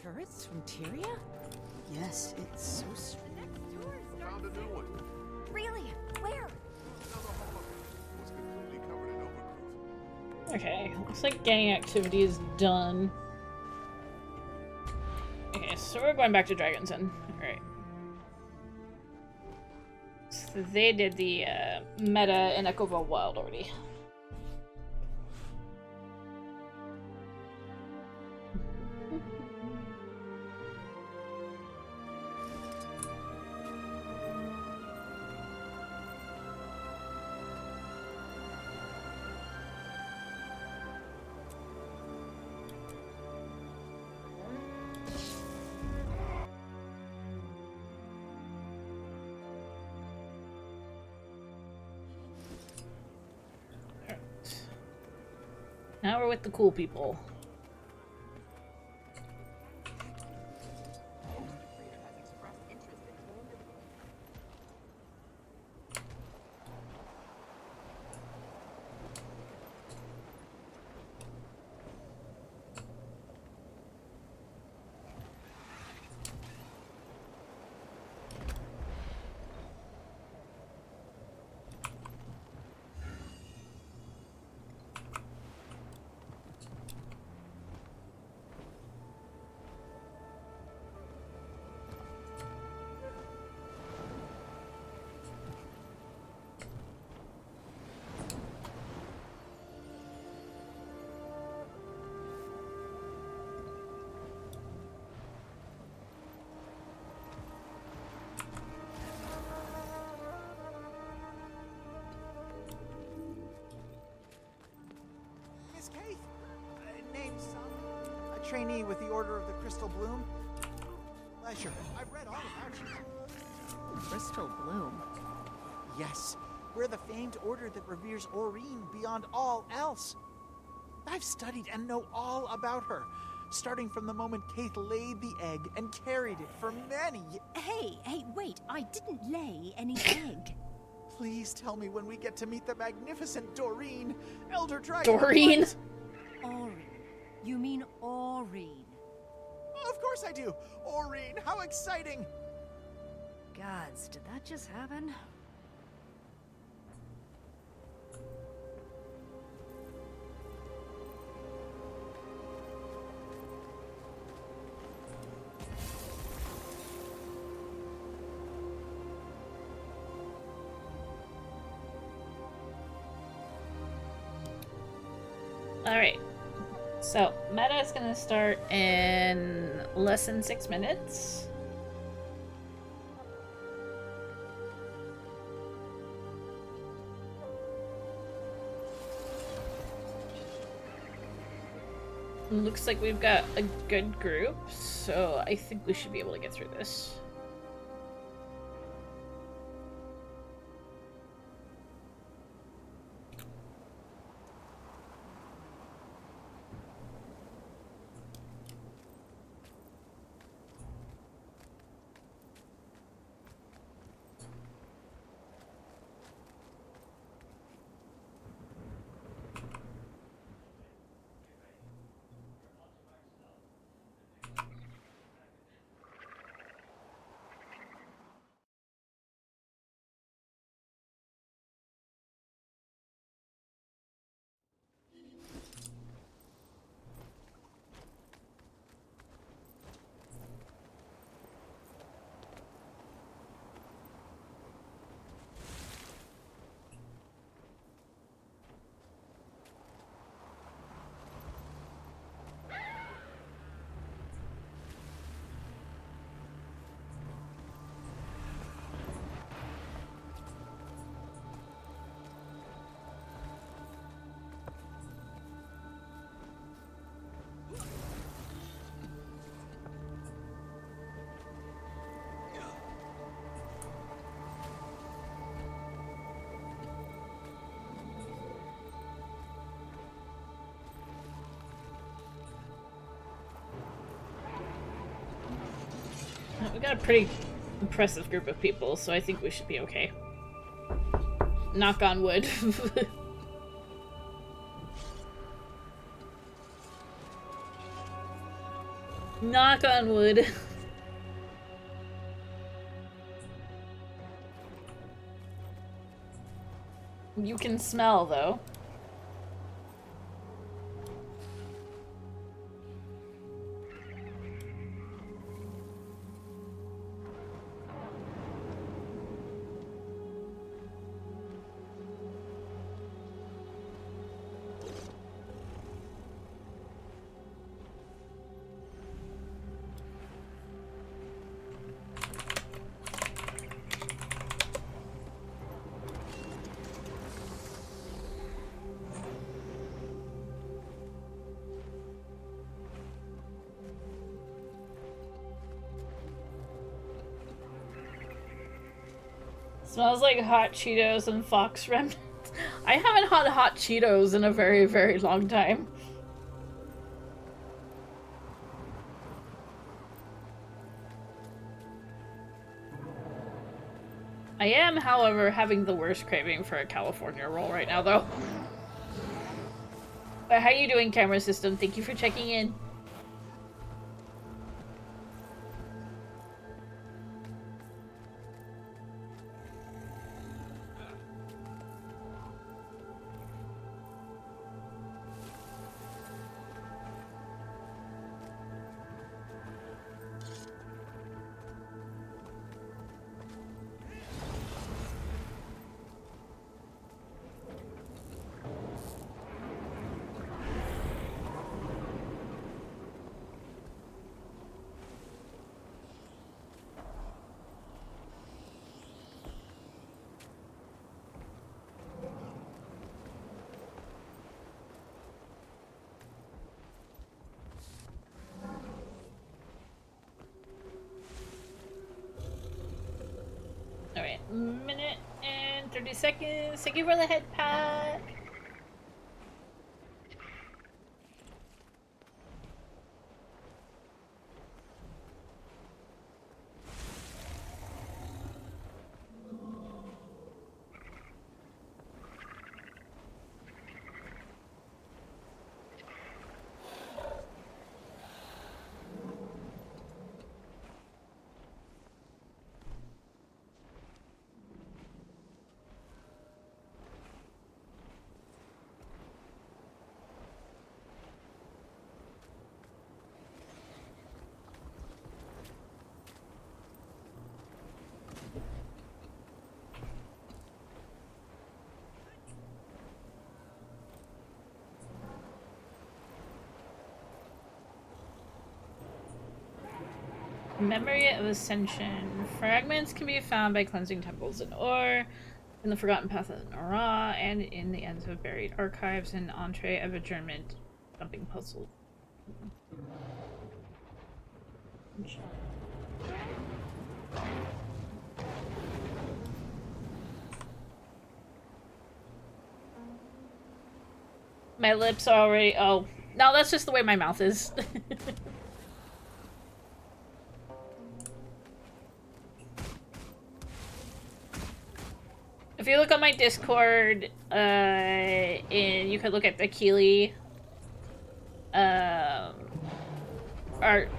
Turrets from Tyria? Yes, it's so strange. Found a new one. Really? Where? Another hole. Was completely covered in overgrowth. Okay, looks like gang activity is done. Okay, so we're going back to Dragon's Den. Alright. So they did the meta in Echoval Wild already. Now we're with the cool people. Miss Keith, name's a trainee with the Order of the Crystal Bloom. Pleasure. I've read all about you. Crystal Bloom? Yes, we're the famed order that reveres Aurene beyond all else. I've studied and know all about her, starting from the moment Keith laid the egg and carried it for many Hey, wait, I didn't lay any egg. Please tell me when we get to meet the magnificent Doreen, Elder Dragon. Doreen? Aurene. You mean Aurene. Of course I do. Aurene, how exciting. Gods, did that just happen? Alright. So, meta is gonna start in less than 6 minutes. Looks like we've got a good group, so I think we should be able to get through this. We got a pretty impressive group of people, so I think we should be okay. Knock on wood. Knock on wood. You can smell, though. Smells like hot Cheetos and fox remnants. I haven't had hot Cheetos in a very, very long time. I am, however, having the worst craving for a California roll right now, though. But how you doing, camera system? Thank you for checking in. Alright, minute and 30 seconds. Thank you for the head pack. Memory of Ascension. Fragments can be found by cleansing temples in Ore, in the Forgotten Path of Nara, and in the ends of buried archives and entree of adjournment dumping puzzle. My lips are already— oh. No, that's just the way my mouth is. If you look on my Discord, and you could look at the Keelie art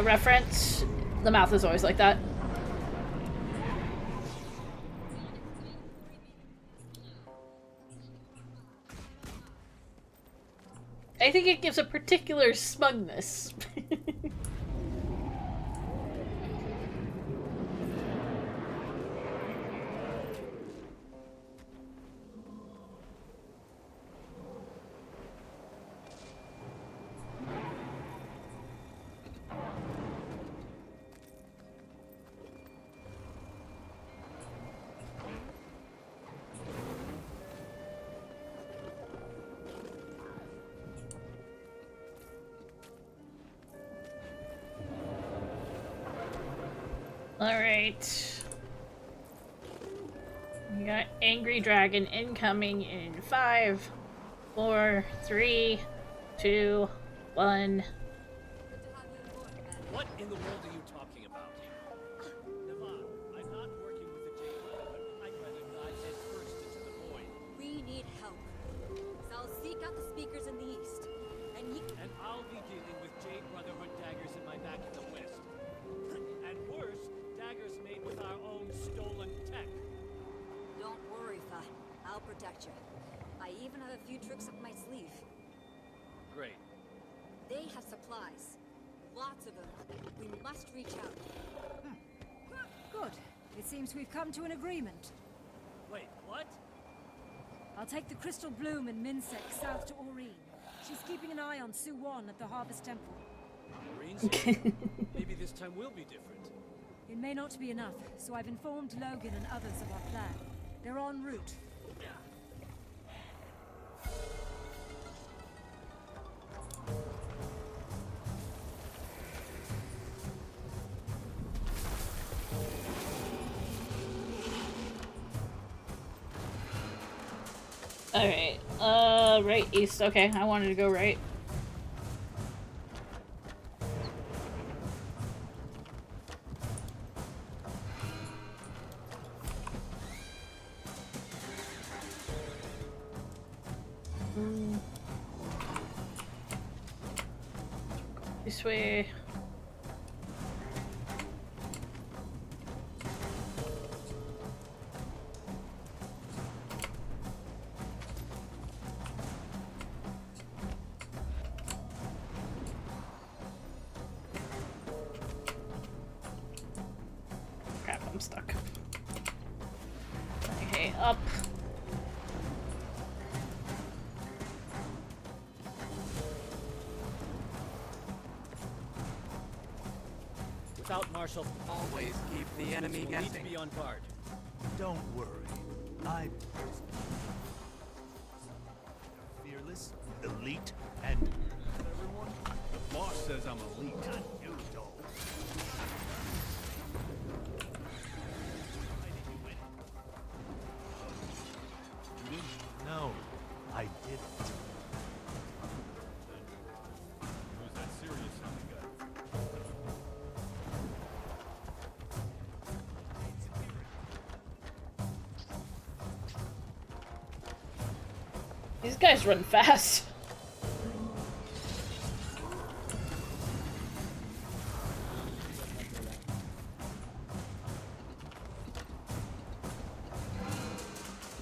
reference, the mouth is always like that. I think it gives a particular smugness. Alright. We got Angry Dragon incoming in 5, 4, 3, 2, 1. What in the world are you talking about? Devon, I'm not working with the Jade Brotherhood. I'd rather dive head first into the void. We need help. So I'll seek out the speakers in the east. And I'll be dealing with Jade Brotherhood daggers in my back in the west. And worse, daggers made with our own stolen tech. Don't worry, Fa. I'll protect you. I even have a few tricks up my sleeve. Great. They have supplies. Lots of them. We must reach out. Good. It seems we've come to an agreement. Wait, what? I'll take the Crystal Bloom and Minsec south to Aureen. She's keeping an eye on Suwon at the Harvest Temple. Aureen's here. Maybe this time will be different. It may not be enough, so I've informed Logan and others of our plan. They're en route. Alright, right east. Okay, I wanted to go right. This way. Crap, I'm stuck. Okay, up. Without Marshal, Always keep the enemy we'll need to guessing. be on guard. Don't worry. I'm fearless, elite, and everyone. The boss says I'm elite. Not you, doll. No, I didn't. Who's that serious sounding guy? These guys run fast.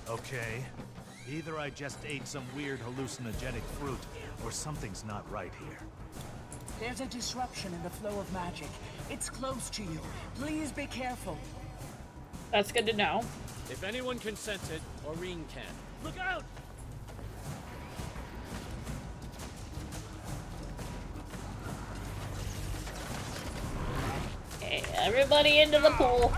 Okay. Either I just ate some weird hallucinogenic fruit, or something's not right here. There's a disruption in the flow of magic. It's close to you. Please be careful. That's good to know. If anyone can sense it, Aurene can. Look out! Okay, everybody into the pool.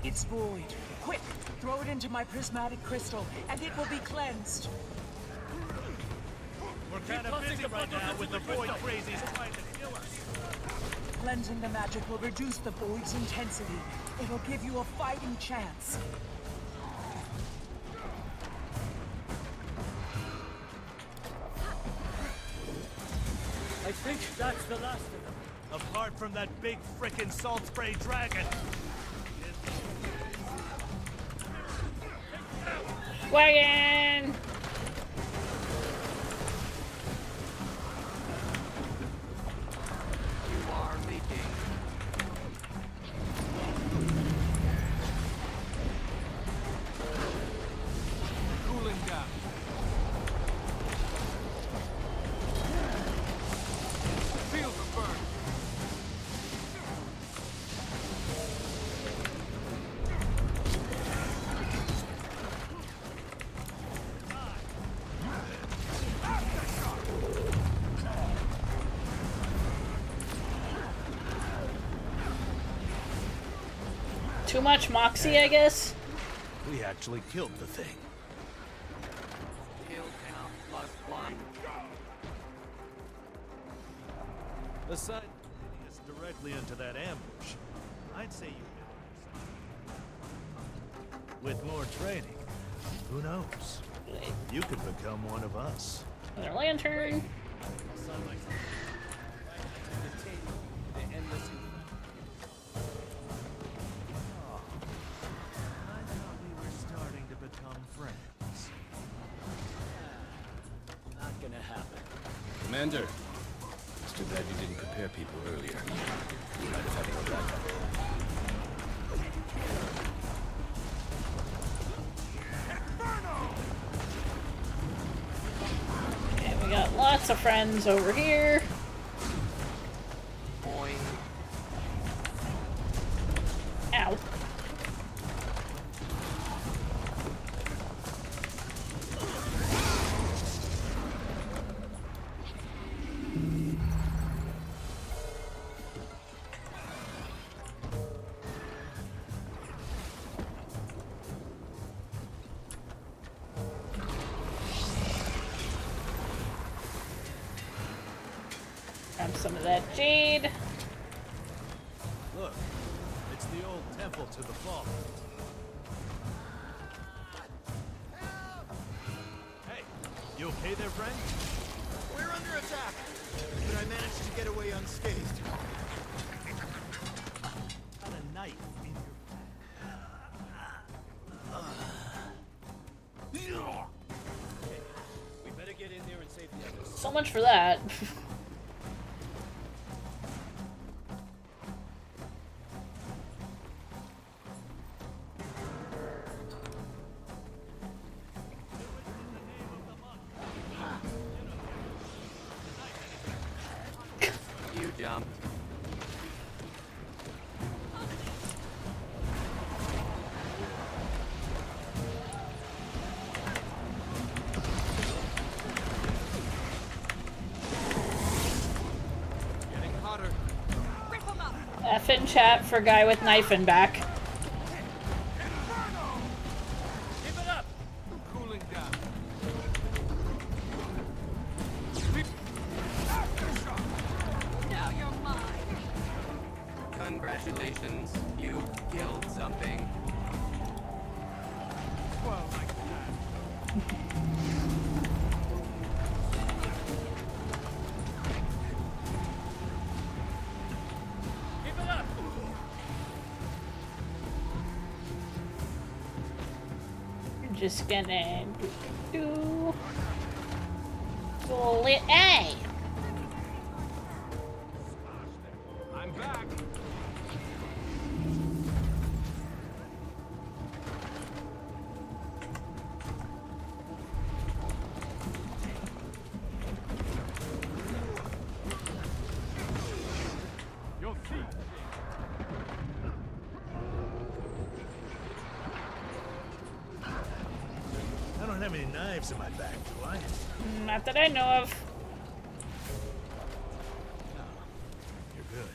It's void. Quick, throw it into my prismatic crystal, and it will be cleansed. We're kind of busy right now with the void crazies trying to kill us. Cleansing the magic will reduce the void's intensity. It'll give you a fighting chance. I think that's the last of them. Apart from that big frickin' salt spray dragon. Wagon! You are leaking. Cooling down. Feel the burn. Too much moxie, I guess? We actually killed the thing. Kill count +1. Aside from leading us directly into that ambush, I'd say you did. With more training, who knows? You could become one of us. Another lantern. I thought we were starting to become friends. Not gonna happen. Commander, it's too bad you didn't prepare people earlier. We might have had a backup. Okay, we got lots of friends over here. Boing. Ow. Grab some of that jade. Look, it's the old temple to the fall. Hey, you okay there, friend? We're under attack, but I managed to get away unscathed. Got a knife in your back. We better get in there and save the others. So much for that. You jumped. Getting hotter. F in chat for guy with knife in back. Keep it up. Cooling down. Now you're mine. Congratulations, you killed something. Well, like that. Keep it up. You're just gonna do bullet A. I'm back. You'll see. I don't have any knives in my bag, do I? Not that I know of. You're good.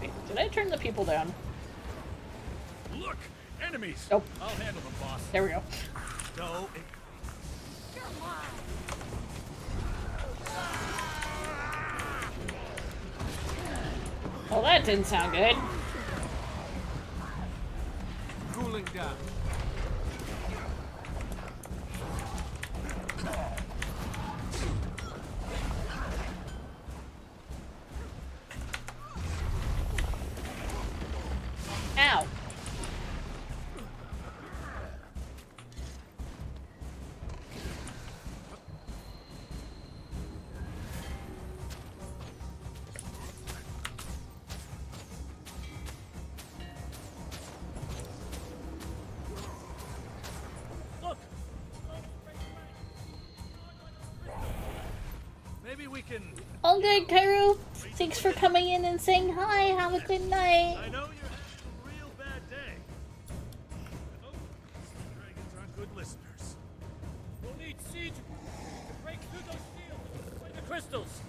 Wait, did I turn the people down? Look! Enemies! Nope. I'll handle them, boss. There we go. No, Well, that didn't sound good. Cooling down. Ow. Look. maybe we can... All good, Kairu. Thanks for coming in and saying hi. Have a good night. I know you're having a real bad day. Oh, these dragons aren't good listeners. We'll need siege to break through those shields. Find the crystals.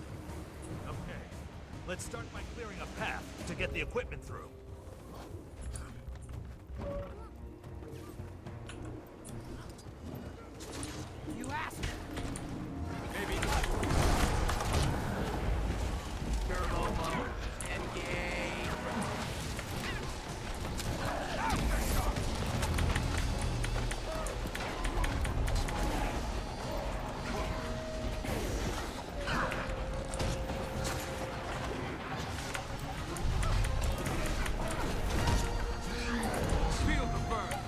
Okay, let's start by clearing a path to get the equipment through. You asked. Maybe. Turbo mode. Engage. Feel the burn.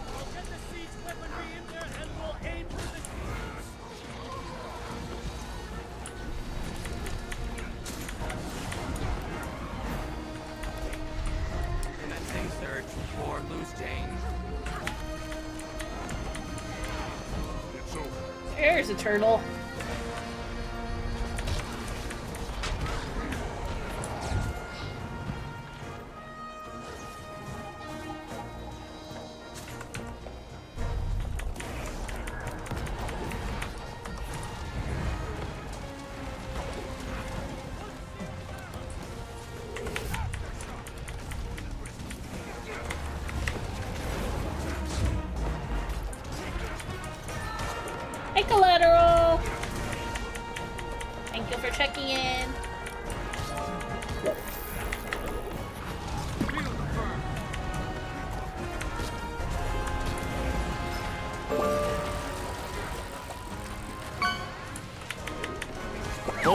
We'll get the siege weaponry in there and we'll aim for the shields. Commencing search for loose change. It's over. There's a turtle. for checking in. I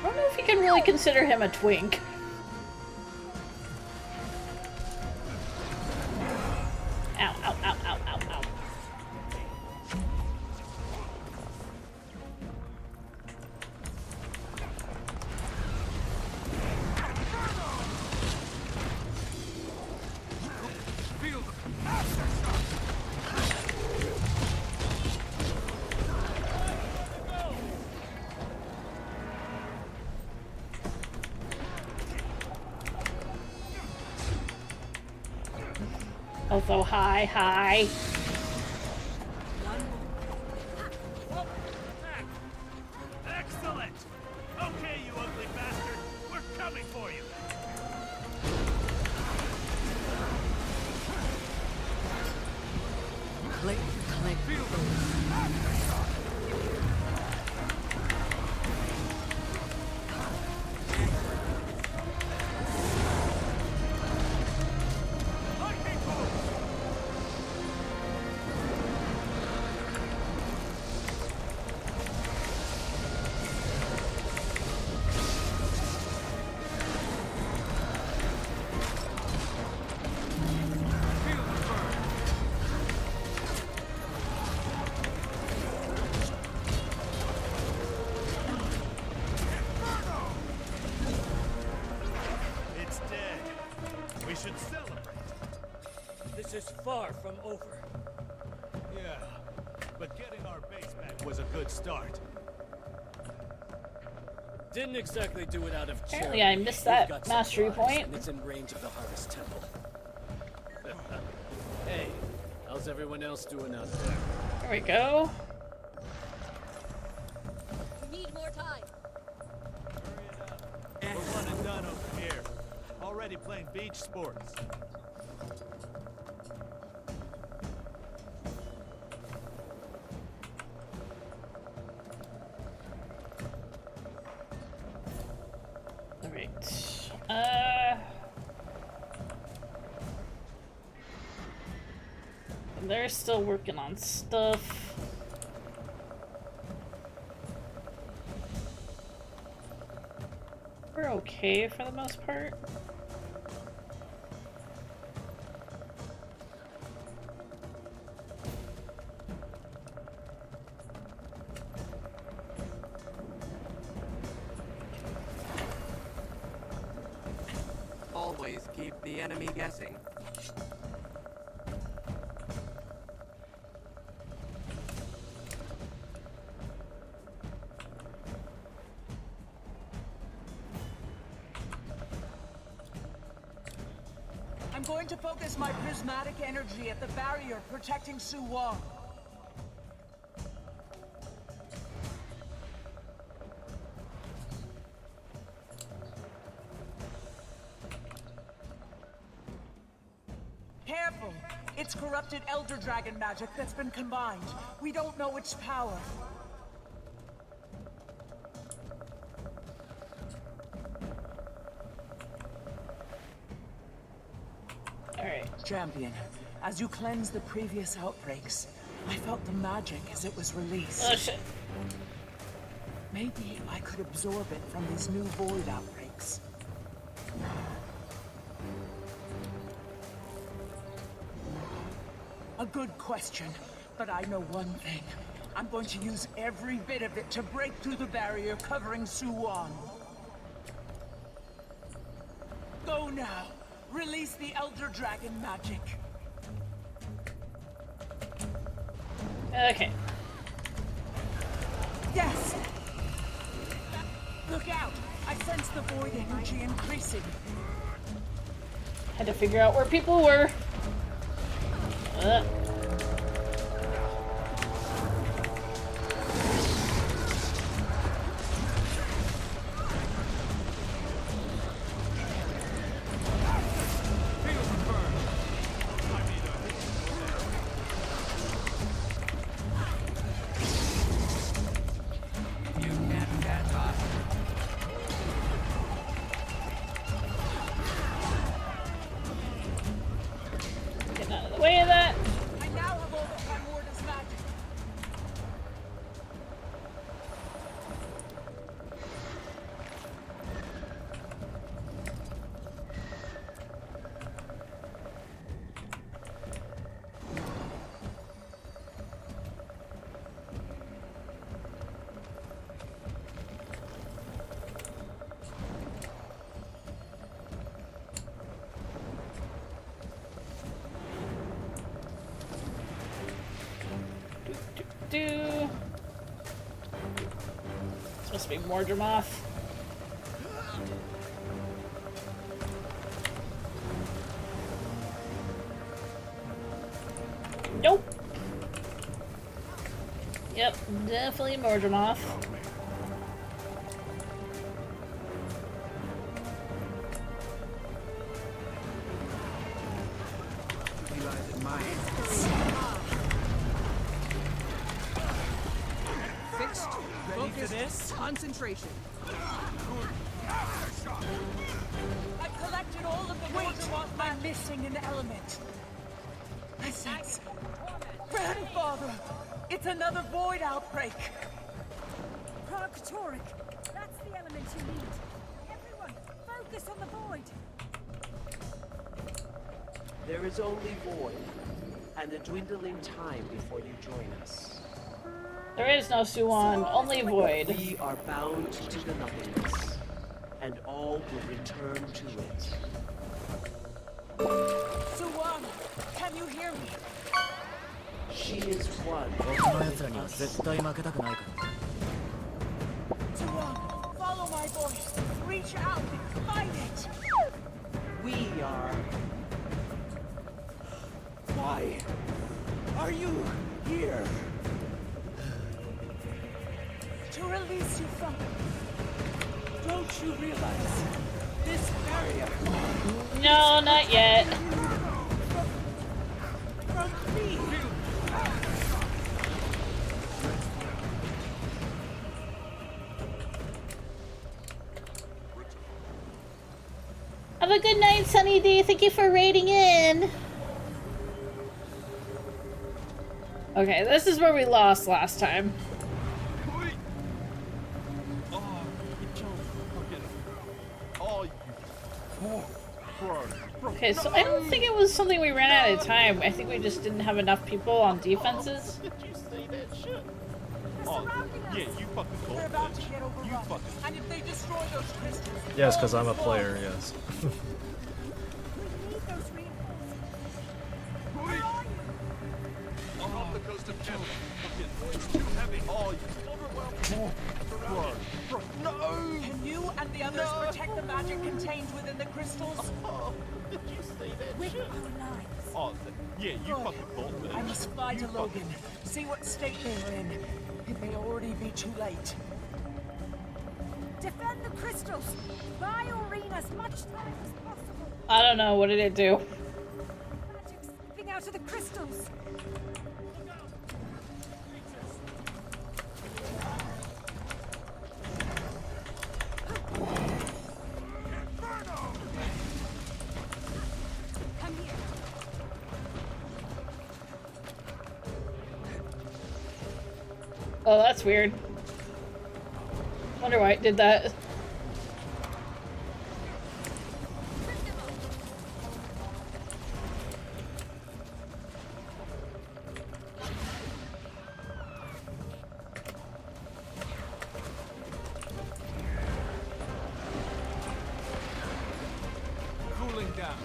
don't know if you can really consider him a twink. Ow, ow, ow, ow, ow, ow. Also, hi, hi. Excellent! Okay, you ugly bastard! We're coming for you! Click, click. It's dead. We should celebrate. This is far from over. Yeah, but getting our base back was a good start. Didn't exactly do it out of charity. Apparently I missed We've that got mastery supplies, point. and it's in range of the Harvest Temple. Hey, how's everyone else doing out there? There we go. We need more time. We're one and done over here. Already playing beach sports. Alright. They're still working on stuff. We're okay for the most part. Always keep the enemy guessing. I'm going to focus my prismatic energy at the barrier protecting Su Wong. Careful! It's corrupted Elder Dragon magic that's been combined. We don't know its power. Alright. Champion, as you cleanse the previous outbreaks, I felt the magic as it was released. Oh shit. Maybe I could absorb it from these new void outbreaks. A good question, but I know one thing. I'm going to use every bit of it to break through the barrier covering Su Wong. Go now. Release the Elder Dragon magic. Okay. Yes! Look out! I sense the void energy increasing. Had to figure out where people were. way of that. I now have overcome Warden's magic. Supposed to be Mordremoth. Nope. Yep, definitely Mordremoth. Fixed. Ready for this? Concentration. I've collected all of the Mordremoth. I'm missing an element. I sense. Grandfather! It's another void outbreak! Proctoric! That's the element you need. Everyone, focus on the void! There is only void, and a dwindling time before you join us. There is no Suwon, only void. We are bound to the nothingness, and all will return to it. Suwon, can you hear me? She is one. Suwon, follow my voice. Reach out and fight it. We are. Why are you here? To release you from... Don't you realize this barrier... No, not yet. From me! Have a good night, Sunny D. Thank you for raiding in. Okay, this is where we lost last time. Okay, so I don't think it was something we ran out of time. I think we just didn't have enough people on defenses. Did you see that shit? Oh, yeah, you fucking told They're about to get overrun. You fucking... And if they destroy those crystals... Yes, because I'm a player, yes. We need those reinforcements. Where are you? Off the coast of Kitsune. It's too heavy. Oh, you overwhelmed. No! Can you and the others protect the magic contained within the crystals? Oh, did you see that With shit? our lives. Oh, yeah, you fucking told me. I must fly to Logan. See what state they're in. It may already be too late. Defend the crystals! Buy Aurene as much time as possible! I don't know, what did it do? Magic's seeping out of the crystals! Come here. Oh, that's weird. Wonder why it did that. Cooling down.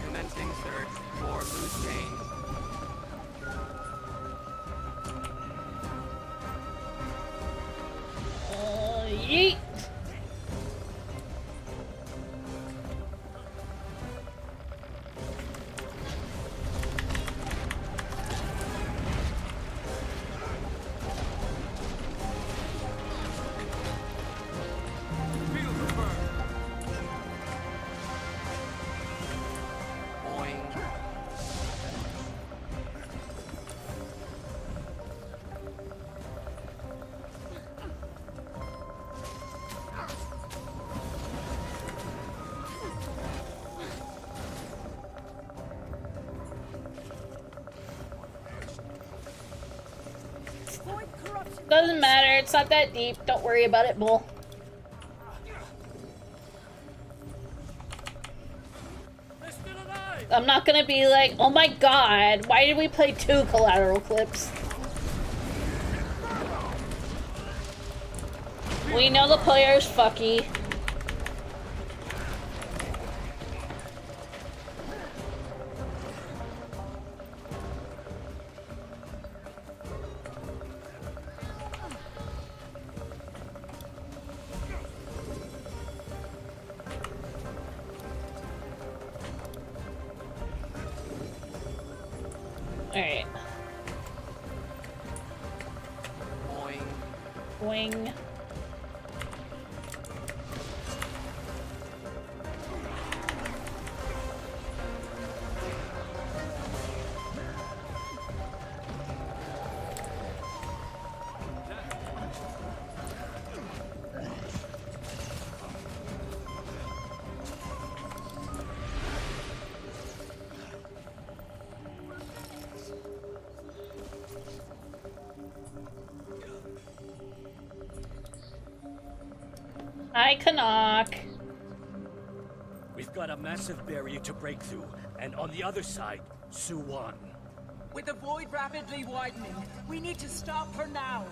Commencing search for loose chains. Yeet! Doesn't matter, it's not that deep. Don't worry about it, bull. I'm not gonna be like, oh my god, why did we play 2 collateral clips? We know the player's fucky. Alright. Boing. Hi, Canuck. We've got a massive barrier to break through, and on the other side, Suwon. With the void rapidly widening, we need to stop her now.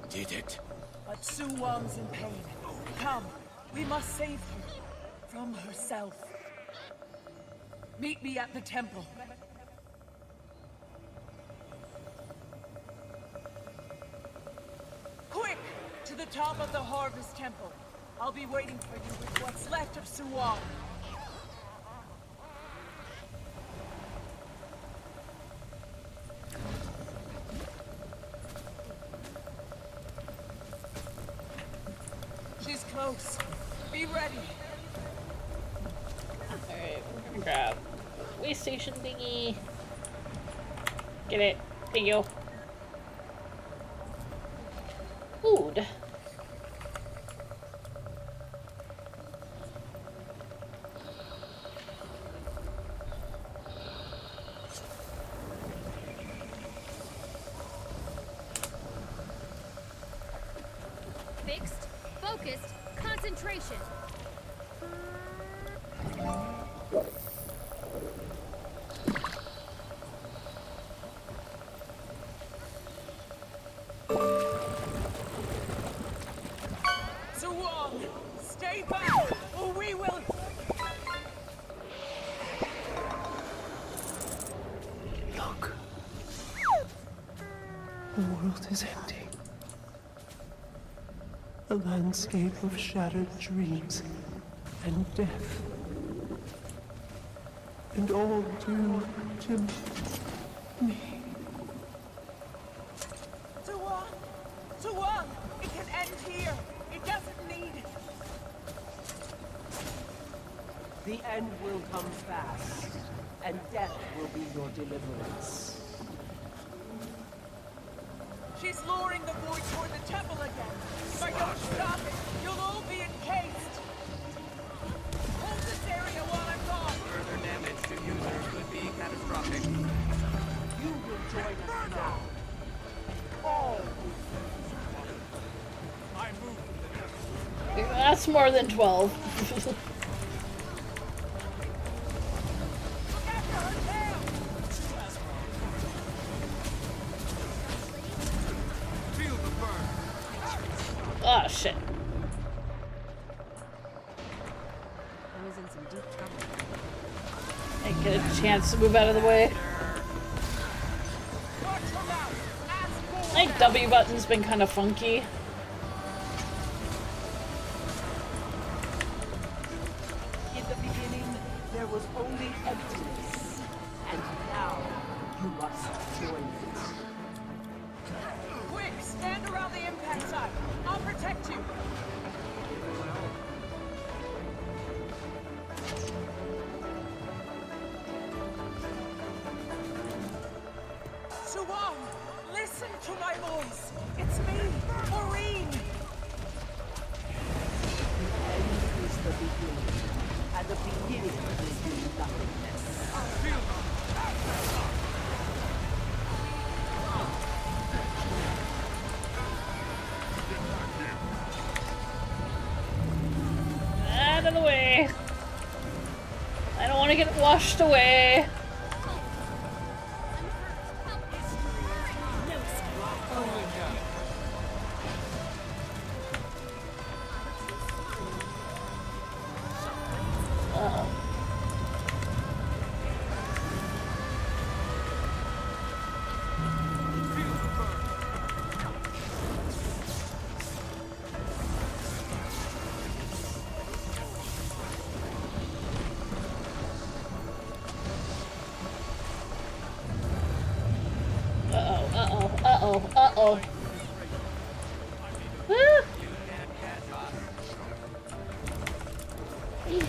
Did it? But Su Wong's in pain. Come, we must save her from herself. Meet me at the temple. Quick! To the top of the Harvest Temple. I'll be waiting for you with what's left of Su Wong. She's close. Be ready. Alright, we're gonna grab way station thingy. Get it. Thank you. Food. Fixed, focused, concentration. Su Wong, stay back, or we will. Look. The world is empty. A landscape of shattered dreams and death. And all due to me. Su Wong! Su Wong! It can end here! It doesn't need... The end will come fast, and death will be your deliverance. She's luring the void toward the temple again. If I don't stop it, you'll all be encased. Hold this area while I'm gone. Further damage to user could be catastrophic. You will join us now. All. I move. That's more than 12. Oh shit. I was in some deep trouble. I get a chance to move out of the way. My W button's been kind of funky. In the beginning, was only emptiness. And now you must join it. Quick, stand around the impact site. I'll protect you. Suwan, listen to my voice. It's me, Maureen. The end is the beginning, and the beginning will be nothingness. Out of the way. I don't want to get washed away. Uh-oh.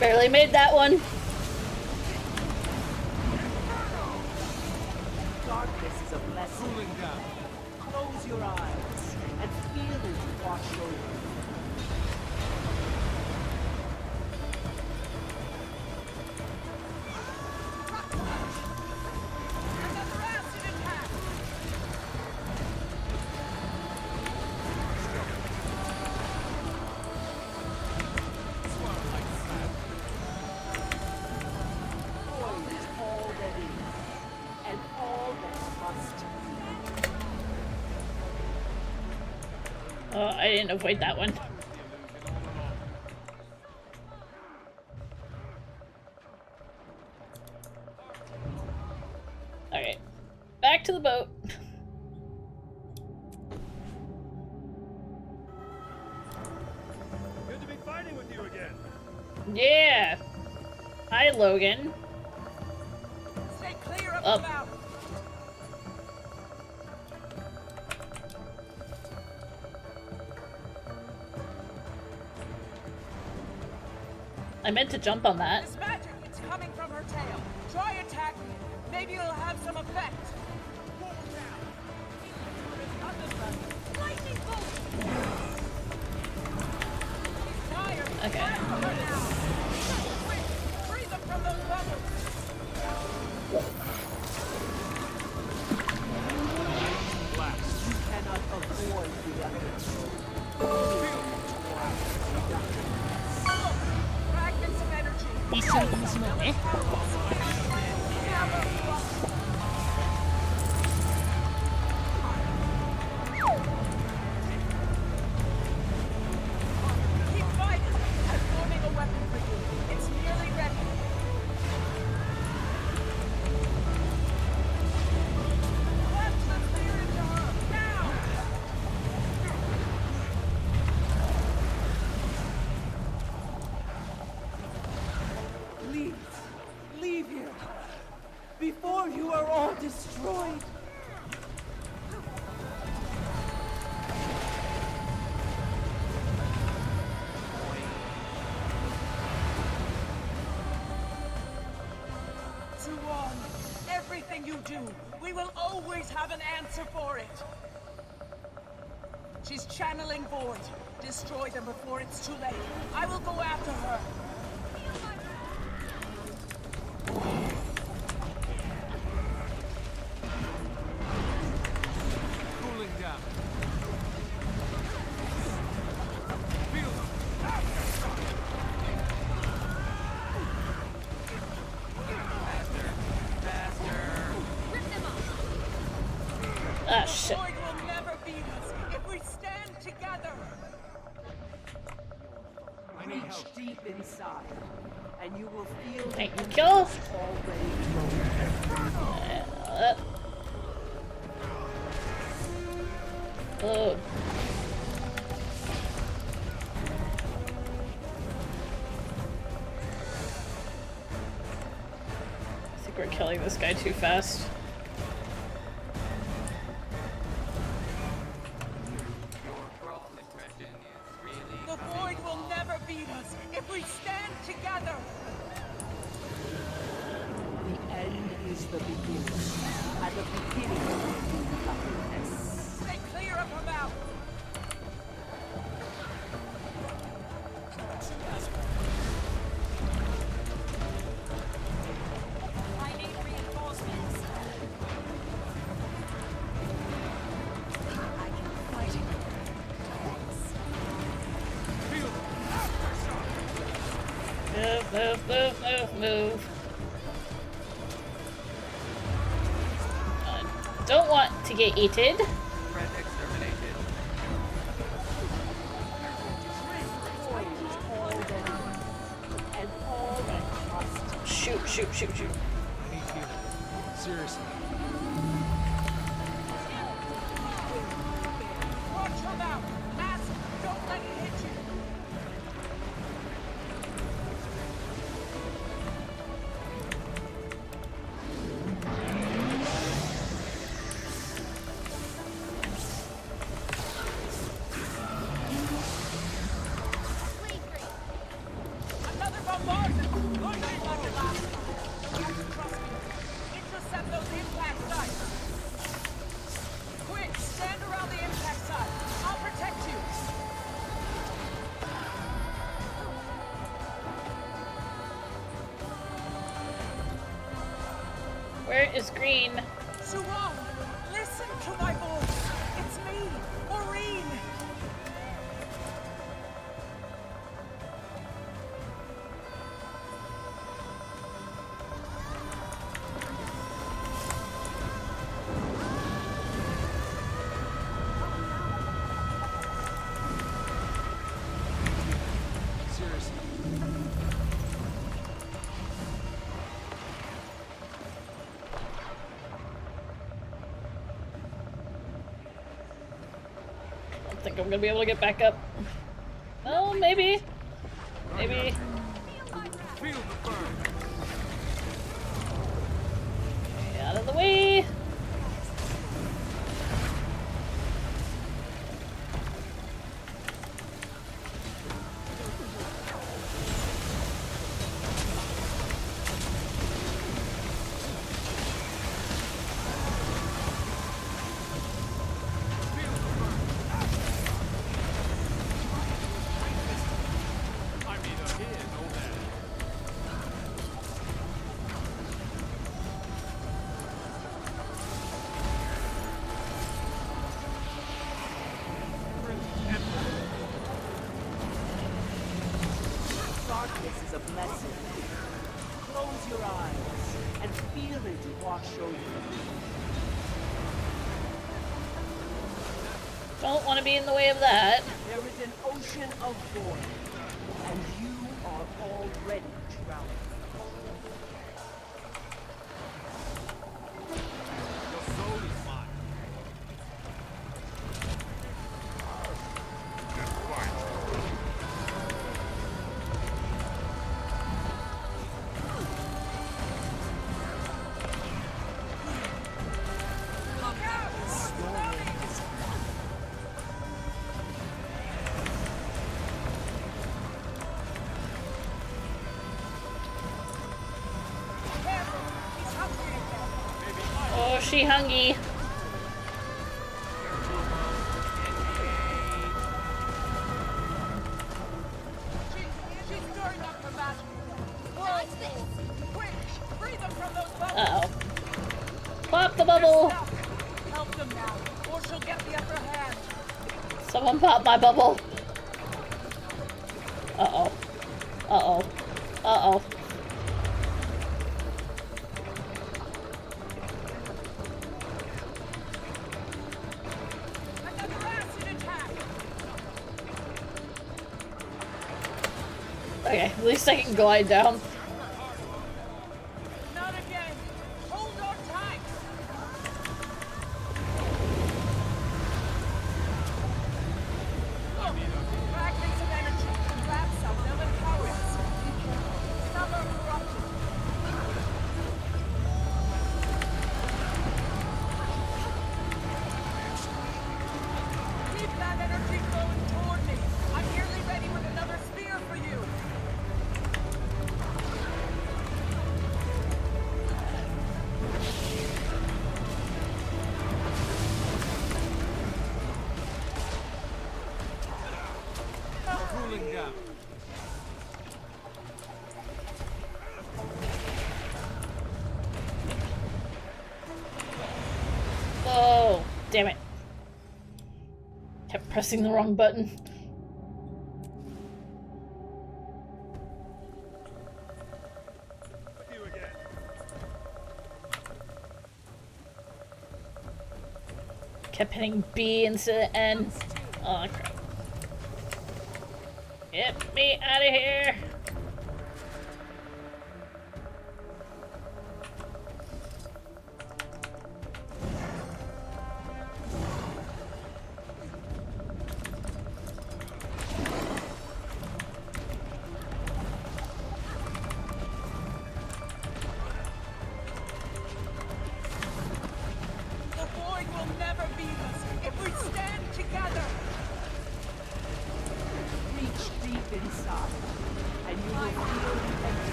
Barely made that one. Darkness is a blessing. Close your eyes and feel it wash over you. Oh, I didn't avoid that one. Alright. Back to the boat. Good to be fighting with you again. Yeah. Hi, Logan. Stay clear of Up. the mouth. I meant to jump on that. This magic, it's coming from her tail. Try attacking it. Maybe it'll have some effect. Lightning bolt! Okay. Quick, free them from those bubbles. You cannot avoid the evidence. Fragments of energy. 一緒に楽しもうね。 Keep fighting. I'm forming a weapon for you. It's nearly ready. Let's clear into her. Now! Please, leave here before you are all destroyed. Suwan, everything you do, we will always have an answer for it. She's channeling Void. Destroy them before it's too late. I will go after her. Cooling down. Ah, shit. Void will never beat us if we stand together. Reach deep inside, and you will feel Thank you, the Kill. emptiness already flowing. Oh. think we're killing this guy too fast. The void will never beat us if we stand together. The end is the beginning, and the beginning will be nothingness. Stay clear of her mouth. I need reinforcements. I can fight it. Move. Don't want to get eaten. Friend exterminated. Shoot. I need healing. Seriously. Watch her mouth. Mask, don't let it hit you. Another bombardment! Going to be like it last time. You have to trust me. Intercept those impact sites. Quick, stand around the impact site. I'll protect you. Where is Green? Suwon, listen to my voice. It's me, Maureen. Seriously. I don't think I'm gonna be able to get back up. Well, maybe. Maybe. Feel the burn. Get out of the way. I'm either here or there. Darkness is a blessing. Close your eyes and feel it wash over you. Don't want to be in the way of that. There is an ocean of void, and you are already drowning. Your soul is mine. Oh, she hungry. She's stirring up her magic. Watch this. Quick, free them from those bubbles. Uh-oh. Pop the bubble. Help them now, or she'll get the upper hand. Someone pop my bubble. Uh-oh. Uh-oh. Uh-oh. Okay, at least I can glide down. Not again. Hold on tight. Look, fragments of energy. Grab some, they'll empower us. Some are corrupted. damn it. Kept pressing the wrong button. Kept hitting B instead of N. Oh crap. Get me out of here!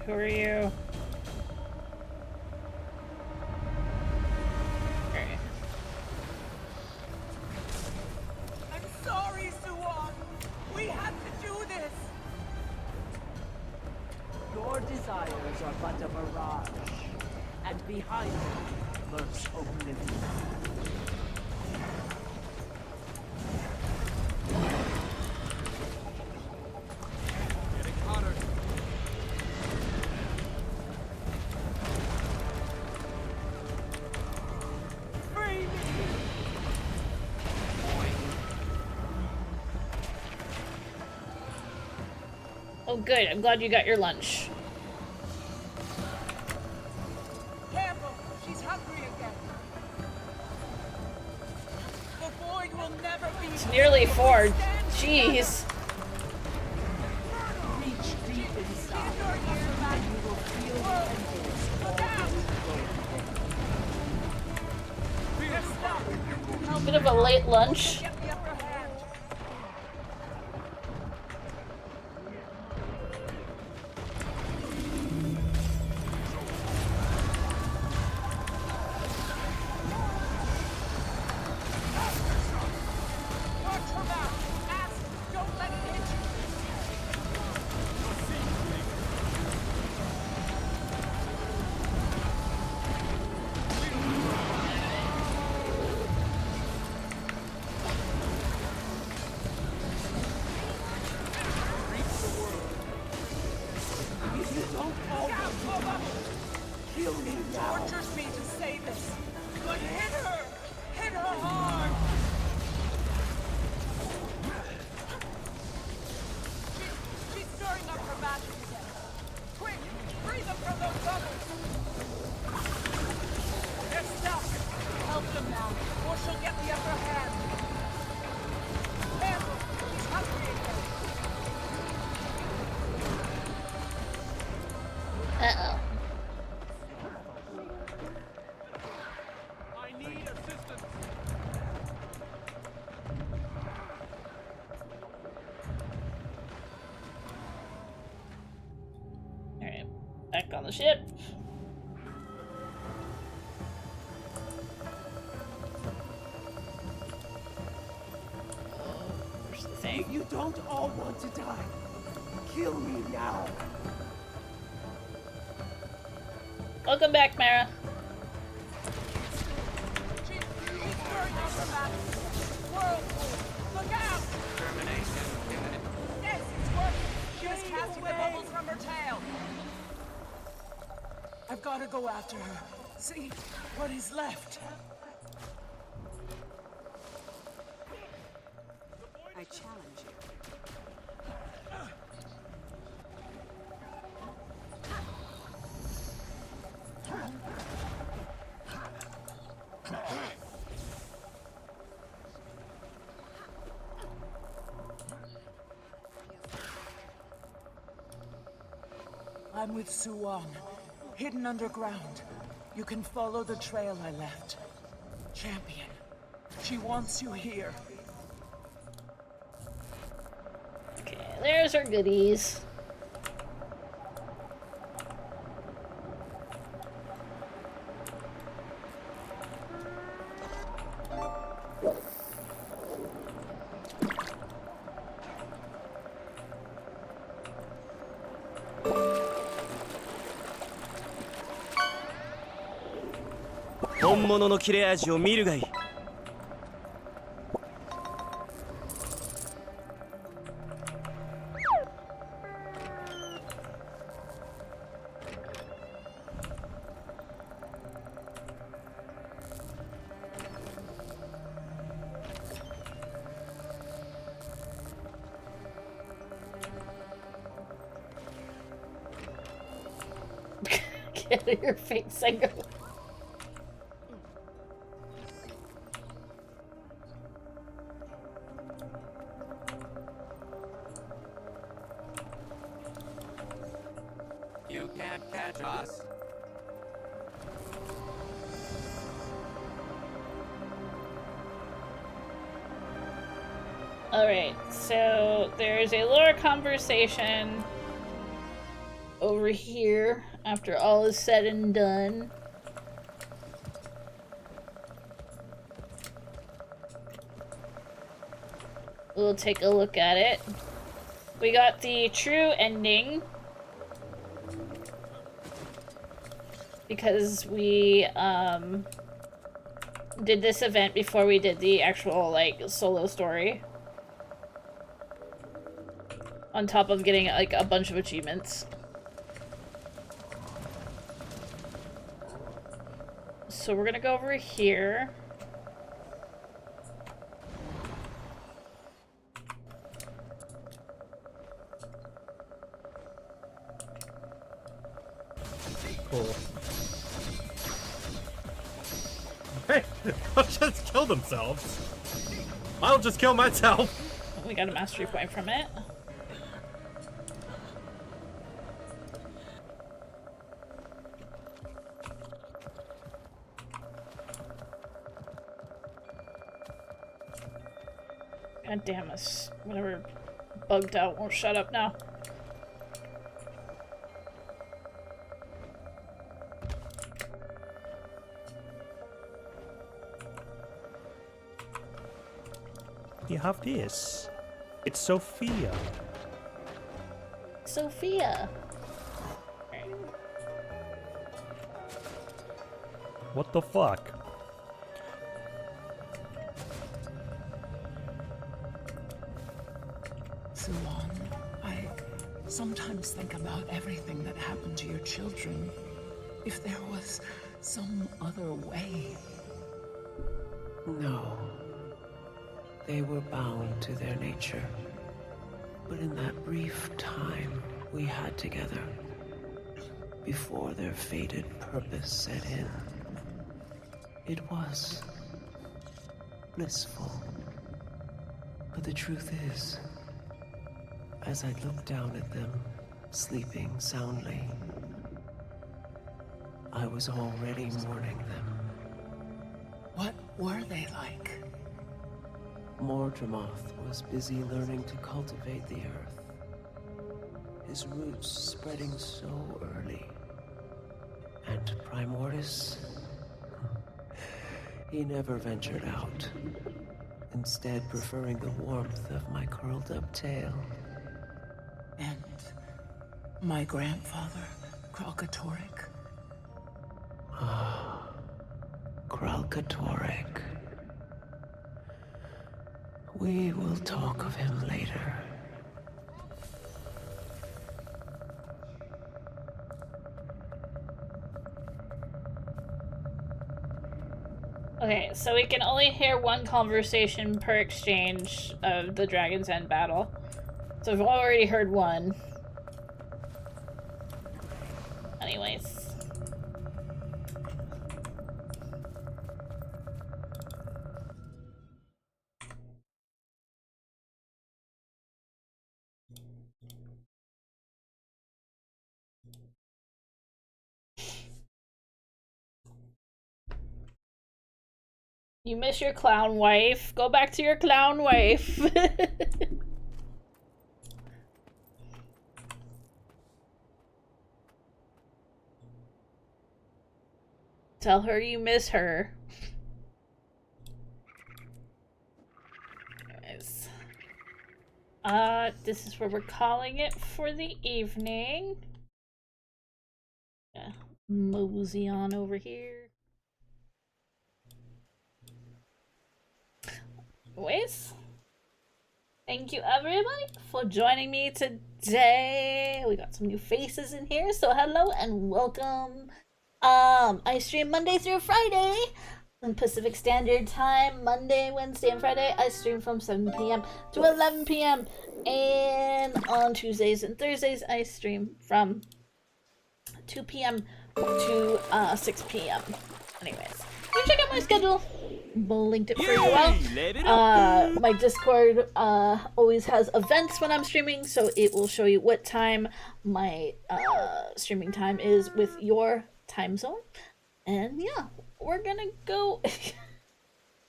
Who are you? Okay. I'm sorry, Suwon. We had to do this. Your desires are but a mirage, and behind them lurks oblivion. Oh good, I'm glad you got your lunch. Careful, she's hungry again. The void will never be. It's nearly 4. Jeez. Reach deep inside. You will feel the emptiness. Look out! We're stuck. Bit of a late lunch. Tortures me to say this, but hit her! Hit her hard! She's stirring up her battery again. Quick, free them from those bubbles! They're stuck! Help them now, or she'll get the upper hand. Careful, she's hungry again. Uh-oh. Alright, back on the ship. Where's the thing? You don't all want to die. Kill me now. Welcome back, Mara. She's stirring up her battery. Whirlpool, look out! Termination imminent. Yes, it's working. She was casting the bubbles from her tail. I've got to go after her. See what is left. I challenge you. I'm with Suwon, hidden underground. You can follow the trail I left. Champion, She wants you here. Okay, there's our goodies. Get out of your face, I go. You can't catch us. Alright, so there's a lore conversation over here after all is said and done. We'll take a look at it. We got the true ending because we did this event before we did the actual like solo story. On top of getting like a bunch of achievements. So we're gonna go over here. Cool. Hey, they'll just kill themselves. I'll just kill myself. We got a mastery point from it. God damn us. Whatever bugged out won't shut up now. You have this. It's Sophia. Sophia. What the fuck? Suwon, I sometimes think about everything that happened to your children. If there was some other way. No. They were bound to their nature. But in that brief time we had together, before their fated purpose set in, it was blissful. But the truth is, as I looked down at them, sleeping soundly, I was already mourning them. What were they like? Mordramoth was busy learning to cultivate the earth, his roots spreading so early. And Primordus, he never ventured out, instead preferring the warmth of my curled-up tail. And my grandfather, Kralkatorrik? Ah, Kralkatorrik. We will talk of him later. Okay, so we can only hear one conversation per exchange of the Dragon's End battle. So we've already heard one. Anyways. You miss your clown wife. Go back to your clown wife. Tell her you miss her. Anyways. This is where we're calling it for the evening. Yeah, mosey on over here. Anyways, thank you everybody for joining me today. We got some new faces in here, so hello and welcome. I stream Monday through Friday on Pacific Standard Time. Monday, Wednesday, and Friday I stream from 7 p.m. to 11 p.m. And on Tuesdays and Thursdays I stream from 2 p.m. to 6 p.m. Anyways, you check out my schedule. Linked it for you all. My Discord always has events when I'm streaming, so it will show you what time my streaming time is with your time zone. And yeah, we're gonna go.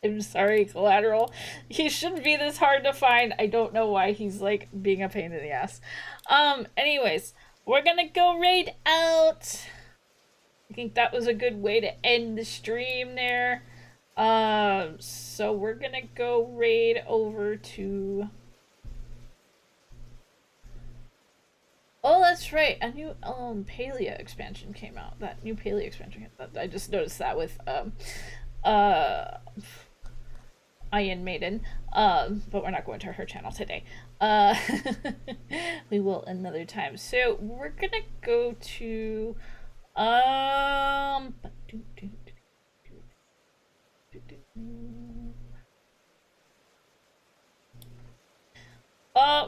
I'm sorry, Collateral. He shouldn't be this hard to find. I don't know why he's like being a pain in the ass. Anyways, we're gonna go raid out. I think that was a good way to end the stream there. So we're gonna go raid over to... Oh, that's right. A new Palea expansion came out. That new Palea expansion. I just noticed that with Iron Maiden. But we're not going to her channel today. We will another time. So we're gonna go to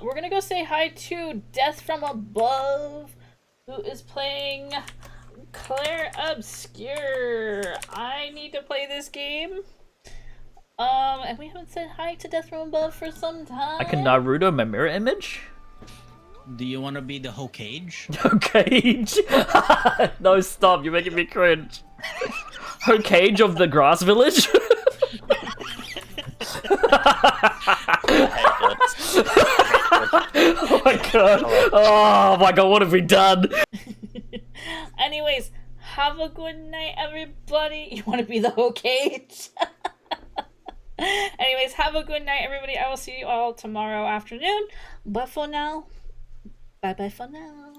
we're gonna go say hi to Death from Above, who is playing Claire Obscure. I need to play this game. And we haven't said hi to Death from Above for some time. I can Naruto my mirror image? Do you want to be the Hokage? Hokage? No, stop, you're making me cringe. Hokage of the Grass Village? Oh my god. Oh my god, what have we done? Anyways, have a good night, everybody. You want to be the Hokage? Anyways, have a good night, everybody. I will see you all tomorrow afternoon. But for now, bye-bye for now.